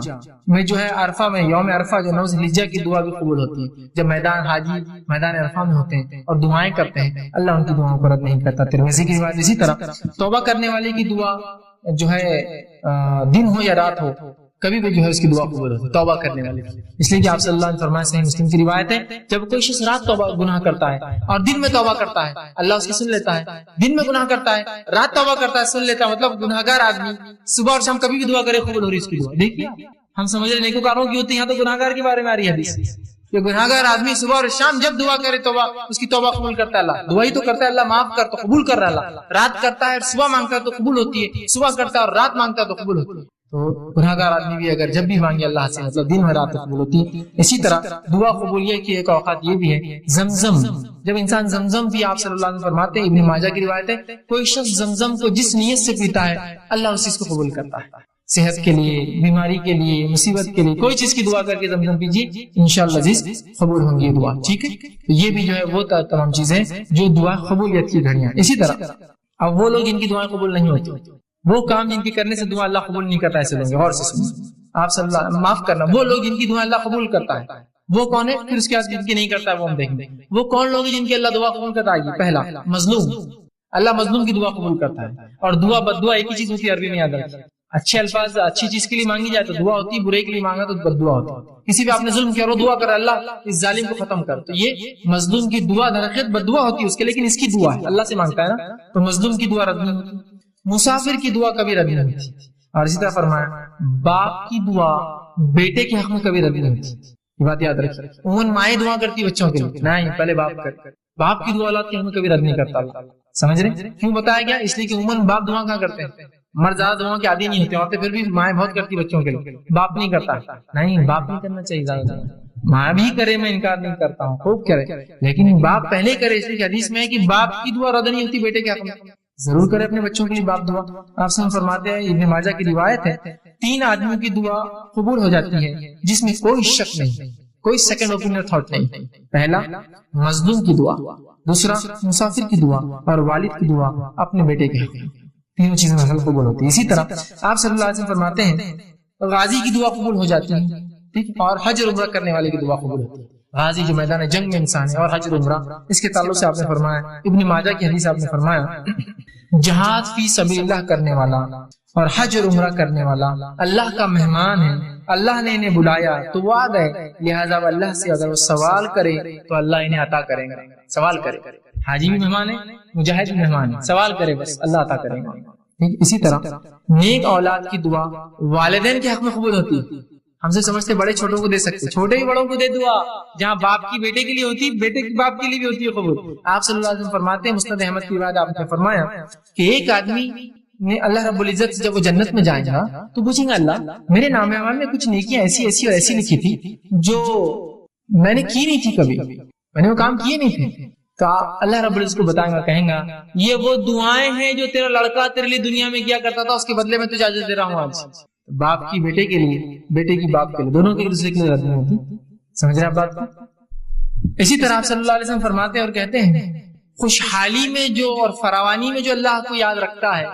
میں جو ہے عرفہ میں یوم عرفہ جو 9 ذی الحجہ کی دعا بھی قبول ہوتی ہے, جب میدان حاجی میدان عرفہ میں ہوتے ہیں اور دعائیں کرتے ہیں اللہ ان کی دعاؤں کو رد نہیں کرتا. ترمذی کی روایت. اسی طرح توبہ کرنے والے کی دعا جو ہے دن ہو یا رات ہو کبھی بھی جو ہے اس کی دعا قبول ہوتی ہے توبہ کرنے والے کی, اس لیے کہ آپ صلی اللہ علیہ وسلم فرمایا, صحیح مسلم کی روایت ہے, جب کوئی شخص رات توبہ گناہ کرتا ہے اور دن میں توبہ کرتا ہے اللہ اس کی سن لیتا ہے, دن میں گناہ کرتا ہے رات توبہ کرتا ہے سن لیتا ہے, مطلب گناہگار آدمی صبح اور شام کبھی بھی دعا کرے قبول ہو رہی اس کی دعا. دیکھیے ہم سمجھ رہے نیکوکاروں کی ہوتی ہے, یہاں تو گناہگار کے بارے میں آ رہی ہے حدیث کہ گناہگار آدمی صبح اور شام جب دعا کرے توبہ اس کی توبہ قبول کرتا ہے اللہ. دعا ہی تو کرتا ہے اللہ, معاف کر تو قبول کر رہا ہے اللہ, رات کرتا ہے صبح مانگتا ہے تو قبول ہوتی ہے, صبح کرتا ہے اور رات مانگتا ہے تو قبول ہوتی ہے. تو گناہگار آدمی بھی اگر جب بھی مانگے اللہ سے مطلب دن میں رات قبول ہوتی ہے. اسی طرح دعا قبولیت کی ایک اوقات یہ بھی ہے زمزم, جب انسان زمزم بھی آپ صلی اللہ علیہ وسلم فرماتے ہیں, ابن ماجہ کی روایت ہے, کوئی شخص زمزم کو جس نیت سے پیتا ہے اللہ اس چیز کو قبول کرتا ہے, صحت کے لیے, بیماری کے لیے, مصیبت کے لیے, کوئی چیز کی دعا کر کے زمزم پیجیے انشاءاللہ عزیز قبول ہوں گی یہ دعا, ٹھیک ہے. تو یہ بھی جو ہے وہ تمام چیزیں جو دعا قبولیت کی گھڑیاں. اسی طرح اب وہ لوگ جن کی دعائیں قبول نہیں ہوتی, وہ کام جن کے کرنے سے دعا اللہ قبول نہیں کرتا, ایسے لوگ غور سے سنیں آپ صلی اللہ معاف کرنا, وہ لوگ جن کی دعا اللہ قبول کرتا ہے وہ کون ہے, پھر اس کے بعد جن کی نہیں کرتا ہے وہ ہم دیکھیں گے. وہ کون لوگ ہیں جن کی اللہ دعا قبول کرتا ہے؟ پہلا مظلوم, اللہ مظلوم کی دعا قبول کرتا ہے, اور دعا بد دعا ایک ہی چیز ہوتی ہے عربی میں یاد رکھیں, اچھے الفاظ اچھی چیز کے لیے مانگی جائے تو دعا ہوتی ہے, برے کے لیے مانگا تو بد دعا ہوتی ہے. کسی بھی آپ نے ظلم کیا اور دعا کر اللہ اس ظالم کو ختم کر, تو یہ مظلوم کی دعا درخت بد دعا ہوتی ہے اس کے, لیکن اس کی دعا ہے اللہ سے مانگتا ہے نا, تو مظلوم کی دعا رد نہیں ہوتی. مسافر کی دعا کبھی رد نہیں ہوتی, اور اسی طرح فرمایا باپ کی دعا بیٹے کے حق میں کبھی رد نہیں ہوتی. یہ بات یاد رکھیں, عموماً مائیں دعا کرتی بچوں کے لیے, نہیں پہلے باپ کر, باپ کی دعا اللہ کے حق میں کبھی رد نہیں کرتا اللہ. سمجھ رہے کیوں بتایا گیا؟ اس لیے کہ عموماً باپ دعا کہاں کرتے ہیں, مرد زیادہ دعاؤں کے عادی نہیں ہوتے، عورتیں پھر بھی مائیں بہت کرتی بچوں کے لیے، باپ نہیں کرتا، نہیں باپ نہیں کرنا چاہیے زیادہ، ماں بھی کرے میں انکار نہیں کرتا ہوں، خوب کرے، لیکن باپ پہلے کرے، اس لیے حدیث میں ہے کہ باپ کی دعا رد نہیں ہوتی بیٹے کے حق میں، ضرور کرے اپنے بچوں کے لیے باپ دعا۔ آپ سے فرماتے ہیں، ابن ماجہ کی روایت ہے، 3 آدمیوں کی دعا قبول ہو جاتی ہے جس میں کوئی شک نہیں، کوئی سیکنڈ اوپینین تھاٹ نہیں۔ پہلا مظلوم کی دعا، دوسرا مسافر کی دعا، اور والد کی دعا اپنے بیٹے کے حق میں، تینوں چیزیں قبول ہوتی ہے۔ اسی طرح آپ صلی اللہ علیہ وسلم فرماتے ہیں غازی کی دعا قبول ہو جاتی ہے، ٹھیک، اور حج اور عمرہ کرنے والے کی دعا قبول ہوتی ہے۔ غازی جو میدان جنگ میں انسان ہے، اور حج اور عمرہ، اس کے تعلق سے آپ نے فرمایا، ابن ماجہ کی حدیث آپ نے فرمایا، جہاد فی سبیل اللہ کرنے والا اور حج اور عمرہ کرنے والا اللہ کا مہمان ہے، اللہ نے انہیں بلایا تو وہ آ گئے، لہذا اللہ سے اگر وہ سوال کرے تو اللہ انہیں عطا کرے گا۔ سوال کرے، حاجی بھی مہمان ہے، مجاہد بھی مہمان ہے، سوال کرے بس اللہ عطا کرے گا۔ اسی طرح نیک اولاد کی دعا والدین کے حق میں قبول ہوتی ہے۔ ہم سے سمجھتے بڑے چھوٹوں کو دے سکتے، چھوٹے ہی بڑوں کو دے دعا، جہاں باپ کی بیٹے کے لیے ہوتی، بیٹے کی باپ کے لیے بھی ہوتی ہے قبول۔ آپ صلی اللہ علیہ وسلم فرماتے ہیں، مسند احمد کی روایت آپ نے فرمایا کہ ایک آدمی نے اللہ رب العزت سے جب وہ جنت میں جائے گا تو پوچھیں گا اللہ میرے نام اعمال میں کچھ نیکیاں ایسی ایسی اور ایسی لکھی تھی جو میں نے کی نہیں تھی، کبھی میں نے وہ کام کیے نہیں تھے، تو اللہ رب العزت کو بتائیں گا، کہیں گا یہ وہ دعائیں ہیں جو تیرا لڑکا تیرے لیے دنیا میں کیا کرتا تھا، اس کے بدلے میں تجھے اجر دے رہا ہوں آج۔ باپ کی بیٹے کے لیے، بیٹے کی باپ کے لیے، دونوں کے دوسرے کے لیے رد نہیں ہوتی۔ سمجھ رہے آپ بات کو؟ اسی طرح آپ صلی اللہ علیہ وسلم فرماتے ہیں اور کہتے ہیں خوشحالی میں جو اور فراوانی میں جو اللہ کو یاد رکھتا ہے،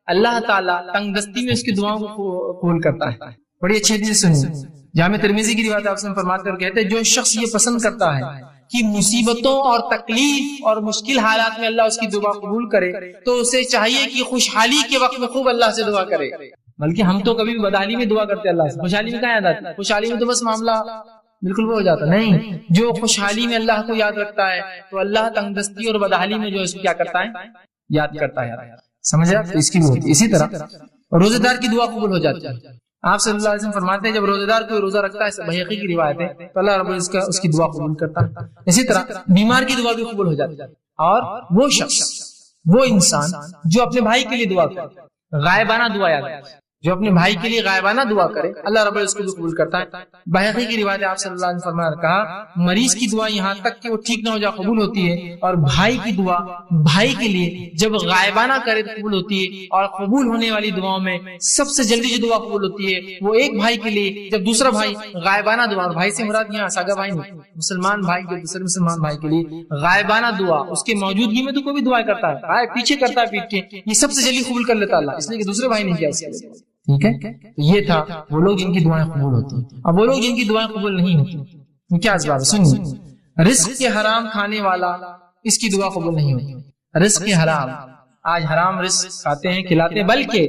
اللہ تعالیٰ تنگ دستی میں اس کی دعاؤں کو قبول کرتا ہے۔ بڑی اچھی چیز سنیے، جامع ترمذی کی روایت آپ سے فرماتے اور کہتے ہیں جو شخص یہ پسند کرتا ہے کہ مصیبتوں اور تکلیف اور مشکل حالات میں اللہ اس کی دعا قبول کرے تو اسے چاہیے کہ خوشحالی کے وقت میں خوب اللہ سے دعا کرے۔ بلکہ ہم تو کبھی بھی بدحالی میں دعا کرتے اللہ سے، خوشحالی میں کہاں یاد آتی ہے؟ خوشحالی میں تو بس معاملہ بالکل وہ ہو جاتا نہیں۔ جو خوشحالی میں اللہ کو یاد رکھتا ہے تو اللہ تنگ دستی اور بدحالی میں جو اس کو کیا کرتا ہے؟ یاد کرتا ہے۔ سمجھ رہے؟ اس کی بھی ہوتی ہے۔ اسی طرح روزے دار کی دعا قبول ہو جاتی ہے۔ آپ صلی اللہ علیہ وسلم فرماتے ہیں جب روزے دار کوئی روزہ رکھتا ہے، بحقی کی روایت ہے، تو اللہ رب العزت اس کی دعا قبول کرتا ہے۔ اسی طرح بیمار کی دعا بھی قبول ہو جاتی ہے۔ اور وہ شخص، وہ انسان جو اپنے بھائی کے لیے دعا کرے، غائبانہ دعا یاد رکھے، جو اپنے بھائی کے لیے غائبانہ دعا کرے، اللہ رب العزت اس کو بھی قبول کرتا ہے۔ بحقی کی روایت آپ صلی اللہ علیہ وسلم نے کہا مریض کی دعا یہاں تک کہ وہ ٹھیک نہ ہو جائے قبول ہوتی ہے، اور بھائی کی دعا بھائی کے لیے جب غائبانہ کرے تو قبول ہوتی ہے۔ اور قبول ہونے والی دعاؤں میں سب سے جلدی جو دعا قبول ہوتی ہے وہ ایک بھائی کے لیے جب دوسرا بھائی غائبانہ دعا، اور بھائی سے مراد یہاں سگا بھائی نہیں، مسلمان بھائی جو دوسرے مسلمان بھائی کے لیے غائبانہ دعا، اس کے موجودگی میں تو کوئی بھی دعا کرتا ہے، پیچھے کرتا ہے پیٹ کے، یہ سب سے جلدی قبول کر لیتا اللہ، اس لیے کہ دوسرے بھائی نے کیا اس کے لیے۔ ٹھیک ہے، یہ تھا وہ لوگ جن کی دعائیں قبول ہوتی ہیں۔ اب وہ لوگ جن کی دعائیں قبول نہیں ہوتی کیا اسباب ہے؟ سنیے، رزق کے حرام کھانے والا اس کی دعا قبول نہیں ہوتی۔ رزق حرام، آج حرام رزق کھاتے ہیں کھلاتے ہیں، بلکہ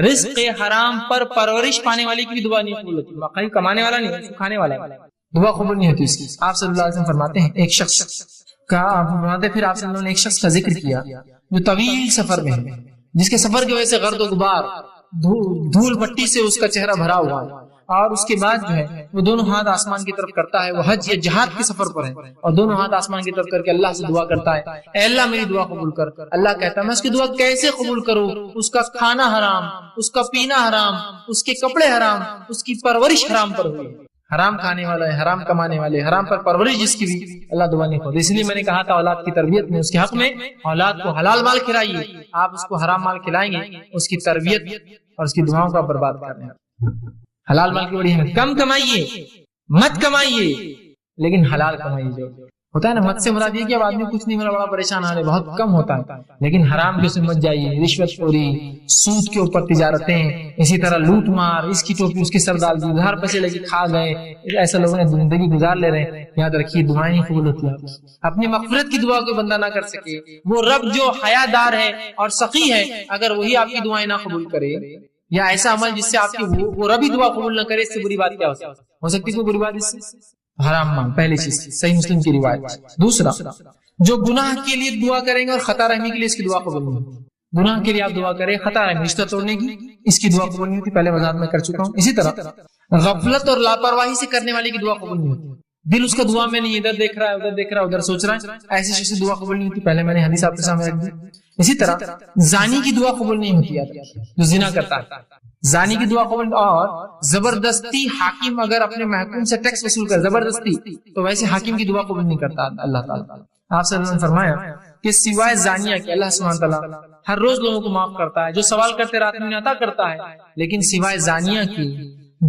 رزق حرام پر پرورش پانے والے کی بھی دعا نہیں قبول ہوتی، واقعی کمانے والا نہیں، کھانے والا دعا قبول نہیں ہوتی اس کی۔ آپ صلی اللہ علیہ وسلم فرماتے ہیں ایک شخص کا، پھر آپ صلی اللہ علیہ وسلم نے ایک شخص کا ذکر کیا جو طویل سفر میں ہے، جس کے سفر کی وجہ سے غرد و غبار، دھول مٹی سے اس کا چہرہ بھرا ہوا ہے، اور اس کے بعد جو ہے وہ دونوں ہاتھ آسمان کی طرف کرتا ہے، وہ حج یا جہاد کے سفر پر ہے، اور دونوں ہاتھ آسمان کی طرف کر کے اللہ سے دعا کرتا ہے، اے اللہ میری دعا قبول کر۔ اللہ کہتا ہے میں اس کی دعا کیسے قبول کروں؟ اس کا کھانا حرام، اس کا پینا حرام، اس کے کپڑے حرام، اس کی پرورش حرام پر ہوئی۔ حرام کھانے والا ہے، حرام کمانے والے، حرام پر پرورش جس کی بھی اللہ دعا نہیں ہوتی۔ اس لیے میں نے کہا تھا اولاد کی تربیت میں، اس کے حق میں اولاد کو حلال مال کھلائیے، آپ اس کو حرام مال کھلائیں گے اس کی تربیت اور اس کی دعاؤں کا برباد کرنے۔ حلال مال کی بڑی اہمیت، کم کمائیے، مت کمائیے، لیکن حلال کمائیے۔ جو ہوتا ہے نا مت سے مراد یہ کہ اب آدمی کچھ نہیں، میرا بڑا پریشان آ رہے، بہت کم ہوتا ہے، لیکن حرام کے سے مت جائیے، رشوت خوری، سود کے اوپر تجارتیں، اسی طرح لوٹ مار، اس کی ٹوپی اس کے سر ڈال دی، ادھار پیسے لگی کھا گئے، ایسا لوگوں نے زندگی گزار لے رہے ہیں۔ یاد رکھیے دعائیں نہیں قبول ہوتی، اپنی مغفرت کی دعا کو بندہ نہ کر سکے، وہ رب جو حیا دار ہے اور سخی ہے، اگر وہی آپ کی دعائیں نہ قبول کرے، یا ایسا عمل جس سے آپ کی وہ ربی دعا قبول نہ کرے، اس سے بری بات کیا ہو سکتی؟ کوئی بری بات اس سے؟ حرام مال، پہلی چیز صحیح مسلم کی روایت۔ دوسرا، جو گناہ کے لیے دعا کریں گے اور خطا رحمی کے لیے اس کی دعا قبول نہیں ہوتی۔ گناہ کے لیے آپ دعا کریں، خطا رحمی رشتہ توڑنے کی، اس کی دعا قبول نہیں ہوتی، پہلے وضاحت میں کر چکا ہوں۔ اسی طرح غفلت اور لاپرواہی سے کرنے والے کی دعا قبول نہیں ہوتی۔ دل اس کا دعا میں نہیں، ادھر دیکھ رہا ہے ادھر دیکھ رہا ہے ادھر سوچ رہا ہے، ایسی شخص کی دعا قبول نہیں ہوتی. پہلے میں نے حدیث آپ کے سامنے رکھ دی. اسی طرح زانی کی دعا قبول نہیں ہوتی ہے، جو زنا کرتا ہے زانی کی دعا قبول. اور زبردستی حاکم اگر اپنے محکوم سے ٹیکس وصول کر زبردستی، تو ویسے حاکم کی دعا قبول نہیں کرتا اللہ تعالیٰ. آپ صلی اللہ علیہ وسلم نے فرمایا کہ سوائے زانیہ کے اللہ سبحانہ تعالیٰ ہر روز لوگوں کو معاف کرتا ہے، جو سوال کرتے رات میں عطا کرتا ہے، لیکن سوائے زانیہ کی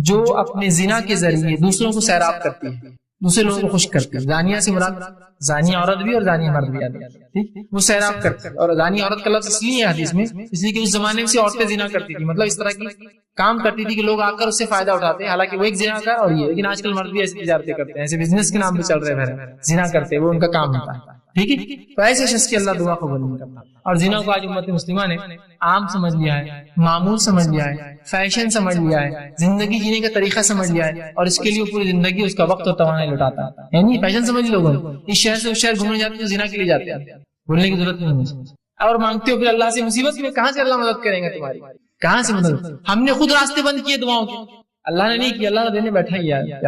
جو اپنے زنا کے ذریعے دوسروں کو سیراب کرتی ہے، دوسرے لوگوں کو خوش کرتی ہے. زانیہ سے مراد زانی عورت بھی اور زانی مرد بھی آتی ہے، وہ سیراب کرتی ہے. اور زانی عورت کا لفظ اس لیے ہے حدیث میں، اس لیے کہ اس زمانے میں سے عورتیں زنا کرتی تھی، مطلب اس طرح کی کام کرتی تھی کہ لوگ آ کر اس سے فائدہ اٹھاتے ہیں، حالانکہ وہ ایک زنا کا اور یہ. لیکن آج کل مرد بھی ایسی تجارتیں کرتے ہیں، ایسے بزنس کے نام پہ چل رہے ہیں، زنا کرتے ہیں، وہ ان کا کام ہوتا ہے. ٹھیک ہے، تو ایسے شخص کی اللہ دعا قبول نہیں کرتا. اور زنا کو آج امت مسلمہ نے عام سمجھ لیا ہے، معمول سمجھ لیا ہے، فیشن سمجھ لیا ہے، زندگی جینے کا طریقہ سمجھ لیا ہے، اور اس کے لیے پوری زندگی اس کا وقت اور توانائی لٹاتا ہے. یعنی فیشن سمجھ لوگوں نے اس شہر سے اس شہر گھومنے جاتے ہیں، زنا کے لیے جاتے ہیں، بولنے کی ضرورت نہیں ہے. اور مانگتے ہو پھر اللہ سے مصیبت میں، کہاں سے اللہ مدد کریں گے تمہاری؟ کہاں سے مدد؟ ہم نے خود راستے بند کیے دعاؤں کے، اللہ نے نہیں کیا، اللہ نے دینے بیٹھا ہی ہے،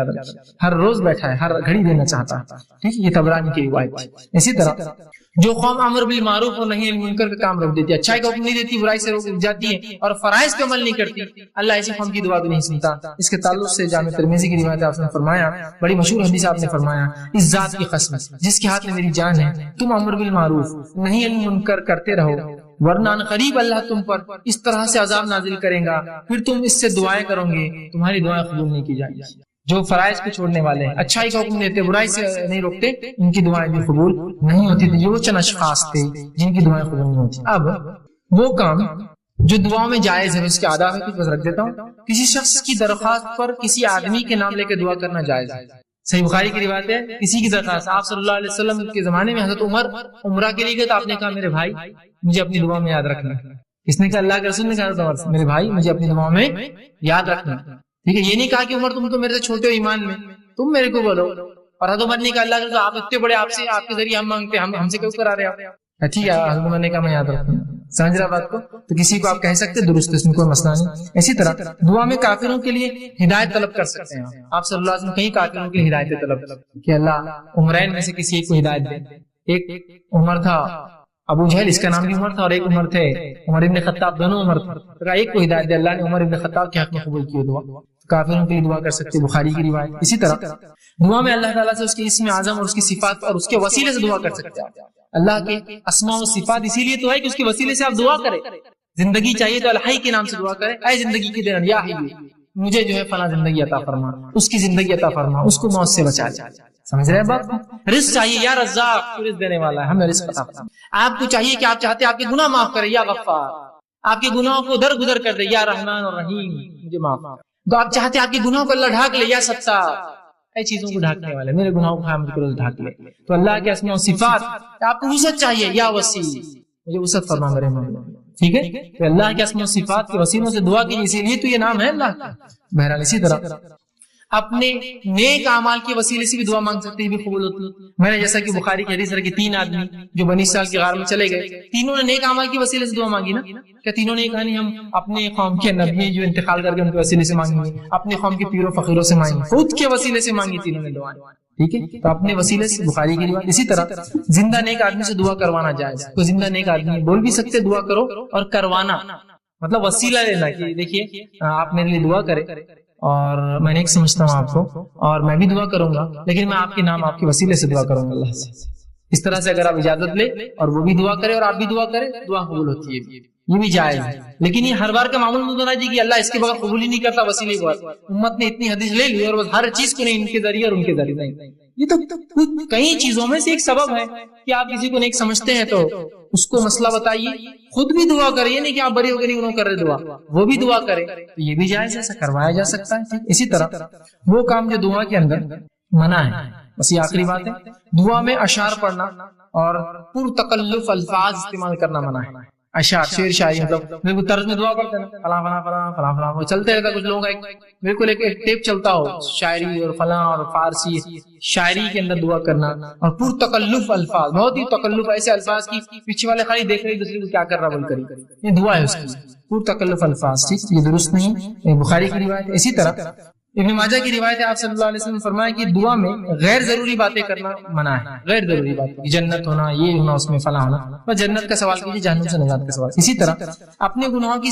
ہر روز بیٹھا ہے، ہر گھڑی دینا چاہتا ہے. ٹھیک ہے، یہ طبرانی کی روایت. اسی طرح جو قوم امر بالمعروف اور نہی عن المنکر کا کام روک دیتی ہے، اچھائی کا حکم نہیں دیتی، برائی سے روک جاتی ہے، اور فرائض پہ عمل نہیں کرتی، اللہ ایسی قوم کی دعا بھی نہیں سنتا. اس کے تعلق سے جامع ترمذی کی روایت آپ نے فرمایا، بڑی مشہور حدیث آپ نے فرمایا، اس ذات کی قسم جس کے ہاتھ میں میری جان ہے، تم امر بالمعروف نہی عن المنکر کرتے رہو، ورنہ قریب اللہ تم پر اس طرح سے عذاب نازل کرے گا، پھر تم اس سے دعائیں کرو گے، تمہاری دعائیں قبول نہیں کی جائیں گی. جو فرائض کو چھوڑنے والے ہیں، اچھائی کا حکم دیتے، برائی سے نہیں روکتے، ان کی دعائیں بھی قبول نہیں ہوتی تھی. یہ وہ چند اشخاص تھے جن کی دعائیں قبول نہیں ہوتی. اب وہ کام جو دعاؤں میں جائز ہے، اس کے آداب ہے، کچھ بس رکھ دیتا ہوں. کسی شخص کی درخواست پر کسی آدمی کے نام لے کے دعا کرنا جائز ہے. صحیح بخاری کی روایت ہے، کسی کی درخواست، آپ صلی اللہ علیہ وسلم کے زمانے میں حضرت عمر عمرہ کے لیے گئے تو آپ نے کہا میرے بھائی مجھے اپنی دعا میں یاد رکھنا. کس نے کہا؟ اللہ کے رسول نے کہا میرے بھائی مجھے اپنی دعا میں یاد رکھنا. ٹھیک ہے، یہ نہیں کہا کہ عمر تم تو میرے سے چھوٹے ہو ایمان میں، تم میرے کو بولو. اور حضرت عمر نے کہا اللہ کے آپ اتنے بڑے، آپ سے آپ کے ذریعے ہم مانگتے ہیں، ہم سے کیوں کرا رہے آپ؟ ٹھیک ہے، حضرت عمر نے کہا میں یاد رکھوں. سمجھ رہا بات کو؟ تو کسی کو آپ کہہ سکتے درست، اس میں کوئی مسئلہ نہیں. اسی طرح دعا میں کافروں کے لیے ہدایت طلب کر سکتے ہیں. آپ صلی اللہ علیہ وسلم کہیں کافروں کے لیے ہدایت طلب کہ اللہ عمرین میں سے کسی ایک کو ہدایت دے. ایک عمر تھا ابو جہل، اس کا نام بھی عمر تھا، اور ایک عمر تھے عمر ابن خطاب، دونوں عمر تھے. ایک کو ہدایت دے اللہ نے، عمر ابن خطاب کے حق میں قبول کی دعا. کافروں کے لیے دعا کر سکتے، بخاری کی روایت. اسی طرح دعا میں اللہ تعالیٰ سے اس کے اسم اعظم اور اس کی صفات اور اس کے وسیلے سے دعا کر سکتے ہیں. اللہ کے اسماء و صفات اسی لیے تو ہے کہ اس کے وسیلے سے آپ دعا کریں. زندگی چاہیے تو الحی کے نام سے دعا کریں، اے زندگی کی دینا، یا حی مجھے جو ہے فلاں زندگی عطا فرما، اس کی زندگی عطا فرما، اس کو موت سے بچا لے. سمجھ رہے ہیں بات؟ رزق چاہیے، یا رزاق رزق دینے والا ہے، ہمیں رزق عطا فرما. آپ کو چاہیے کہ آپ چاہتے ہیں آپ کے گناہ معاف کرے، یا غفار آپ کے گناہوں کو درگزر کر دے، یا رحمان اور رحیم مجھے معاف. تو آپ چاہتے ہیں آپ کے گناہوں کو اللہ ڈھانک لے، یا ستار اے چیزوں کو ڈھانکنے والے، میرے گناہوں کو مجھ کو ڈھانک لے. تو اللہ کے اسماء و صفات. آپ کو وسعت چاہیے، یا وسیع مجھے وسعت فرما میرے مولا. ٹھیک ہے، تو اللہ کے اسماء و صفات کے وسیلوں سے دعا کی، اسی لیے تو یہ نام ہے اللہ کا. بہرحال اسی طرح اپنے نیک اعمال کے وسیلے سے بھی دعا مانگ سکتے ہیں، بھی قبول ہوتی ہے. میں نے جیسا کہ بخاری کی حدیث ہے کہ 3 آدمی جو بنی اسرائیل کے غار میں چلے گئے، تینوں نے نیک اعمال کے وسیلے سے دعا مانگی نا. کیا تینوں نے کہا نہیں ہم اپنے قوم کے نبی جو انتقال کر کے ان کے وسیلے سے مانگیں گے، اپنے قوم کے پیروں فقیروں سے مانگیں گے، خود کے وسیلے سے مانگی تینوں نے دعا. ٹھیک ہے، تو اپنے وسیلے سے، بخاری کی روایت. اسی طرح زندہ نیک آدمی سے دعا کروانا جائز. کوئی زندہ نیک آدمی بول بھی سکتے دعا کرو، اور کروانا مطلب وسیلہ لینا کہ دیکھیے آپ میرے لیے دعا کرے، اور میں نیک سمجھتا ہوں آپ کو، اور میں بھی دعا کروں گا، لیکن میں آپ کے نام آپ کے وسیلے سے دعا کروں گا اللہ سے. اس طرح سے اگر آپ اجازت لے اور وہ بھی دعا کرے اور آپ بھی دعا کرے، دعا قبول ہوتی ہے. یہ بھی جائز ہے، لیکن یہ ہر بار کا معمول مت بنا کہ اللہ اس کے بغیر قبول ہی نہیں کرتا وسیلے کو. امت نے اتنی حدیث لے لی اور بس ہر چیز کو نہیں ان کے ذریعے اور ان کے ذریعے نہیں. یہ تو کئی چیزوں میں سے ایک سبب ہے کہ آپ کسی کو نیک سمجھتے ہیں تو اس کو مسئلہ بتائیے، خود بھی دعا کرے، نہیں کہ آپ بری ہو کے نہیں کر رہے دعا، وہ بھی دعا کرے، تو یہ بھی جائز ہے، ایسا کروایا جا سکتا ہے. اسی طرح وہ کام جو دعا کے اندر منع ہے، بس یہ آخری بات ہے، دعا میں اشعار پڑھنا اور پر تکلف الفاظ استعمال کرنا منع ہے. اشعار شعر شاعری، مطلب بالکل طرز میں دعا کرتے ہیں فلاں فلاں فلاں فلاں فلاں، وہ چلتے رہتا. کچھ لوگوں کا بالکل ایک ٹیپ چلتا ہو شاعری اور فلاں اور فارسی شاعری کے اندر دعا کرنا، اور پر تکلف الفاظ، بہت ہی تکلف ایسے الفاظ کی پیچھے والے خالی دیکھ رہے دوسرے کو کیا کر رہا بول کر، یہ دعا ہے اس کی پر تکلف الفاظ. ٹھیک، یہ درست نہیں، بخاری کی روایت ہے. اسی طرح ابن ماجہ کی روایت ہے، آپ صلی اللہ علیہ وسلم نے فرمایا کہ دعا میں غیر ضروری باتیں کرنا منع ہے، غیر ضروری باتیں، جنت ہونا، یہ ہونا، اس میں فلاں ہونا، بس جنت کا سوال کیجیے، جہنم سے نجات کا سوال۔ اسی طرح اپنے گناہوں کی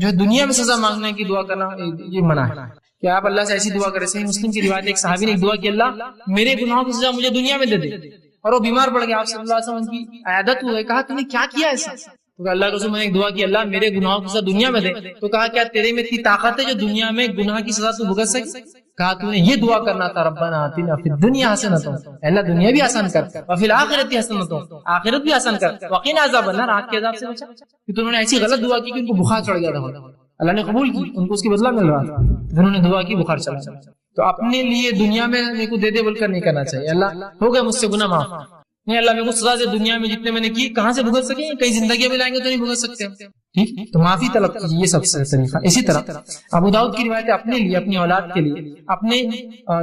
جو دنیا میں سزا مانگنے کی دعا کرنا یہ منع ہے کہ آپ اللہ سے ایسی دعا کریں۔ صحیح مسلم کی روایت، ایک صحابی نے ایک دعا کی، اللہ میرے گناہوں کی سزا مجھے دنیا میں دے دے، اور وہ بیمار پڑ گیا، آپ صلی اللہ علیہ وسلم کی عیادت ہوئی، کہا تم نے کیا کیا ایسا؟ تو اللہ کے رسول نے ایک دعا کی، اللہ میرے گناہوں کی سزا دنیا میں دے۔ تو کہا کیا تیرے میں اتنی طاقت ہے جو دنیا میں گناہ کی سزا تو بھگت سکے؟ کہا تو نے یہ دعا کرنا تھا، ربنا آتنا فی الدنیا حسنۃ، اللہ دنیا بھی آسان کر، وفی الآخرۃ حسنۃ، آخرت بھی آسان کر، وقنا عذاب النار، آگ کے عذاب سے بچا۔ کہ انہوں نے ایسی غلط دعا کی کہ ان کو بخار چڑھ گیا تھا، اللہ نے قبول کی، ان کو اس کی بدلہ مل رہا تھا، انہوں نے دعا کی، بخار چلا۔ تو اپنے لیے دنیا میں میرے کو دے دے بول کر نہیں کرنا چاہیے، اللہ ہو گیا مجھ سے گناہ معاف، نہیں اللہ میرے کو سزا دے، دنیا میں جتنے میں نے کی کہاں سے بھگت سکیں، کئی زندگیاں میں لائیں گے تو نہیں بھگت سکتے، ٹھیک، تو معافی طلب کیجیے، یہ سب سے طریقہ۔ اسی طرح ابو داؤد کی روایت ہے، اپنے لیے، اپنی اولاد کے لیے، اپنے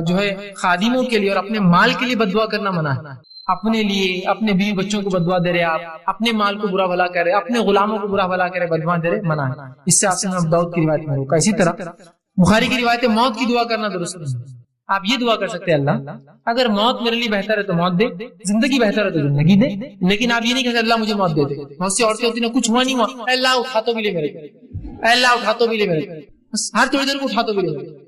جو ہے خادموں کے لیے اور اپنے مال کے لیے بددعا کرنا منع ہے۔ اپنے لیے، اپنے بیوی بچوں کو بددعا دے رہے، آپ اپنے مال کو برا بھلا کر رہے، اپنے غلاموں کو برا بھلا کرے، بددعا دے رہے، منع ہے، اس سے آپ سے ابو داؤد کی روایت میں روکا۔ اسی طرح بخاری کی روایت ہے، موت کی دعا کرنا درست نہیں۔ آپ یہ دعا کر سکتے ہیں، اللہ اگر موت میرے لیے بہتر ہے تو موت دے، زندگی بہتر ہے تو زندگی دے، لیکن آپ یہ نہیں کہتے اللہ مجھے موت دے دے۔ بہت سی عورتیں ہوتی ہیں کچھ ہوا نہیں ہوا، اے اللہ اٹھا تو بھی لے میرے کو، اے اللہ اٹھا تو بھی لے میرے کو، بس ہر تھوڑی دیر کو اٹھا تو بھی لے میرے کو،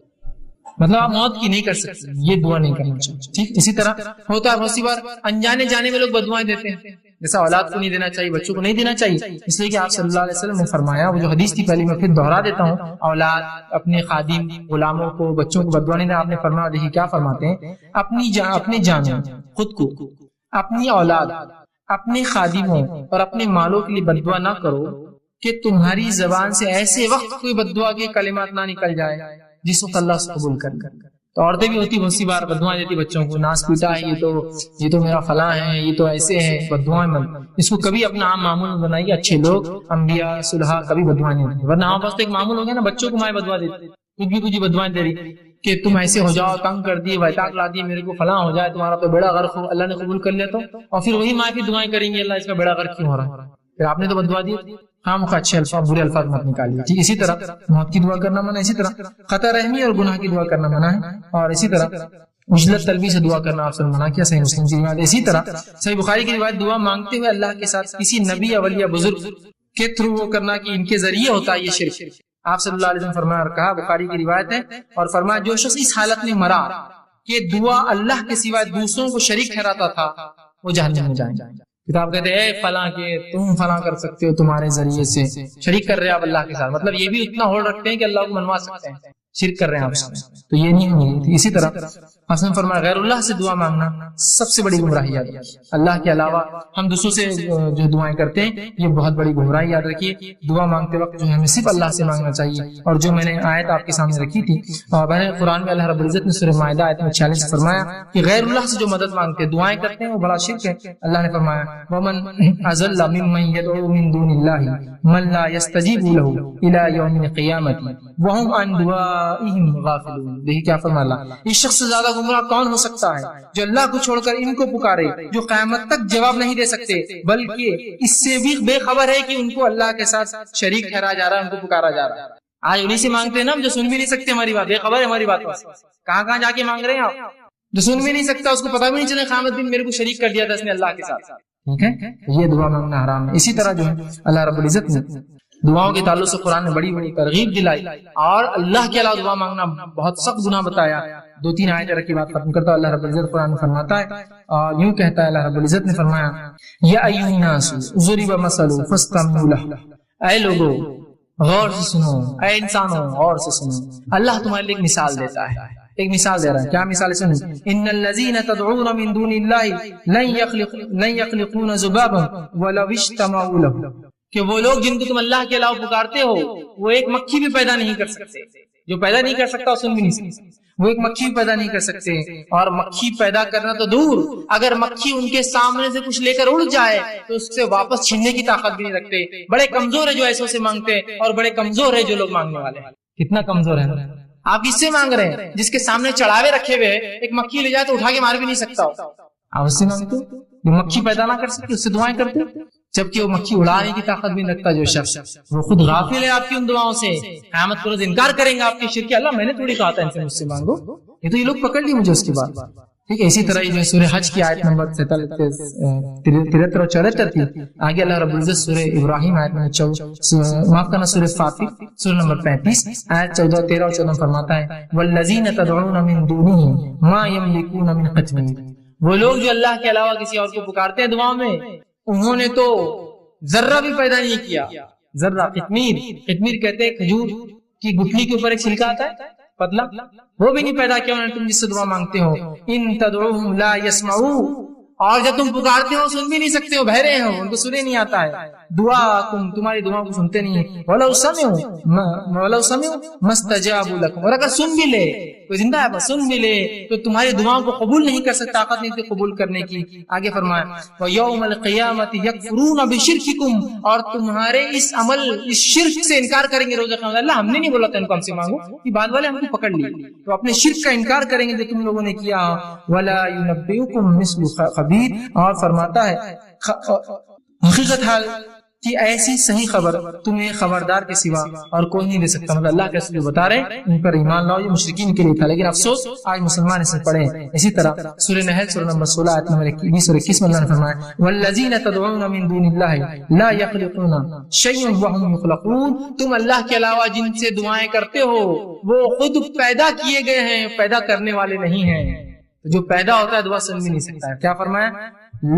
مطلب آپ موت کی نہیں کر سکتے، یہ دعا نہیں کرنا چاہیے، ٹھیک۔ اسی طرح ہوتا ہے بہت سی بار انجانے جانے میں لوگ بددعائیں دیتے ہیں، جیسا اولاد کو نہیں دینا چاہیے، بچوں کو نہیں دینا چاہیے، اس لیے کہ آپ صلی اللہ علیہ وسلم نے فرمایا، وہ جو حدیث تھی پہلی میں پھر دہرا دیتا ہوں، اولاد، اپنے خادم، غلاموں کو، بچوں کو بددعا نہیں دینا۔ آپ نے فرمایا، دیکھیے کیا فرماتے ہیں، اپنی جانوں، خود کو، اپنی اولاد، اپنے خادموں اور اپنے مالوں کے لیے بددعا نہ کرو کہ تمہاری زبان سے ایسے وقت کوئی بددعا کے کلمات نہ نکل جائے جس وقت اللہ سے قبول کر۔ تو عورتیں بھی ہوتی بہت سی بار بددعائیں دیتی بچوں کو، ناس پیٹا ہے، یہ تو میرا فلاں ہے، یہ تو ایسے ہے، بددعائیں مت، اس کو کبھی اپنا عام معمول بنائیے۔ اچھے لوگ، انبیاء، صلحاء کبھی بددعائیں نہیں دیتے، ورنہ ہمارے پاس تو ایک معمول ہو گیا نا، بچوں کو مائیں بددعا دیتی، کچھ بددعائیں دے رہی کہ تم ایسے ہو جاؤ، تنگ کر دیے، وحتاق لا دیے، میرے کو فلاں ہو جائے، تمہارا تو بیڑا غرق ہو، اللہ نے قبول کر لیا تو، اور پھر وہی ماں کی دعائیں کریں گی، اللہ اس کا بیڑا غرق کیوں ہو رہا ہے، پھر آپ نے تو بددعا دی، ہاں مخ اچھے الفاظ، برے الفاظ مت نکالیے، ٹھیک۔ اسی طرح موت کی دعا کرنا منع، اسی طرح خطا رحمی اور گناہ کی دعا کرنا منع ہے، اور اسی طرح عجلت طلبی سے دعا کرنا آپ سے منع کیا، صحیح مسلم کی روایت۔ اسی طرح صحیح بخاری کی روایت، دعا مانگتے ہوئے اللہ کے ساتھ کسی نبی یا ولی یا بزرگ کے تھرو وہ کرنا کہ ان کے ذریعے ہوتا ہے، یہ شرک۔ آپ صلی اللہ علیہ وسلم فرمایا اور کہا، بخاری کی روایت ہے، اور فرمایا جو شخص اس حالت میں مرا کہ دعا اللہ کے سوائے دوسروں کو شریک ٹھہراتا تھا، وہ جہنم میں جائیں گے۔ کتاب کہتے ہیں، اے فلاں کے تم فلاں کر سکتے ہو، تمہارے ذریعے سے شریک کر رہے ہیں آپ اللہ کے ساتھ، مطلب یہ بھی اتنا ہولڈ رکھتے ہیں کہ اللہ کو منوا سکتے ہیں، شرک کر رہے ہیں آپ سے، تو یہ نہیں ہونی تھی۔ اسی طرح آپ نے فرمایا غیر اللہ سے دعا مانگنا سب سے بڑی گمراہی یاد رکھیے، اللہ کے علاوہ ہم دوسروں سے جو دعائیں کرتے ہیں یہ بہت بڑی گمراہی یاد رکھیے۔ دعا مانگتے وقت جو ہے ہمیں صرف اللہ سے مانگنا چاہیے، اور جو میں نے آیت آپ کے سامنے رکھی تھی، قرآن میں اللہ رب العزت نے سورہ مائدہ آیت میں 46 فرمایا کہ غیر اللہ سے جو مدد مانگتے ہیں، دعائیں کرتے ہیں، وہ بڑا شرک ہے۔ اللہ نے فرمایا ومن اضل ممن يدعو من دون الله من لا يستجيب له الى يوم القيامه وهم عن دعائهم غافلون۔ دیکھیے کیا فرمایا اللہ، اس شخص سے زیادہ گمراہ کون ہو سکتا ہے جو اللہ کو چھوڑ کر ان کو پکارے، جو قیامت تک جواب نہیں دے سکتے، بلکہ اس سے بھی بے خبر ہے کہ ان کو اللہ کے ساتھ شریک ٹھہرایا جا رہا ہے، ان کو پکارا جا رہا ہے۔ آج انہیں سے مانگتے ہیں نا جو سن بھی نہیں سکتے ہماری بات، بے خبر ہے ہماری بات، کہاں کہاں جا کے مانگ رہے ہیں آپ، جو سن بھی نہیں سکتا، اس کو پتہ بھی نہیں چلے قیامت دن میرے کو شریک کر دیا تھا اس نے اللہ کے ساتھ، ٹھیک ہے، یہ دعا مانگنا حرام ہے۔ اسی طرح جو ہے اللہ رب العزت نے دعاؤں کے تعلق سے قرآن میں بڑی بڑی ترغیب دلائی، اور اللہ کے علاوہ دعا مانگنا بہت سخت گناہ بتایا۔ دو تین آیتیں رکھ کے بات ختم کرتا ہوں۔ اللہ رب العزت قرآن میں فرماتا ہے، اور یوں کہتا ہے اللہ رب العزت نے فرمایا، یا ایھا الناس ضرب مثل فاستمعوا لہ، اے لوگوں غور سے سنو، اے انسانوں غور سے سنو، اللہ تمہارے لیے ایک مثال دیتا ہے، ایک مثال دے رہا ہے۔ کیا مثال ہے سنیں، ان الذین تدعون من دون اللہ لن یخلقون ذبابا ولو اجتمعوا لہ، کہ وہ لوگ جن کو تم اللہ کے علاوہ پکارتے ہو وہ ایک مکھی بھی پیدا نہیں کر سکتے، جو پیدا نہیں کر سکتا سن بھی نہیں سکتے، وہ ایک مکھی بھی پیدا نہیں کر سکتے، اور مکھی پیدا کرنا تو دور، اگر مکھی ان کے سامنے سے کچھ لے کر اڑ جائے تو اس سے واپس چھیننے کی طاقت بھی نہیں رکھتے۔ بڑے کمزور ہے جو ایسوں سے مانگتے ہیں، اور بڑے کمزور ہے جو لوگ مانگنے والے ہیں۔ کتنا کمزور ہے آپ، کس سے مانگ رہے ہیں؟ جس کے سامنے چڑھاوے رکھے ہوئے، ایک مکھی لے جائے تو اٹھا کے مار بھی نہیں سکتا، آپ اس سے مانگتے جو مکھی پیدا نہ کر سکتے، اس سے دعائیں کرتے۔ جبکہ وہ مکھی اڑانے کی طاقت بھی رکھتا جو شخص، وہ خود غافل ہے آپ کی ان دعاؤں سے، قیامت پر انکار کریں گا آپ کے شرک، اللہ میں نے تھوڑی کہا تھا ان سے مجھ سے مانگو، یہ تو یہ لوگ پکڑ لی مجھے اس کے بعد. ٹھیک ہے. اسی طرح یہ جو سورہ حج کی آیت نمبر 73 اور 74 تھی، آگے اللہ رب العزت سورہ ابراہیم آیت نمبر معاف کرنا سورہ فاطر سورہ نمبر 35 آیت 14 13 اور 14 فرماتا ہے والذین تدعون من دونہ ما یملکون من قطمیر، وہ لوگ جو اللہ کے علاوہ کسی اور کو پکارتے ہیں دعاؤں میں، انہوں نے تو ذرہ بھی پیدا نہیں کیا. ذرہ قطمیر، قطمیر کہتے ہیں کھجور کی گٹھلی کے اوپر ایک چھلکا آتا ہے پتلا، وہ بھی نہیں پیدا کیا انہوں نے تم جس سے دعا مانگتے ہو. ان تدعوهم لا يسمعوا، اور جب تم پکارتے ہو سن بھی نہیں سکتے ہو، بہرے ہیں ان کو سنے نہیں آتا ہے. دعاکم، تمہاری دعاؤں کو سنتے نہیں ہیں. ولو سمعوا ما استجابوا لكم، اور اگر سن بھی لے، کوئی زندہ ہے بس سن بھی لے تو تمہاری دعاؤں کو قبول نہیں کر سکتا، طاقت نہیں تھی قبول کرنے کی. آگے فرمایا وَيَوْمَ الْقِيَامَةِ يَكْفُرُونَ بِشِرْكِكُمْ، اور تمہارے اس عمل اس شرک سے انکار کریں گے روز قیامت. اللہ ہم نے نہیں بولا تھا ان کو ہم سے مانگو، یہ بعد والے ہم کو پکڑ لی، تو اپنے شرک کا انکار کریں گے جو تم لوگوں نے کیا. وَلَا يُنَبِّئُكُمْ مِثْلُ خَبِيرٍ، اور فرماتا ہے حقیقت حال کہ ایسی صحیح خبر تمہیں خبردار کے سوا اور کوئی نہیں دے سکتا. مطلب اللہ کے رسول بتا رہے ہیں ان پر ایمان لاؤ، یہ مشرکین کے لیے تھا، لیکن افسوس آج مسلمان اسے پڑھے. اسی طرح سورہ نحل سورہ نمبر 16 آیت نمبر 20 اور 21 میں اللہ نے فرمایا والذین تدعون من دون اللہ لا یخلقون شیئا وهم یخلقون، تم اللہ کے علاوہ جن سے دعائیں کرتے ہو وہ خود پیدا کیے گئے ہیں، پیدا کرنے والے نہیں ہیں. جو پیدا ہوتا ہے دعا سن بھی نہیں سکتا ہے. کیا فرمایا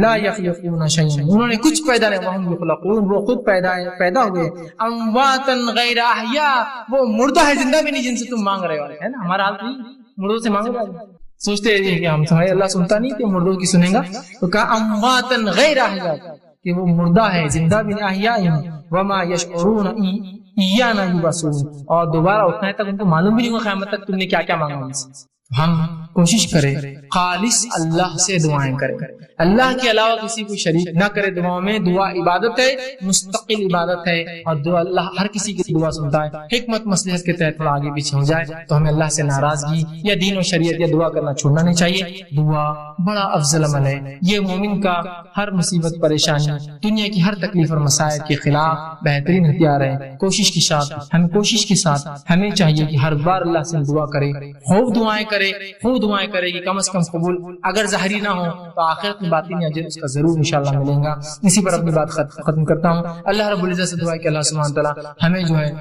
لا یخلقون شیئا، انہوں نے کچھ پیدا نہیں، وهم یخلقون، وہ خود پیدا ہوئے. امواتا غیر احیاء، وہ مردہ ہے زندہ بھی نہیں جن سے تم مانگ رہے ہو. ہے نا ہمارا حال بھی مردوں سے مانگ رہے ہیں، سوچتے ہیں کہ ہم تمہارے اللہ سنتا نہیں کہ مردوں کی سنیں گا، تو کہا امواتا غیر احیاء کہ وہ مردہ ہے زندہ بھی نہیں، احیاء وما یشعرون ایانا یبعثون، اور دوبارہ اٹھنے تک ان کو معلوم بھی نہیں ہوگا قیامت تک تم نے کیا کیا مانگا ان سے. ہم کوشش کریں خالص اللہ سے دعائیں کریں، اللہ کے علاوہ کسی کو شریک نہ کرے دعاؤں میں. دعا عبادت ہے، مستقل عبادت ہے، اور دعا اللہ ہر کسی کی دعا سنتا ہے. حکمت مصلحت کے تحت تھوڑا آگے پیچھے ہو جائے تو ہمیں اللہ سے ناراضگی یا دین و شریعت یا دعا کرنا چھوڑنا نہیں چاہیے. دعا بڑا افضل عمل ہے، یہ مومن کا ہر مصیبت پریشانی دنیا کی ہر تکلیف اور مسائل کے خلاف بہترین ہتھیار ہے. کوشش کے ساتھ ہمیں چاہیے کہ ہر بار اللہ سے دعا کرے، خوب دعائیں کرے کہ کم از کم قبول اگر ظاہری نہ ہو تو آخرت میں باطنی اجر اس کا ضرور انشاءاللہ ملے گا. اسی پر اپنی بات ختم کرتا ہوں. اللہ رب العزت سے دعا ہے کہ اللہ سبحانہ تعالی ہمیں جو ہے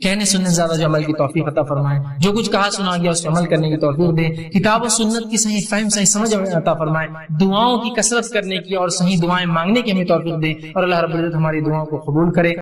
کہنے سننے زیادہ جو عمل کی توفیق عطا فرمائے، جو کچھ کہا سنا گیا اس پر عمل کرنے کی توفیق دے، کتاب و سنت کی صحیح فہم صحیح سمجھ عطا فرمائے، دعاؤں کی کثرت کرنے کی اور صحیح دعائیں مانگنے کی ہمیں توفیق دے، اور اللہ رب العزت ہماری دعاؤں کو قبول کرے.